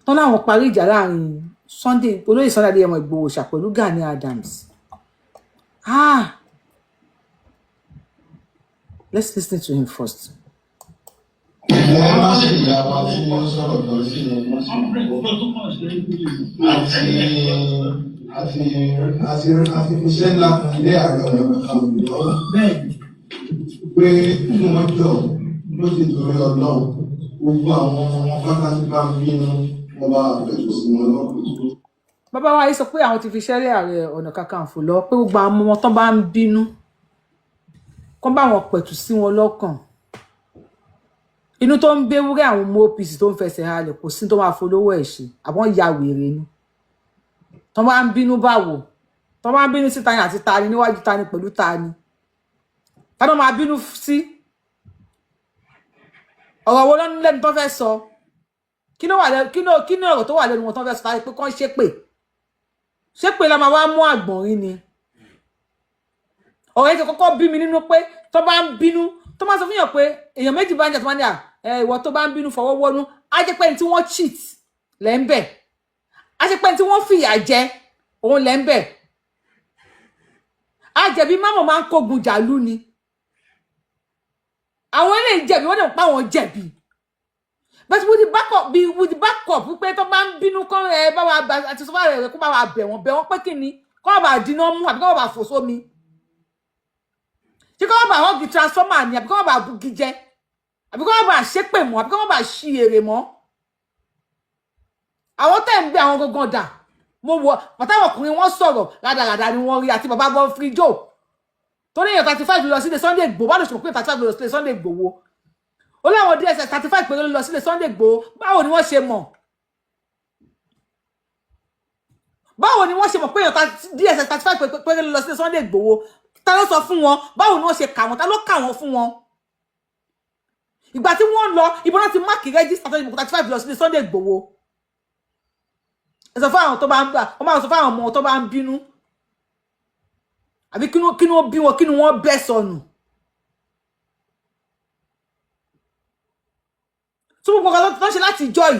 S2: tán láwọn parí ìjà láàrin olóyè Sunday Adéyẹmọ Ìgbòho Òòṣà pẹ̀lú Gani Adams. Let's listen to him first.
S4: àti iṣẹ́ ńlá kan ilé ààrẹ ọ̀nà kakanfò bẹ́ẹ̀ pé kí wọ́n jọ ló sì torí ọlọ́run gbogbo àwọn ọmọ wọn pátá tí bá ń bínú wọn bá pẹ̀tù sí wọn lọ́kùnrin.
S2: Bàbá wa yìí sọ pé àwọn ti fi iṣẹ́ lé ààrẹ ọ̀nà kakanfò lọ pé gbogbo àwọn ọmọ wọn tán bá ń bínú kán bá wọn pẹ̀tù sí wọn lọ́kàn. Inú tó ń béwúrẹ́ àwọn ọmọ OPC tó ń fẹsẹ̀ halẹ̀ kò sí tó máa folówó ẹ̀ ṣe àbọ̀n ya wèrè ni. Tán bá ń bínú báwo tán bá ń bínú sí tani àti tani níwájú tani pẹ̀lú tani tani máa bínú sí ọ̀rọ̀ wo lọ́nú lẹ́nu tó fẹ́ sọ kí ni ọ̀rọ̀ tó wà lẹ́nu wọn tó fẹ́ sọ tàbí pé kán ṣépè la máa wá mú àgbọ̀nrín ni. Ọ̀rọ̀ yẹn ti kọ́kọ́ bí mi nínú pé tó bá ń bínú tó máa sọ fún yàn pé èèyàn méjì bá ń jà tó máa ní ìwọ tó bá ń bínú fọwọ́ wọnú á jẹ́ pé ní tí wọ́n cheat lẹ́ ń bẹ̀ á jẹ́ pé ní tí wọ́n fìyà jẹ òun lẹ́ ń bẹ̀ á jẹ̀bi mámọ̀ máa ń kógun jàlú ni àwọn eléyìí jẹ̀bi wọ́n dẹ̀ pa àwọn jẹ̀bi but with the backup wípé tó bá ń bínú kọ́ bá wa àti sọ́fà rẹ̀ kó bá wa bẹ̀ wọ́n pé kí ni kọ́ bá dínà mú àbí kọ́ bá fò sómi tí kọ́ bá wọ́n di transformer ni àbí kọ́ bá bugi jẹ àbí kọ́ bá ṣépè mọ́ àbí kọ́ bá ṣí èrè mọ́ àwọn tẹ̀ ń gbé àwọn gangan dà mo wọ pàtàkì ọkùnrin wọn sọ̀rọ̀ rádaràdà ni wọ́n rí àti bàbá bọ́ fíjò tó ní èèyàn 35 lọ sílé Sunday Igboho bá lè ṣe pé 35 lọ sílé Sunday Igboho ó láwọn DSS 35 péré lọ sílé Sunday Igboho báwo ni wọ́n ṣe mọ̀ pé èèyàn DSS 35 péré lọ sílé Sunday Igboho ta ló sọ fún wọn báwo ni wọ́n ṣe kà wọ́n ta ló kà wọ́n fún wọn ìgbà tí wọ́n lọ ìbọn náà ti máàkì rẹ́gísítà tó ní 35 lọ sílé Sunday Igboho ẹ sọ fún àwọn tó bá ń gbà wọ́n máa sọ fún àwọn ọmọ tó bá ń bínú àbí kí ni wọ́n bí wọn kí ni wọ́n bẹ́ sọnù tó gbogbo nǹkan tó ń ṣe láti joy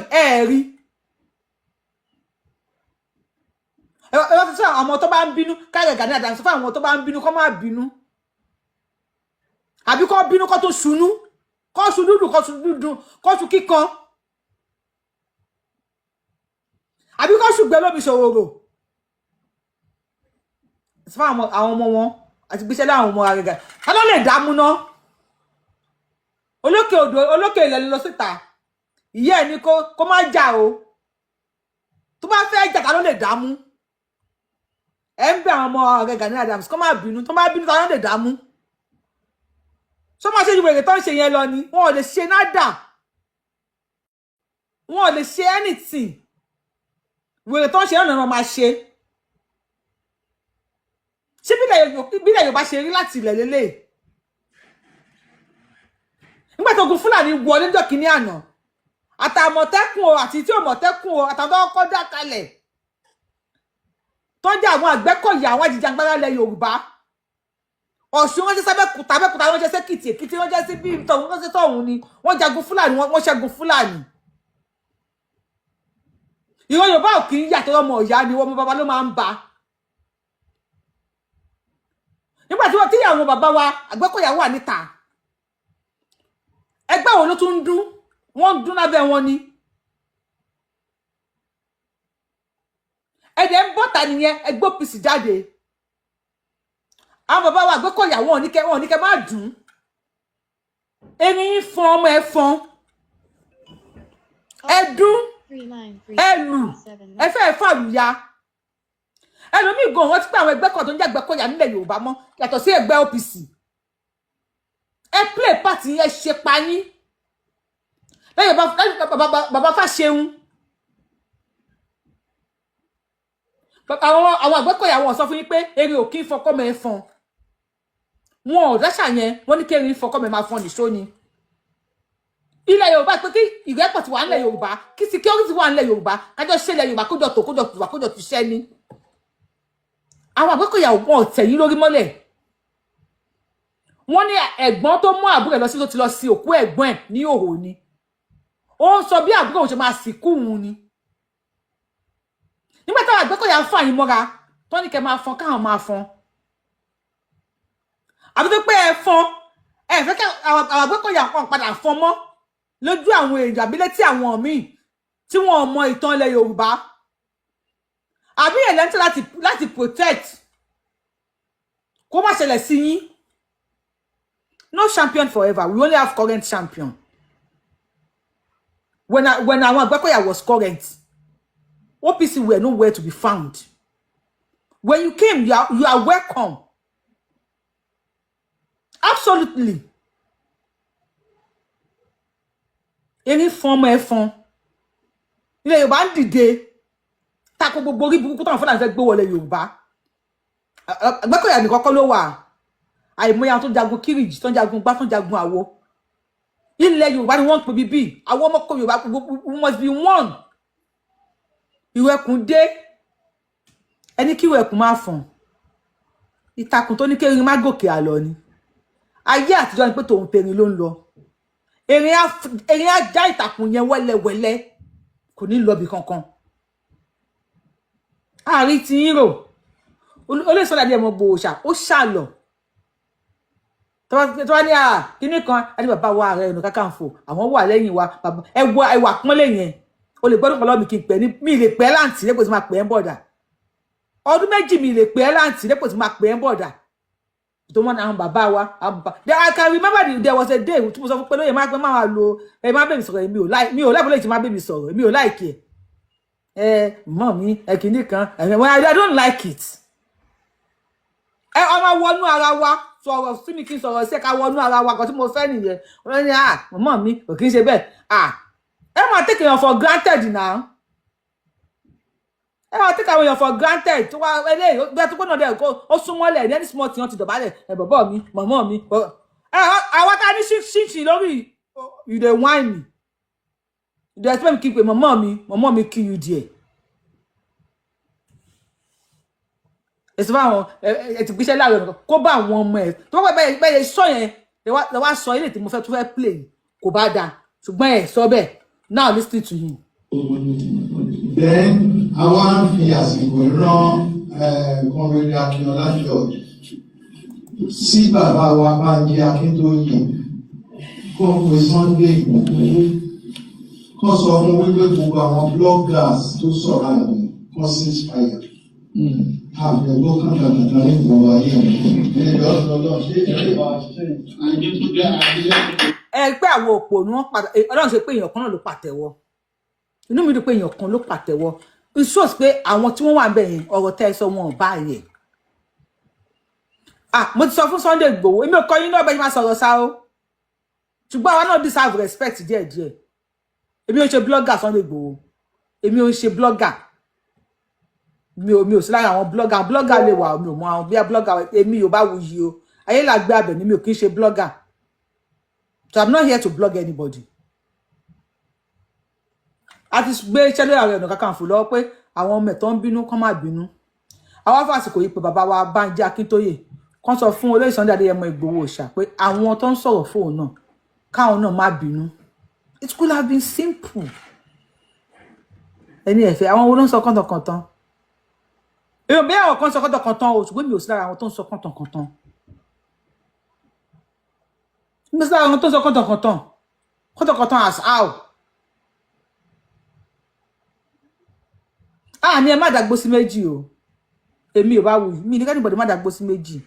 S2: rí ẹ̀rọ tó sọ àwọn ọmọ tó bá ń bínú káyọ̀ Gani Adams sọ fún àwọn ọmọ tó bá ń bínú kó má bínú àbí kó bínú kó tó sunú kó sun dúdú kó sun kíkan àbí kó sun gbẹ lómi ṣòwòrò fún àwọn ọmọ wọn àti gbéṣẹ́ láwọn ọmọ arẹgà ta ló lè dámú ná olókè ilẹ̀ lọ síta ìyá ẹ̀ ní kó má jà o tó bá fẹ́ jà ta ló lè dámú ẹ̀ ń bẹ àwọn ọmọ arẹgà Gani Adams kó má bínú tó má bínú ta ló lè dámú ṣé máa ṣe ìwèrè tó ń ṣe yẹn lọ ni wọn ò lè ṣe nádà wọn ò lè ṣe anything ìwèrè tó ń ṣe ọ̀nà máa ṣe ṣé bílẹ̀ Yorùbá ṣe rí láti ilẹ̀ lélẹ̀ nígbà tó gun Fúlàní wọ níjọ́ kìíní àná àtàmọ̀tẹ́kùn o àti tí ò mọ̀tẹ́kùn o àtàwọn ọkọ̀ dá kalẹ̀ tó ń jẹ́ àwọn Àgbẹ̀kọ̀yà àwọn ajìjàgbara ilẹ̀ Yorùbá Ọ̀ṣun wọ́n ṣe sábẹ́kùtà wọ́n ṣe sẹ́kìtì Èkìtì wọ́n ṣe sí bí tọ̀hún wọ́n ṣe tọ̀hún ni wọ́n jagun Fúlàní wọ́n ṣẹ́gun Fúlàní ìran Yorùbá ò kì í yàtọ̀ ọmọ ìyá ni wọ́n mọ bàbá ló máa ń ba nígbà tí àwọn bàbá wa Àgbẹ̀kọ̀yà wà níta ẹgbẹ́ wo ló tún ń dún wọ́n ń dún lábẹ́ wọn ni ẹ̀dẹ̀ ń bọ́ta nìyẹn ẹgbẹ́ OPC jáde àwọn bàbá wa Àgbẹ̀kọ̀yà wọn ní kẹ́ má dùn erin fọn ọmọ ẹ fọn ẹdún ẹlù ẹfẹ́ fàlùyà ẹlòmíì gan wọn ti pé àwọn ẹgbẹ́ kan tó ń jẹ́ Àgbẹ̀kọ̀yà nílẹ̀ Yorùbá mọ́ yàtọ̀ sí ẹgbẹ́ OPC ẹ play party ẹ ṣe payín lẹ́yìn bàbá Fáṣẹ̀hùn àwọn Àgbẹ̀kọ̀yà wọn sọ fún yín pé erin ò kí ń fọkọ́ mẹ́ fọn wọn ò dáṣà yẹn wọ́n ní kí erin fọkọ́ mẹ́ máa fọn nìṣó ni ilẹ̀ Yorùbá pé kí ìrẹ́pọ̀ ti wà nílẹ̀ Yorùbá kí security wà nílẹ̀ Yorùbá kájọ ṣe ilẹ̀ Yorùbá kójọ tó ṣẹ́ ni àwọn Àgbẹ̀kọ̀yà wọn ò tẹ̀yìn lórí mọ́lẹ̀ wọ́n ní ẹ̀gbọ́n tó mú àbúrò lọ sí tó ti lọ sí òkú ẹ̀gbọ́n ẹ̀ ní òhò ni ó ń sọ bí àbúrò òun ṣe máa sìnkú òun ni nígbà táwọn Àgbẹ̀kọ̀yà ń fà yín mọ́ra tó ní kẹ́ máa fọn káwọn máa fọn àbí tó pé ẹ fọn ẹ fẹ́ kí àwọn Àgbẹ̀kọ̀yà kan padà fọn mọ́ lójú àwọn èèyàn àbí létí àwọn míì tí wọn ò mọ ìtàn ilẹ̀ Yorùbá àbí ẹlẹ́ntì láti protect kó má ṣẹlẹ̀ sí yín. No champion forever. We only have current champion. When Awon Agbekoya was current, OPC were nowhere to be found. When you came, you are welcome. Absolutely. Any form of fun. Ilé Yorùbá ń dìde. Tako gbogbo orí burúkú tó ń fọ́nà fẹ́ gbé wọlé Yorùbá. Agbekoya ní kọ́kọ́ ló wà. Àìmọye àwọn tó jagun Kiriji, tó jagun gbá, tó jagun àwo. Ilẹ̀ Yorùbá ni wọ́n pè bíbí. Àwọn ọmọ kò Yorùbá must be one. Ìwẹ̀kùn dé. Ẹni kí ìwẹ̀kùn máa fọ̀n. Ìtàkùn tó ní kérin má gòkè àlọ ni. Ayé àtijọ́ ni pé tòun tẹ̀rín ló ń lọ. Erin á já ìtàkùn yẹn wẹ́lẹ́wẹ́lẹ́. Kò ní lọ bí kankan. Àrí ti ń rò. Olè sọ́dà bí ẹmọ gbòòṣà. Ó ṣàlọ̀. Tọ́wá ní kíní kan. Ẹni bàbá wa Ààrẹ Ọ̀nà Kakanfò. Àwọn wà lẹ́yìn wa. Ẹwà pọ́nlé yẹn. O lè gbọ́dọ̀ pọ̀lọ́ mi kí n pẹ́ ní. Mi lè pẹ́ láǹtì lẹ́pọ̀ tí máa pẹ́ ń bọ̀dà. Ọdún méjì mi lè pẹ́ láǹtì lẹ́pọ̀ tí máa pẹ́ ń bọ̀dà. Tó mọ́ àwọn bàbá wa. I can remember there was a day tí mo sọ fún pé lóye máa lo ẹ má bèbí sọ̀rọ̀ mi ò láìpẹ́ lóye tí má bèbí sọ̀rọ̀ mi ò láìkì ẹ̀. Mọ̀ mi kíní kan. I don't like it. Ọmọ wọnú ara wa sọ̀rọ̀ sí mi kí n sọ̀rọ̀ sí ká wọnú ara wa kan tí mo fẹ́ nìyẹn. Wọ́n ní mọ̀ mi kò kí ń ṣe bẹ́ẹ̀. Ẹ máa take èèyàn for granted now. Ẹ máa take èèyàn for granted. Tó wá eléyìí bí a tó gbọ́dọ̀ dẹ̀ ó súnmọ́lẹ̀ ní ẹni small tí wọ́n ti dọ̀bálẹ̀ bàbá mi màmá mi. Àwọn ká ní ṣíṣì lórí you dey whine me. You dey expect me kí pé màmá mi kill you there. Èsì bá wọn ẹ ti gbéṣẹ́ láàrin ọ̀nà kó bá àwọn ọmọ ẹ̀ tó wọ́n bẹ́ẹ̀ sọ yẹn lè wá sọ ilé tí mo fẹ́ tó fẹ́ play kò bá dáa ṣùgbọ́n ẹ̀ sọ bẹ́ẹ̀. Now listen to him.
S4: Then Awon fi àsìkò rán Comrade Akinola George sí bàbá wa Banji Akintoye kó pe Sunday Igboho kó sọ fún wípé gbogbo àwọn bloggers tó sọ̀rọ̀ àyè kó ceasefire. Àbẹ̀wò kàkàkàkà ní ìgbòho ayé ẹ̀rọ ọ̀dọ́ ṣé ìjọba ṣe
S2: ẹ pé àwọn òpó ni wọ́n padà Ọlọ́run ṣe pé èèyàn kan náà ló pàtẹ́wọ́. Inú mi dùn pé èèyàn kan ló pàtẹ́wọ́. It shows pé àwọn tí wọ́n wà ńbẹ̀ yẹn ọ̀rọ̀ tẹ́ ẹ sọ wọn ò bá yẹ. Mo ti sọ fún Sunday Igboho èmi ò kọ́ yín náà bẹ́ẹ̀ máa sọ̀rọ̀ sá o. Ṣùgbọ́n àwa náà deserve respect díẹ̀díẹ̀. Èmi ò ṣe blogger Sunday Igboho. Èmi ò ṣe blogger. Mi ò sí lára àwọn blogger lè wà mi ò mọ àwọn bí blogger èmi ò bá wuyi o. Ayé là gbé abẹ ni mi ò kì í ṣe blogger. So I'm not here to blog anybody. A ti gbé iṣẹ́ lórí Ààrẹ Ọ̀nà Kakanfò lọ́wọ́ pé àwọn ọmọ ẹ̀ tó ń bínú kán má bínú. Àwọn fásitì yìí pé bàbá wa Banji Akintoye kán sọ fún olóyè Sunday Adéyẹmọ Ìgbòho Òòṣà pé àwọn tó ń sọ̀rọ̀ fóun náà káwọn náà má bínú. It could have been simple. Ẹni ẹ̀fẹ̀ àwọn wo ló ń sọ kọ́ntọ̀kọ̀ntàn. Èèyàn bí àwọn kan sọ kọ́ntọ̀kọ̀ntàn o ṣùgbọ́n mi ò sí lára àwọn tó ń sọ kọ́ntọ̀kọ̀ntàn. Mi ò sí lára àwọn tó ń sọ kọ́ntọ̀kọ̀ntàn. Kọ́ntọ̀kọ̀ntàn as how? Ni ẹ má dàgbò sí méjì o. Èmi ò bá wù mí ní kẹ́nìbọ̀dì má dàgbò sí méjì.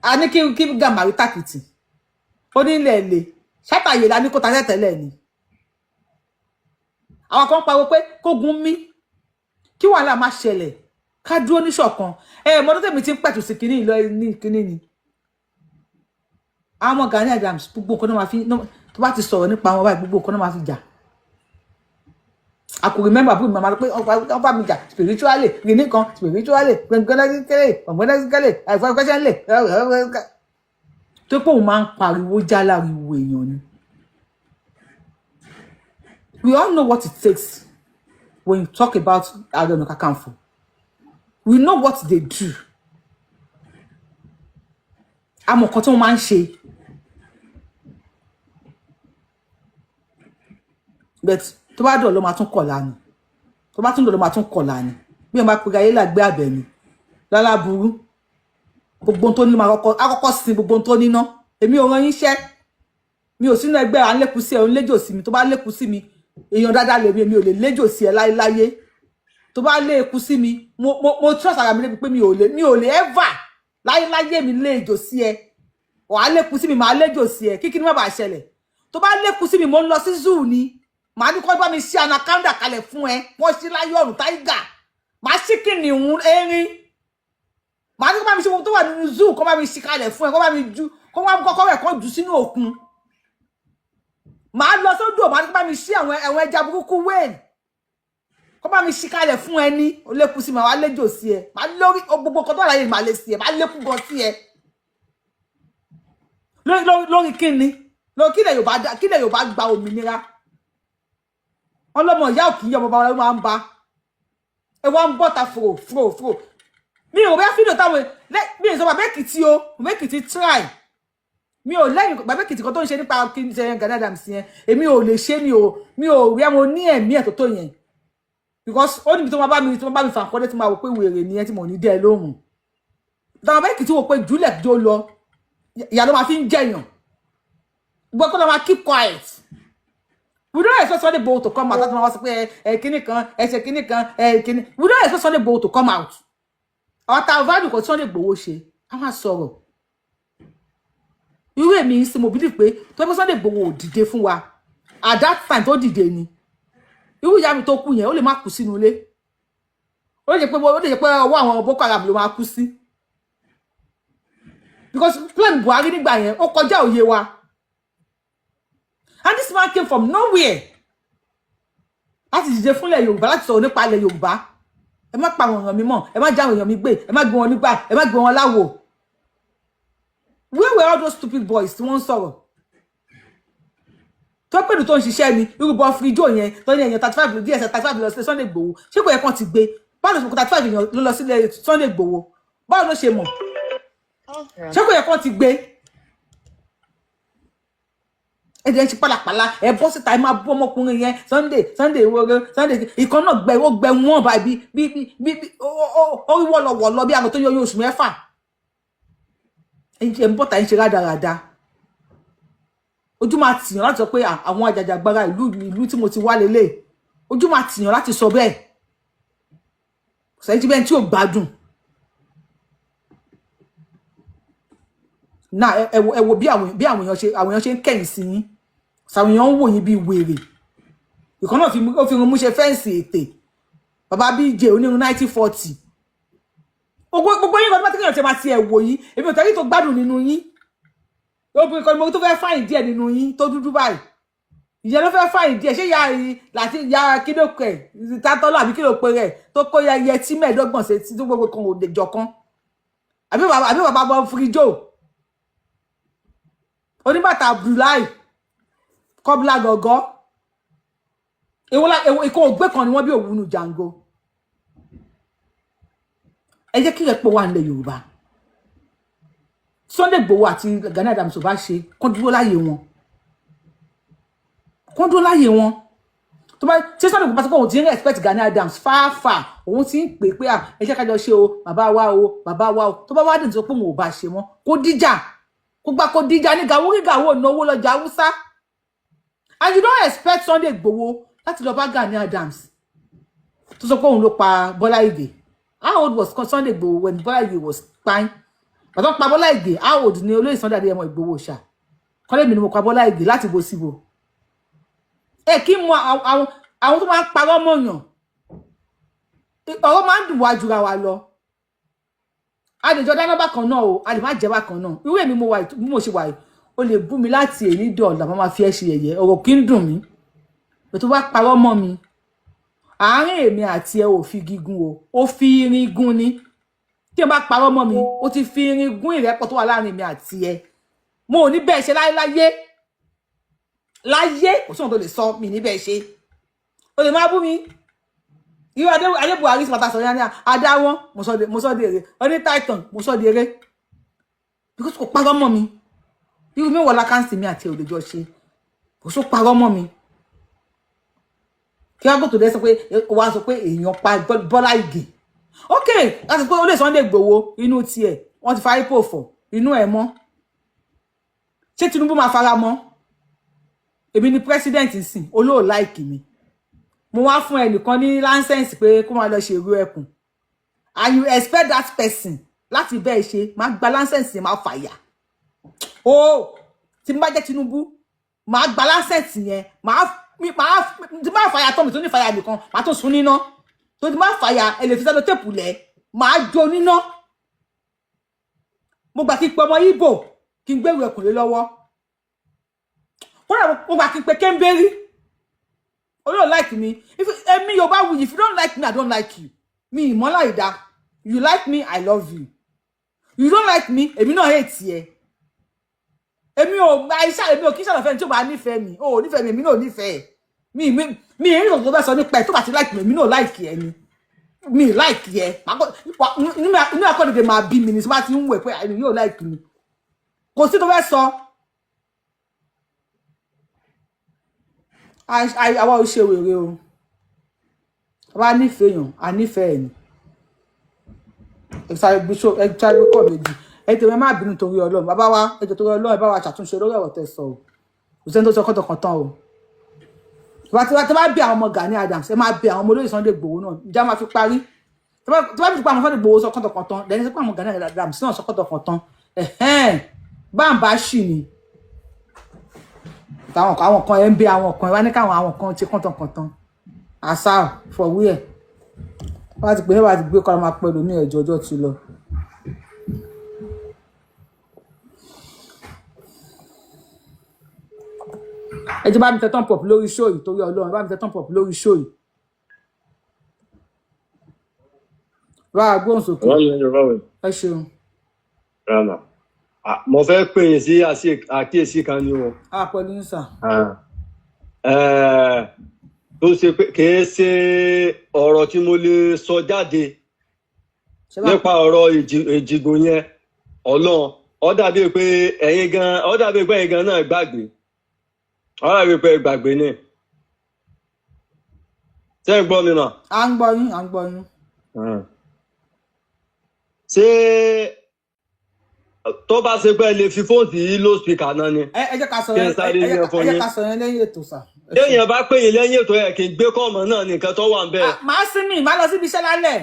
S2: A ní kí Gàmbàrí tàkìtì. Ó ní ilẹ̀ ilé. Ṣátàyè la ní kó ta tẹ́tẹ̀lẹ̀ ni. Àwọn kan pariwo pé kógun mí. Kí wàhálà má ṣẹlẹ̀. Ká dúró ní ṣọ̀kan. Mọ́tò tèmi ti ń pẹ̀tù sí kíní ìlọ ní kíní ni. Àwọn Gani Adams gbogbo nǹkan náà máa fi tó bá ti sọ̀rọ̀ nípa àwọn báyìí gbogbo nǹkan náà máa fi jà. I could remember pé mama pé ọba mi jà spiritually gini kan spiritually gbẹngbẹnẹsíkẹlẹ àìfọwọ́kẹ́sẹ́lẹ̀ tó pé òun máa ń pariwo jáláriwo èèyàn ni. We all know what it takes when you talk about Ààrẹ Ọ̀nà Kakanfò. We know what they do. Àmọ́ kan tí wọ́n máa ń ṣe. But tó bá dọ̀ ló máa tún kọ̀la ni. Tó bá tún dọ̀ ló máa tún kọ̀la ni. Bí wọ́n bá pe ayé làgbé àbẹ̀ ni. Lálá burú. Gbogbo tó ní máa kọ́kọ́ sin gbogbo tó níná. Èmi ò rán yín iṣẹ́. Mi ò sínú ẹgbẹ́ à ń lékun sí ẹ, ò ń léjò sí mi. Tó bá lékun sí mi, èèyàn dáadáa lè mi ò lè léjò sí ẹ láyé. tó bá lé eku sí mi mo trust ara mi lébi pé mi ò lè ever láyé mi lé ejò sí ẹ wàá léku sí mi máa léjò sí ẹ kíkí ni má bàa ṣẹlẹ̀ tó bá léku sí mi mo ń lọ sí zoo ni màá ní kó bá mi ṣe anaconda kalẹ̀ fún ẹ wọ́n ṣí láyọ̀rù tiger màá ṣí kìnìún erin màá ní kó bá mi ṣe gbogbo tó wà nínú zoo kó bá mi ṣí kalẹ̀ fún ẹ kó bá mi ju kó bá mi kọ́kọ́ rẹ̀ kó jù sínú òkun màá lọ sódò màá ní kó bá mi ṣí àwọn ẹja burúkú whale kó bá mi ṣí kalẹ̀ fún ẹ ní ó léku sí mi màá léjò sí ẹ màá lórí gbogbo kan tó wà láyé màá lè sí ẹ màá léku gan sí ẹ lórí kíni lórí kílẹ̀ Yorùbá gba òmìnira ọlọ́mọ ìyá òkì yọmọ bá wọn máa ń ba ẹ wá ń bọ́ta fòrò mi ò bẹ́ fídíò táwọn mi ò sọ bàbá Èkìtì o bàbá Èkìtì try mi ò lẹ́yìn bàbá Èkìtì kan tó ń ṣe nípa kí n ṣe Gani Adams yẹn èmi ò lè ṣe mi ò rí ẹmọ ní ẹ̀mí ẹ̀ tó yẹn because ó níbi tó máa bá mi fà kọ́lé tí máa wò pé wèrè nìyẹn tí mo ní dẹ́ lóhùn bàbá Èkìtì wò pé jùlẹ̀ jó lọ ìyá ló máa fi ń jẹyàn gbọ́ kó lọ máa keep quiet we don't expect Sunday Igboho to come out láti máa wá sí pé kíní kan ẹsẹ̀ kíní kan kíní we don't expect Sunday Igboho to come out àwọn tá a value kan Sunday Igboho ṣe a máa sọ̀rọ̀ irú èmi sí mo believe pé tó bá Sunday Igboho ò dìde fún wa at that time tó dìde ni irú ìyá mi tó kú yẹn ó lè má kú sínú ilé ó lè jẹ́ pé ọwọ́ àwọn Boko Haram ló máa kú sí because plan Buhari nígbà yẹn ó kọjá òye wa and this man came from nowhere láti dìde fúnlẹ̀ Yorùbá láti sọ̀rọ̀ nípa ilẹ̀ Yorùbá ẹ má pa àwọn èèyàn mi mọ́ ẹ má já àwọn èèyàn mi gbé ẹ má gbé wọn nígbà ẹ má gbé wọn láwo where were all those stupid boys tí wọ́n ń sọ̀rọ̀ tó pẹ̀lú tó ń ṣiṣẹ́ ni irúbọ fídíò yẹn tó ní èèyàn 35 díẹ̀ 35 lọ sí Sunday Igboho ṣé kò yẹ kán ti gbé báwo ló ṣe kó 35 èèyàn ló lọ sílẹ̀ Sunday Igboho báwo ló ṣe mọ̀ ṣé kò yẹ kán ti gbé ẹ̀dẹ̀ ń ṣe pálapàla ẹ̀ bọ́ síta ẹ̀ máa bọ́ ọmọkùnrin yẹn Sunday ìwọ́rẹ́ Sunday ìkan náà gbẹ wọ́n báyìí bí orí wọ́lọ̀wọ̀lọ̀ bí àwọn tó yọ oṣù mẹ́fà ẹ̀ ń bọ́ta ẹ̀ ń ṣe rádaràda ojú máa tìyàn láti sọ pé àwọn àjàjàgbara ìlú tí mo ti wá lélẹ̀ ojú máa tìyàn láti sọ bẹ́ẹ̀ sẹ́yìn tí bẹ́ẹ̀ tí ò gbádùn náà ẹ wo bí àwọn èèyàn ṣe ń kẹ̀yìn sí yín sàwọn èèyàn ń wò yín bí wèrè ìkan náà ó fi rún mú ṣe fẹ́ǹsì ètè bàbá BJ onírun 1940 gbogbo yín kan tó bá tẹ́kẹ̀yàn ṣe máa ti ẹ̀ wò yín èmi ò tẹ́rí tó gbádùn nínú yín obìnrin kan ni mo tó fẹ́ fáyìn díẹ̀ nínú yín tó dúdú báyìí ìyẹn ló fẹ́ fáyìn díẹ̀ ṣé ya kílòkè tátọ́lọ́ àbí kílòpé rẹ̀ tó kó yẹ tí mẹ́ẹ̀ẹ́dọ́gbọ̀n ṣe tí tó gbogbo kan ò lè jọ kan àbí bàbá bọ́ fíríjò oníbàtà Abdullahi kọ́bílà gọ̀gọ́ ìkó ògbé kan ni wọ́n bí òwúnú Jango ẹ jẹ́ kí rẹ̀ pọ̀ wà nílẹ̀ Yorùbá Sunday Igboho àti Gani Adams ò bá ṣe kán dúró láyé wọn tó bá tí Sunday Igboho bá sọ pé òun ti ń respect Gani Adams fáfà òun ti ń pè pé ẹ jẹ́ ká jọ ṣe o bàbá wa o tó bá wá dì tó pé òun ò bá ṣe wọn kó díjà kó díjà ní gàwó náwó lọ́jà Haúsá and you don't expect Sunday Igboho láti lọ bá Gani Adams tó sọ pé òun ló pa Bọ́lá Ìgè how old was Sunday Igboho when Bọ́lá Ìgè was fine bàtọ́ pa Bọ́lá Ìgè how old ni olóyè Sunday Adéyẹmọ Ìgbòho ṣá kọ́lé mi ni mo pa Bọ́lá Ìgè láti bo síbo kí mọ àwọn tó máa ń parọ́ mọ̀yàn ọ̀rọ̀ máa ń dùn wá jura wa lọ a lè jọ dáná bákan náà o a lè má jẹ́ bákan náà irú èmi mo ṣe wà yìí o lè bú mi láti èyí dọ̀ọ̀là máa fi ẹ́ ṣe yẹ̀yẹ́ ọ̀rọ̀ kí ń dùn mí ètò bá parọ́ mọ́ mi àárín èmi àti ẹ ò fi gígùn o ó fi irin gún ni tí ẹ bá parọ́ mọ́ mi ó ti fi irin gún ìrẹ́pọ̀ tó wà láàrin mi àti ẹ mo ò ní bẹ́ẹ̀ ṣe láyé kò sí ohun tó lè sọ mi ní bẹ́ẹ̀ ṣe o lè máa bú mi irú adé Buhari sí pàtàkì sọ̀rọ̀ ní adá wọn mo sọ di èrè oní Titan mo sọ di èrè because kò parọ́ mọ́ mi irú mi wọ̀ lákàntì mi àti òdòjọ́ ṣe kò sọ parọ́ mọ́ mi kí wọ́n gbọ́tò dẹ́ sọ pé wọ́n sọ pé èèyàn pa Bọ́lá Ìgè ok láti pé olè Sunday Igboho inú tiẹ̀ wọ́n ti fa ipò fọ̀ inú ẹ̀ mọ́ ṣé Tinubu máa fara mọ́ èmi ni president sìn olóò láìkì mi mo wá fún ẹnìkan ní license pé kó máa lọ ṣe ìrú ẹkùn and you expect that person láti bẹ́ẹ̀ ṣe máa gba license máa fàyà tí n bá jẹ́ Tinubu máa gba license yẹn tí máa fàyà tó mi tó ní fàyà nìkan máa tó sun níná tó ti máa fàyà ẹ lè fi sẹ́nu tèpù lẹ̀ máa jó níná mo gbà kí n pe ọmọ Ìgbò kí n gbèrú ẹkùn lé lọ́wọ́ mo gbà kí n pe Kẹ́ńbẹ́rì you don't like me if you don't like me I don't like you me ìmọ́lá ìdá you like me I love you you don't like me èmi náà hate ẹ èmi ò kí ṣàlọ́ fẹ́ni tí ó bá nífẹ̀ẹ́ mi ó nífẹ̀ẹ́ mi èmi náà nífẹ̀ẹ́ mi èyí ló bá sọ nípa ẹ̀ tó bá ti like me èmi náà like ẹ ni mi like ẹ inú akọ́dẹ̀dẹ̀ máa bí mi ní tí wọ́n ti ń wẹ̀ pé àìní yóò like mi kò sí tó fẹ́ sọ àwa ò ṣe wèrè o àwa nífẹ̀ẹ́ yàn a nífẹ̀ẹ́ ni ẹ̀ṣá kọ̀ méjì ẹ̀tẹ̀ ẹ má bínú torí Ọlọ́run bàbá wa ẹ̀jọ̀ torí Ọlọ́run ẹ bá wa ṣàtúnṣe lórí ọ̀rọ̀ tẹ́ sọ o kò sẹ́ni tó sọ kọ́tọ̀kọ̀tàn o tí bá bí àwọn ọmọ Gani Adams ẹ máa bí àwọn ọmọ olóyè Sunday Igboho náà ìjà máa fi parí tí bá fi pa àwọn Sunday Igboho sọ kọ́tọ̀kọ̀tàn lẹ́yìn sí pé àwọn Gani Adams náà sọ kọ́tọ̀kọ̀tàn báńbá ṣì ni àwọn kan ẹ ń bí àwọn kan ẹ wá ní káwọn àwọn kan ṣe kọ́tọ̀kọ̀tàn àṣà fọwúyẹ wọ́n ti pè é wá ti gbé kọ́ra máa pẹ̀lú ní ẹ̀jọ̀ ọjọ́ ti lọ. ẹ jẹ́ bá mi tẹ thumb up lórí show yìí torí Ọlọ́run bá mi tẹ thumb up lórí show yìí. wá a gbóhùn sókè. ẹ ṣeun.
S15: mo fẹ́ pè yín sí àkíyèsí kan ní o.
S2: pẹ̀lú ń sà.
S15: tó ṣe pé kìí ṣe ọ̀rọ̀ tí mo lè sọ jáde nípa ọ̀rọ̀ Èjìgbò yẹn Ọlọ́run ó dàbí pé ẹ̀yin gan náà gbàgbé ó dàbí pé gbàgbé ni ṣé ń gbọ́ mi mà.
S2: à ń gbọ́ yín.
S15: ṣé tó bá ṣe pé ẹ lè fi fóònù sí low speaker náà ni.
S2: ẹ jẹ́ ká sọ yẹn lẹ́yìn ètò sà.
S15: téèyàn bá pè yín lẹ́yìn ètò ẹ̀ kì í gbé kọ́ọ̀mù náà nìkan tó wà ń bẹ́ẹ̀.
S2: màá sí mi màá lọ síbi iṣẹ́ lálẹ́.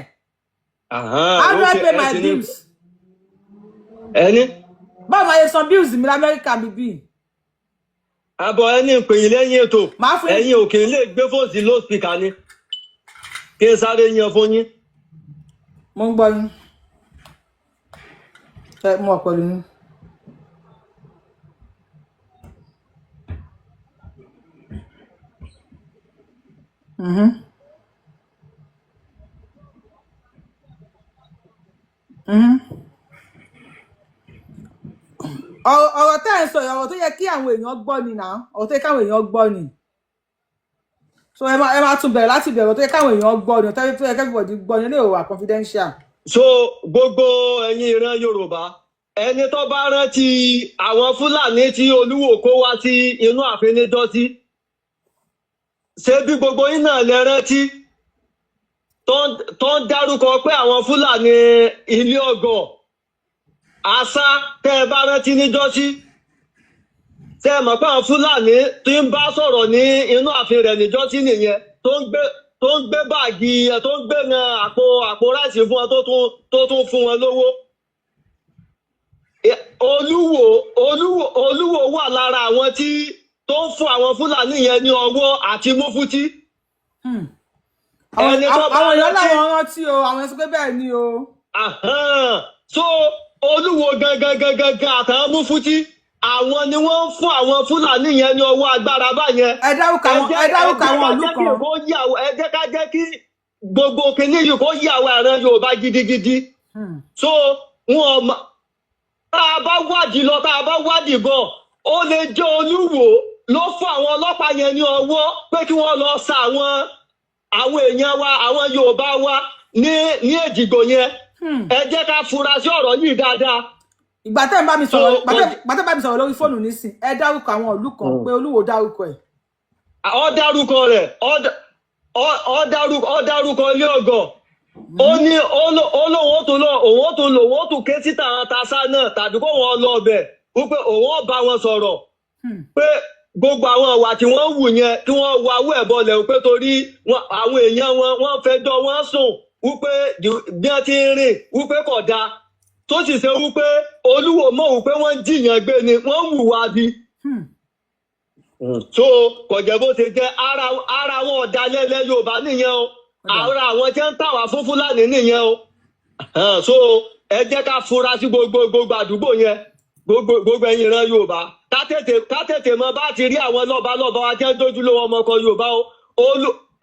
S2: how do I pay my bills?
S15: ẹni.
S2: báwo máa yẹ san bills mi lamẹ́ríkà mi bí.
S15: àbọ̀ ẹni pè yín lẹ́yìn ètò ẹ̀yin ò kì í lè gbé fóònù sí low speaker ni kí n sáré yan fún yín.
S2: mo ń gbọ́ yín. mo wà pẹ̀lú yín. ọ̀rọ̀ tẹ́ ẹ̀ ń sọ ọ̀rọ̀ tó yẹ kí àwọn èèyàn gbọ́ ni náà ọ̀rọ̀ tó yẹ káwọn èèyàn gbọ́ ni so ẹ máa tún bẹ̀rẹ̀ láti bẹ̀rẹ̀ ọ̀rọ̀ tó yẹ káwọn èèyàn gbọ́ ni ọ̀rọ̀ tó yẹ kẹ́kọ̀ọ́ gbọ́ ni lè wà confidential.
S15: so gbogbo ẹ̀yin ìran Yorùbá ẹni tó bá rántí àwọn Fúlàní tí Olúwo kó wá sí inú ààfin níjọ́sí ṣé bí gbogbo yín náà lè rántí tó ń dárúkọ pé àwọn Fúlàní ilé ọgọ àṣà tẹ́ ẹ bá rántí níjọ́sí tẹ́ ẹ mọ̀ pé àwọn Fúlàní tí ń bá sọ̀rọ̀ ní inú ààfin rẹ̀ níjọ́sí nìyẹn tó ń gbé báàgì tó ń gbé àpò ráìsì fún wọn tó tún fún wọn lówó. Olúwo wà lára àwọn tí tó ń fún àwọn Fúlàní yẹn ní ọwọ́ àti múfútí.
S2: àwọn èèyàn láwọn rántí o àwọn ẹsẹ pé bẹ́ẹ̀ ni o.
S15: so Olúwo gangan àtàwọn múfútí àwọn ni wọ́n ń fún àwọn Fúlàní yẹn ní ọwọ́ agbára báyẹn.
S2: ẹ dárúkọ àwọn ìlú kan.
S15: ẹ jẹ́ ká jẹ́ kí gbogbo kìíní yìí kó yí àwọn àrùn Yorùbá gidigidi. so wọn tá a bá wádìí lọ tá a bá wádìí bọ̀ ó lè jẹ́ Olúwo ló fún àwọn ọlọ́pàá yẹn ní ọwọ́ pé kí wọ́n lọ sa àwọn èèyàn wa àwọn Yorùbá wa ní Èjìgbò yẹn. ẹ jẹ́ ká fura sí ọ̀rọ̀ yìí dáadáa.
S2: ìgbà tẹ́ ń bá mi sọ̀rọ̀ lórí fóònù nísìn ẹ dárúkọ àwọn ìlú kan pé Olúwo dárúkọ ẹ̀.
S15: ó dárúkọ rẹ̀ ó dárúkọ ilé ọgọ ó ní òun ó tún ké síta àwọn tasá náà tàbí kó wọn lọ ọbẹ̀ wípé òun ó bá wọn sọ̀rọ̀ pé gbogbo àwọn ìwà tí wọ́n wù yẹn kí wọ́n wọ awó ẹ̀ bọlẹ̀ pé torí àwọn èèyàn wọ́n fẹ́ jọ wọ́n sùn wípé bí wọ́n ti ń rìn wípé kò dáa tó sì ṣe wípé olúwo mọ̀ wípé wọ́n ń jiyàn gbé ni wọ́n ń hùwà bí. So kò jẹ́ bó ṣe jẹ́ ara wọn ọ̀dàlẹ̀ ilẹ̀ Yorùbá nìyẹn o ara àwọn tí ń tàwá fún Fúlàní nìyẹn o so ẹ jẹ́ ká fura sí gbogbo àdúgbò yẹn gbogbo ẹ̀yin ìran Yorùbá ká tètè mọ bá ti rí àwọn lọ́balọ́ba wa jẹ́ dójúlówó ọmọ kan Yorùbá o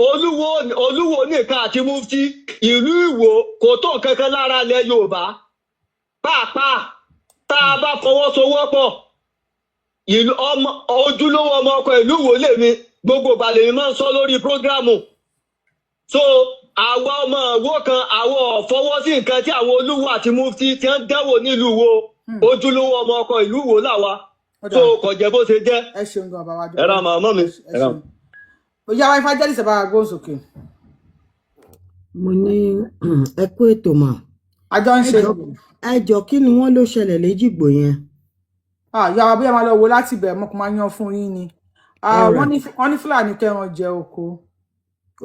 S15: olúwo nìkan àti mufti ìlú Ìwó kò tó kankan lára ilẹ̀ Yorùbá pàápàá tá a bá fọwọ́sowọ́pọ̀ ojúlówó ọmọ ọkọ ìlú Ìwó lèmi gbogbo ìbàlẹ̀ mi máa ń sọ lórí prógrámù so àwa ọmọ Ìwó kan àwọn fọwọ́ sí nǹkan tí àwọn olúwo àti mufti ti ń dẹ́wò nílùú Ìwó ojúlówó ọmọ ọkọ ìlú Ìwó làwa so kò jẹ́ bó ṣe jẹ́.
S2: ẹ ṣeun gan bàbá wa.
S15: ẹ ra màmá mi.
S2: Ìyá wa Evangelist bá wa gbóhùn sókè.
S14: mo ní ẹ kú ètò mà.
S2: àjọ ń ṣe.
S14: ẹ jọ kí ni wọ́n ló ṣẹlẹ̀ l'Éjìgbò yẹn.
S2: ìyá wa bí ẹ máa lọ wo láti bẹ̀ mọ́ kó máa yan fún yín ni. wọ́n ní Fúlàní kẹran jẹ oko.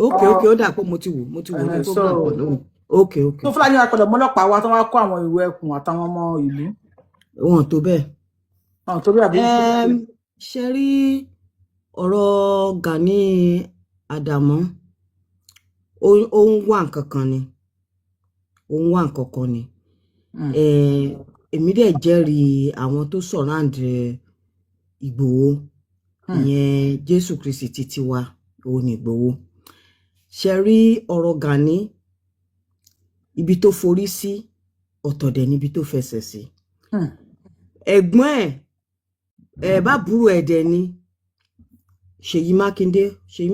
S14: okay ó dà pé mo ti wò ní program pọ̀ lónìí. okay.
S2: tó Fúlàní wa kọ̀dọ̀ mọ́lọ́pàá wa tó wá kó àwọn ìwé ẹkùn àtàwọn ọmọ ìlú.
S14: wọn tó bẹ́ẹ̀.
S2: àbí.
S14: ṣe rí ọ̀rọ̀ Gani Adams ó ń wá nǹkan kan ni èmi dẹ̀ jẹ́rìí àwọn tó surround Ìgbòho ìyẹn Jésù Kristi títí wa òun ní Ìgbòho ṣe rí ọ̀rọ̀ Gani ibi tó forí sí ọ̀tọ̀ dẹ̀ níbi tó fẹsẹ̀ sí ẹ̀gbọ́n ẹ̀ bá burú ẹ̀ dẹ̀ ni Ṣèyí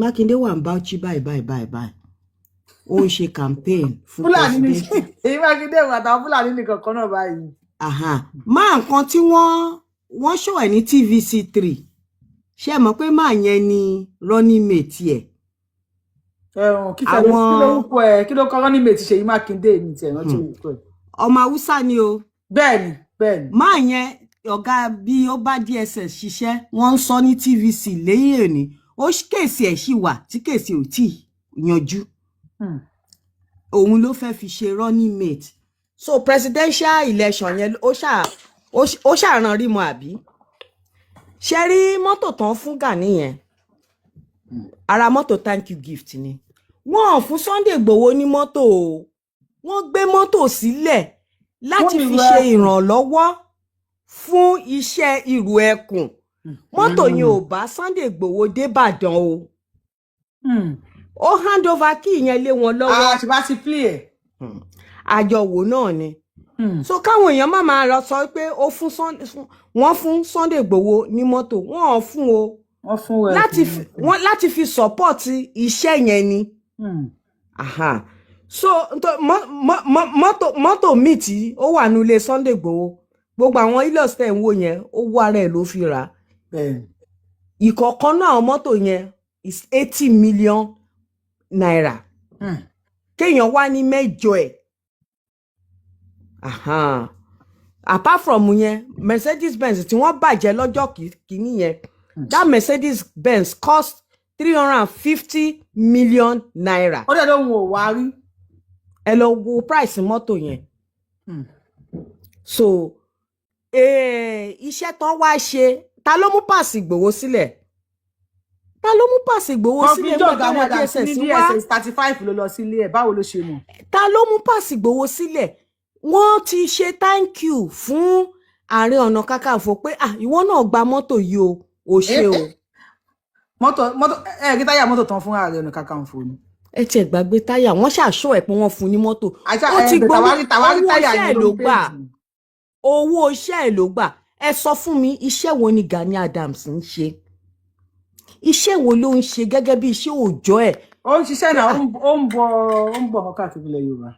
S14: Mákindé wà ń Bauchi báyìí ó ń ṣe campaign fún
S2: Fúlàní ní Ṣèyí Mákindé wà táwọn Fúlàní nìkan kan náà báyìí.
S14: máa nǹkan tí wọ́n show ẹ̀ ní TVC3 ṣe mọ̀ pé máa yẹn ni running mate ẹ̀.
S2: kí ló kọ́ running mate Ṣèyí Mákindé ní tiẹ̀ rántí orúkọ ẹ̀.
S14: ọmọ Haúsá ni o.
S2: bẹ́ẹ̀ni.
S14: máa yẹn ọ̀gá bí ó bá DSS ṣiṣẹ́ wọ́n ń sọ ní TVC lẹ́yìn òní ó kéèsì ẹ̀ ṣì wà tí kéèsì ò tí yanjú òun ló fẹ́ fi ṣe running mate so presidential election yẹn ó ṣàràn rí mọ àbí ṣe rí mọ́tò tán fún Gani yẹn ara mọ́tò thank you gift ni wọ́n fún Sunday Igboho ní mọ́tò o wọ́n gbé mọ́tò sílẹ̀ láti fi ṣe ìrànlọ́wọ́ fún iṣẹ́ ìrù ẹkùn mọ́tò yẹn ò bá Sunday Igboho dé Ìbàdàn o ó hand over kí ìyẹn lé wọn lọ́wọ́
S2: àti bá ti play ẹ̀
S14: àjọwò náà ni so káwọn èèyàn má máa lọ sọ pé wọ́n fún Sunday Igboho ní mọ́tò wọ́n fún o láti fi support iṣẹ́ yẹn ni so mọ́tò míì tí ó wà nílé Sunday Igboho gbogbo àwọn ilọ̀s tẹ̀ ń wò yẹn ó wá rẹ̀ ló fi rà ìkọ̀ọ̀kan náà mọ́tò yẹn is 80 million naira kéèyàn wá ní mẹ́jọ ẹ̀ apart from yẹn Mercedes Benz tí wọ́n bàjẹ́ lọ́jọ́ kìíní yẹn that Mercedes Benz cost 350 million naira.
S2: ó dẹ̀ ló ń wò wá rí.
S14: ẹ lọ wo price mọ́tò yẹn so iṣẹ́ tán wá ṣe ta ló mú pàṣẹ Ìgbòho sílẹ̀ ta ló mú pàṣẹ Ìgbòho sílẹ̀
S2: nígbà tí DSS wá 35 ló lọ sílé ẹ̀ báwo ló ṣe mọ̀.
S14: ta ló mú pàṣẹ Ìgbòho sílẹ̀ wọ́n ti ṣe thank you fún Ààrẹ Ọ̀nà Kakanfò pé ìwọ náà gba mọ́tò yìí o ṣe o.
S2: mọ́tò rí táyà mọ́tò tán fún Ààrẹ Ọ̀nà Kakanfò ni.
S14: ẹ tiẹ̀ gbàgbé táyà wọ́n ṣàṣọ ẹ̀ pé wọ́n fún ní mọ́tò ó ti gbọ́ owó iṣẹ́ ẹ̀ ló gbà ẹ sọ fún mi iṣẹ́ wo ni Gani Adams ń ṣe iṣẹ́ wo ló ń ṣe gẹ́gẹ́ bí iṣẹ́ òòjọ́ ẹ̀.
S2: ó ń ṣiṣẹ́ náà ó ń bọ̀ ọkọ̀ káàkiri ilẹ̀ Yorùbá.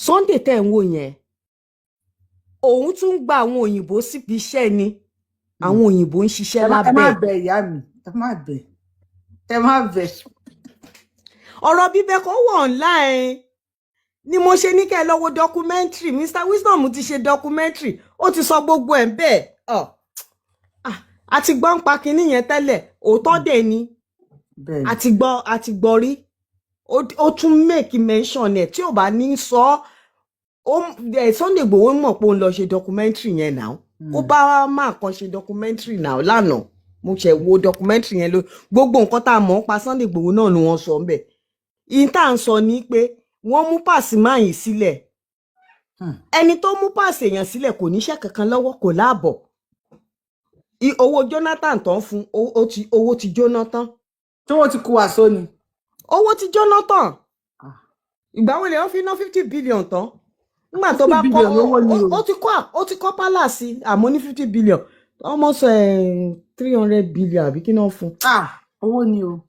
S14: Sunday tẹ̀ ń wò yẹn òun tún ń gba àwọn òyìnbó síbi iṣẹ́ ni àwọn òyìnbó ń ṣiṣẹ́ lábẹ́.
S2: ẹ má bẹ ìyá mi ẹ má bẹ.
S14: ọ̀rọ̀ bíbẹ́ kan wọ̀ online ni mo ṣe ní kẹ́ ẹ lọ wo documentary Mr Wisdom ti ṣe documentary ó ti sọ gbogbo ẹ̀ bẹ́ẹ̀ àti gbọ́ ń pa kinní yẹn tẹ́lẹ̀ òótọ́ dẹ̀ ni àti gbọ́ rí ó tún make mention ẹ̀ tí ò bá ní sọ Sunday Igboho mọ̀ pé òun lọ ṣe documentary yẹn náà ó bá máa kan ṣe documentary náà lánàá mo ṣe wo documentary yẹn ló gbogbo nǹkan tá a mọ̀ ń pa Sunday Igboho náà ni wọ́n sọ ń bẹ̀ ìyẹn tá à ń sọ ni pé wọ́n mú Pasuma yìí sílẹ̀ ẹni tó mú páàsì èèyàn sílẹ̀ kò níṣẹ́ kankan lọ́wọ́ kò láàbọ̀ owó Jonathan tán fún owó ti jóná tán.
S2: tí wọ́n ti kó àṣọ ni.
S14: owó ti jóná tán ìgbà wo lè wọ́n fi ná 50 billion tán nígbà tó bá kọ́ ó ti kọ́ palace àmọ́ ní 50 billion almost 300 billion àbí kí náà fún.
S2: owó ni o.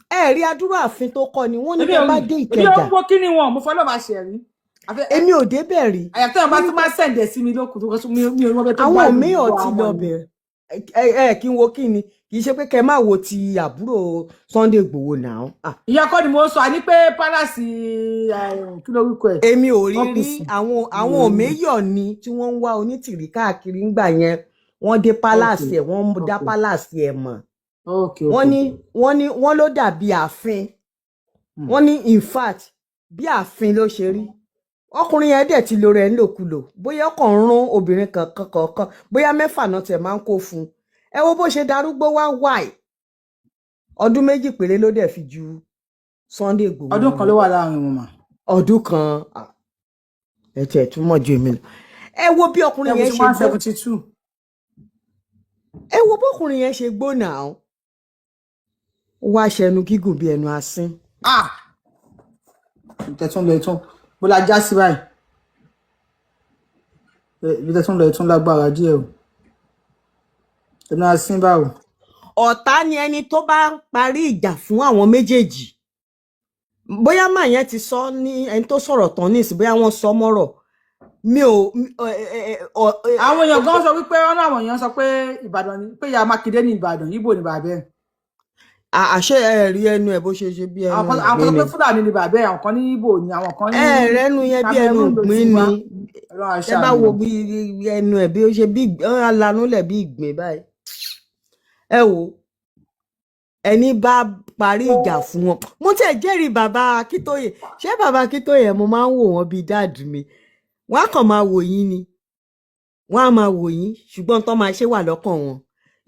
S14: ẹ rí adúrú ààfin tó kọ́ ni wọ́n ní bá bá dé Ìkẹjà.
S2: èmi ò ń gbọ́ kí ni wọn mo fọlọ́ máa ṣe rí.
S14: èmi ò débẹ̀ rí.
S2: àyàtọ̀ àbá tó máa sẹ̀ǹdẹ̀ sí mi lókùn tó kọ́ mi ò mọ̀ bẹ́ẹ̀ tó
S14: àwọn mìíràn ti lọ bẹ̀rẹ̀ kí n wo kí ni kì í ṣe pé kẹ́ máa wo ti àbúrò Sunday Igboho náà.
S2: ìyá kọ́ ni mo sọ àní pé palace kí ló wíkọ ẹ̀.
S14: èmi ò rí àwọn òmèyọ̀ ni tí wọ́n ń wá onítìrí káàkiri ńgbà yẹn wọ́n dé palace ẹ̀ wọ́n dá palace ẹ̀ mọ̀. wọ́n ló dàbí ààfin wọ́n ní in fact bí ààfin ló ṣe rí ọkùnrin yẹn dẹ̀ ti lo rẹ̀ ńlòkulò bóyá ọkàn ń rún obìnrin kankan bóyá mẹ́fà náà tẹ̀ máa ń kó fún un ẹ wo bó ṣe darúgbó wá wáì ọdún méjì péré ló dẹ̀ fi ju Sunday Igboho.
S2: ọdún kan ló wà láàrin wọn mà.
S14: ọdún kan ẹ tiẹ̀ tún mọ̀ ju èmi lọ ẹ wo bí ọkùnrin yẹn ṣe gbó ẹ wo bọ́kùnrin yẹn ṣe gbó náà ó wá ṣẹnu gígùn bí ẹnu asín.
S2: ìtẹ̀tún lọ ìtún bó la já sí báyìí ìtẹ̀tún lọ ìtún lágbára díẹ̀ o ẹnu asín báwo.
S14: ọ̀tá ni ẹni tó bá parí ìjà fún àwọn méjèèjì bóyá màá yẹn ti sọ ní ẹni tó sọ̀rọ̀ tán ní ìsìn bóyá wọ́n sọ mọ́rọ̀ mi ò.
S2: àwọn èèyàn gan sọ wípé ọ̀nà àwọn èèyàn sọ pé Ìbàdàn ni pé ìyá Mákindé ní Ìbàdàn Ìgbò ní bàbá ẹ̀.
S14: àṣẹ ẹ rí ẹnu ẹ bó ṣe bí ẹnu
S2: ìgbín ni àwọn kan pé Fúlàní ní bàbá ẹ̀ àwọn kan ní Ìgbò ni àwọn kan ní.
S14: rẹnu yẹn bí ẹnu ìgbín ni ẹ bá wo bí ẹnu ẹ bí ó ṣe bí alanúlẹ̀ bí ìgbín báyìí. ẹ wo ẹni bá parí ìjà fún wọn mo tẹ̀ jẹ́rìí bàbá Akíntóyè ṣé bàbá Akíntóyè mo máa ń wò wọ́n bíi dáàdì mi wọ́n á kàn máa wò yín ni wọ́n á máa wò yín ṣùgbọ́n tó máa ṣe wà lọ́kàn wọn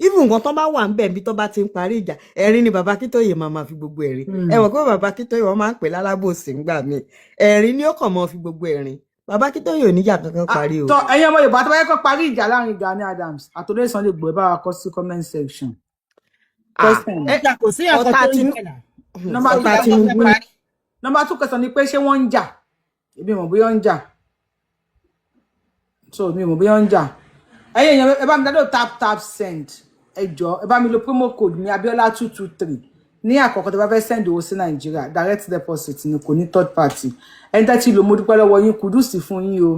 S14: even nǹkan tó bá wà ń bẹ̀ bí tó bá ti ń parí ìjà ẹ̀rín ni bàbá Akíntóyè máa fi gbogbo ẹ̀rín ẹ mọ̀ pé bàbá Akíntóyè wọ́n máa ń pè lálábòsí ńgbà míì ẹ̀rín ni ó kàn máa fi gbogbo ẹ̀rín bàbá Akíntóyè ò níjà kankan parí o.
S2: tọ ẹ̀yin ọmọ Yorùbá tó bá yẹ kó parí ìjà láàrin Gani Adams àtòlẹ́ Sunday Igboho bá wa kọ sí comment section.
S9: kò sí ẹ̀kọ́ tó ń jẹ̀ náà.
S2: nọ́mbà 2 question ni pé ṣé wọ́n ń jà ebi mọ̀ bóyá ń jà so mi mọ̀ bóyá ń jà ẹ̀yin èèyàn ẹ bá mi dáadọ́ tap send ẹ jọ̀ọ́ ẹ bá mi lo promo code ní Abiola 223 ní àkọ́kọ́ tó bá fẹ́ send owó sí Nàìjíríà direct deposit ni kò ní third party ẹni tẹ́ tí lo mo dúpẹ́ lọ́wọ́ yín kùdùsì fún yín o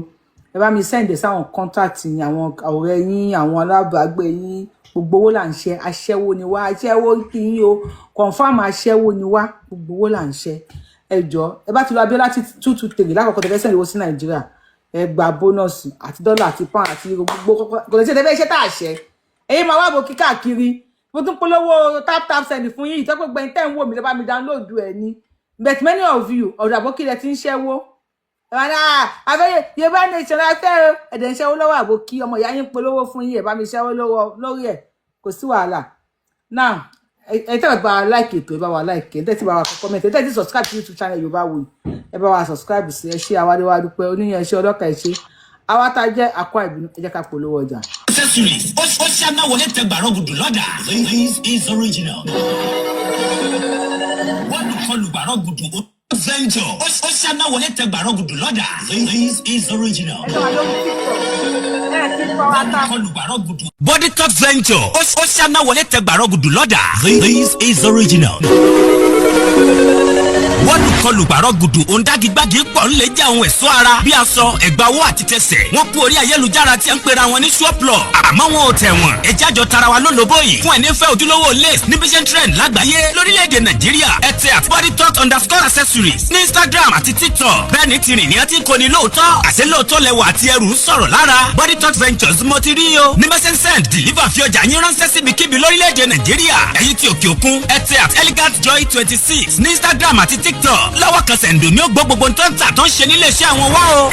S2: ẹ bá mi send sáwọn contact yín àwọn ọ̀rẹ́ yín àwọn alábàágbé yín gbogbo owó là ń ṣe aṣẹ́wó ni wá aṣẹ́wó kí yín o confam aṣẹ́wó ni wá gbogbo owó là ń ṣe ẹ jọ̀ọ́ ẹ bá ti lo Abiola 223 lákọ̀ọ́kọ́ tó fẹ́ send owó sí Nàìjíríà ẹ gba bónọ́ọ̀sì àti dọ́là àti pound àti gbogbo kò lè ṣe tẹ́fẹ́ iṣẹ́ tá a ṣe èyí máa wá bò kí káàkiri mo tún polówó tap send fún yín ìtọ́pẹ́ gbẹ̀yìn tẹ́ ń wò mí lọ́ba mi download ẹ̀ ní but many of you ọ̀dọ̀ àbókí rẹ̀ ti ń ṣẹ́wó abẹ́yẹ Yorùbá nation afẹ́ ẹ̀dẹ̀ ń ṣẹ́wó lọ́wọ́ àbókí ọmọ ìyá yín polówó fún yín ẹ̀ bá mi ṣẹ́wó lórí ẹ̀ kò sí wàhálà now ẹ tẹ́ bá wa like ètò ẹ bá wa like ẹ tẹ́ ti bá wa comment ẹ tẹ́ ti subscribe to YouTube channel Yorùbáwùyí ẹ bá wa subscribe sí ẹ ṣé àwádìí dúpẹ́ oníyàn ẹ ṣé ọlọ́kà ẹ ṣé àwa tá jẹ́ Akwa Ibom ẹ jẹ́ ká polówó ọjà.
S16: Accessories ó ṣe máa wọlé tẹgbàrọ̀ gùdù lọ́dà. This is original. Wọ́n lù kọlù gbàrọ̀ gùdù venture ó ṣe máa wọlé tẹgbàrọ̀ gùdù lọ́dà. This is original. Body Top Venture ó ṣe máa wọlé tẹgbàrọ̀ gùdù lọ́dà. This is original. Wọ́n lù àkọlù pàrọ̀ gùdù òǹdàgígbàgì pọ̀ ńlẹ̀ jẹ́ àwọn ẹ̀ṣọ́ ara bí aṣọ ẹ̀gbà owó àti tẹsẹ̀ wọ́n kú orí ayélujára tí ń pera wọn ní ṣọ́ọ̀plọ̀ àmọ́ wọn ò tẹ̀ wọ́n ẹ̀jẹ̀ àjọ tara wa lólobó yìí fún ẹni fẹ́ ojúlówó lace ní vision trend lágbàáyé lórílẹ̀‐èdè Nàìjíríà ẹ tẹ at bodytalk_accessories ní Instagram àti TikTok bẹ́ẹ̀ ni tìrìn ní ọtí kò ní lóòótọ́ àṣẹ lóòótọ́ lẹwà àti ẹrù ń sọ̀rọ̀ lára bodytalk ventures mo ti rí o ní message send deliver fi ọjà yín ránṣẹ́ síbikíbi lórílẹ̀‐èdè Nàìjíríà ẹ̀yin tí òkè òkun ẹ tẹ at elegant joy 26 ní Instagram àti TikTok lọ́wọ́ kan sẹ̀ǹdò ní ó gbọ́ gbogbo tó ń tà tó ń ṣe nílé iṣẹ́ àwọn wá o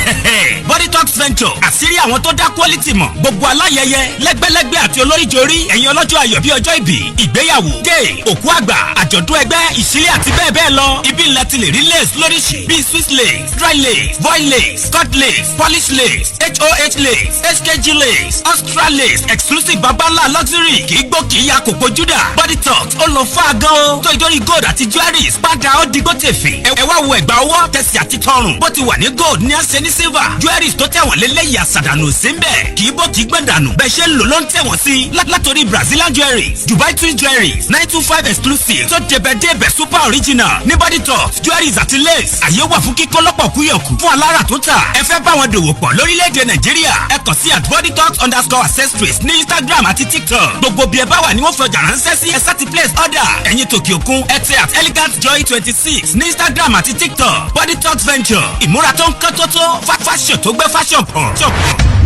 S16: bodytalk venture àṣírí àwọn tó dá quality mọ̀ gbogbo aláyẹyẹ lẹ́gbẹ́lẹ́gbẹ́ àti olóríjorí ẹ̀yin ọlọ́jọ́ ayọ̀ bí ọjọ́ ìbí ìgbéyàwó gay òkú àgbà àjọ̀dún ẹgbẹ́ ìṣílẹ̀ àti bẹ́ẹ̀ bẹ́ẹ̀ lọ ibi ńlá ti lè rí lace lóríṣi bíi swiss lace dry lace voile lace cut lace polish lace HOH lace HKG lace Austral lace exclusive babalá luxury kì í gbó kì í ya kòkó júdà bodytalk ó lọ fà gan o tó ìdórí gold àti jewelries padà ó digbó tèfè ẹ wá wo ẹ̀gbà ọwọ́ tẹ̀sí àti tọrùn bó ti wà ní gold ní àṣẹ ní silver jewelries tó tẹ̀wọ̀n lélẹ́yìí àṣàdànù sí ń bẹ̀ kì í bó kì í gbẹ̀dànù bẹ́ẹ̀ ṣe ń lò ló ń tẹ̀wọ̀n sí látòrí Brazilian jewelries Dubai twin jewelries 925 exclusive tó débẹ̀débẹ̀ super original ní bodytalk jewelries àti lace àyè wà fún kíkọ́ lọ́pọ̀ kúyọ̀kù fún alára tó tà ẹ fẹ́ bá wọn dòwò pọ̀ lórílẹ̀‐èdè Nàìjíríà ẹ kàn sí at bodytalk_accessories ní Instagram àti TikTok gbogbo bí ẹ bá wà ní wọ́n fi ọjà ránṣẹ́ sí ẹ sáti place order ẹ̀yin tòkè òkun ẹ tẹ at elegant joy 26 ní Instagram àti TikTok bodytalk venture ìmúra tó ń kán tó fashion tó gbé fashion pọ̀.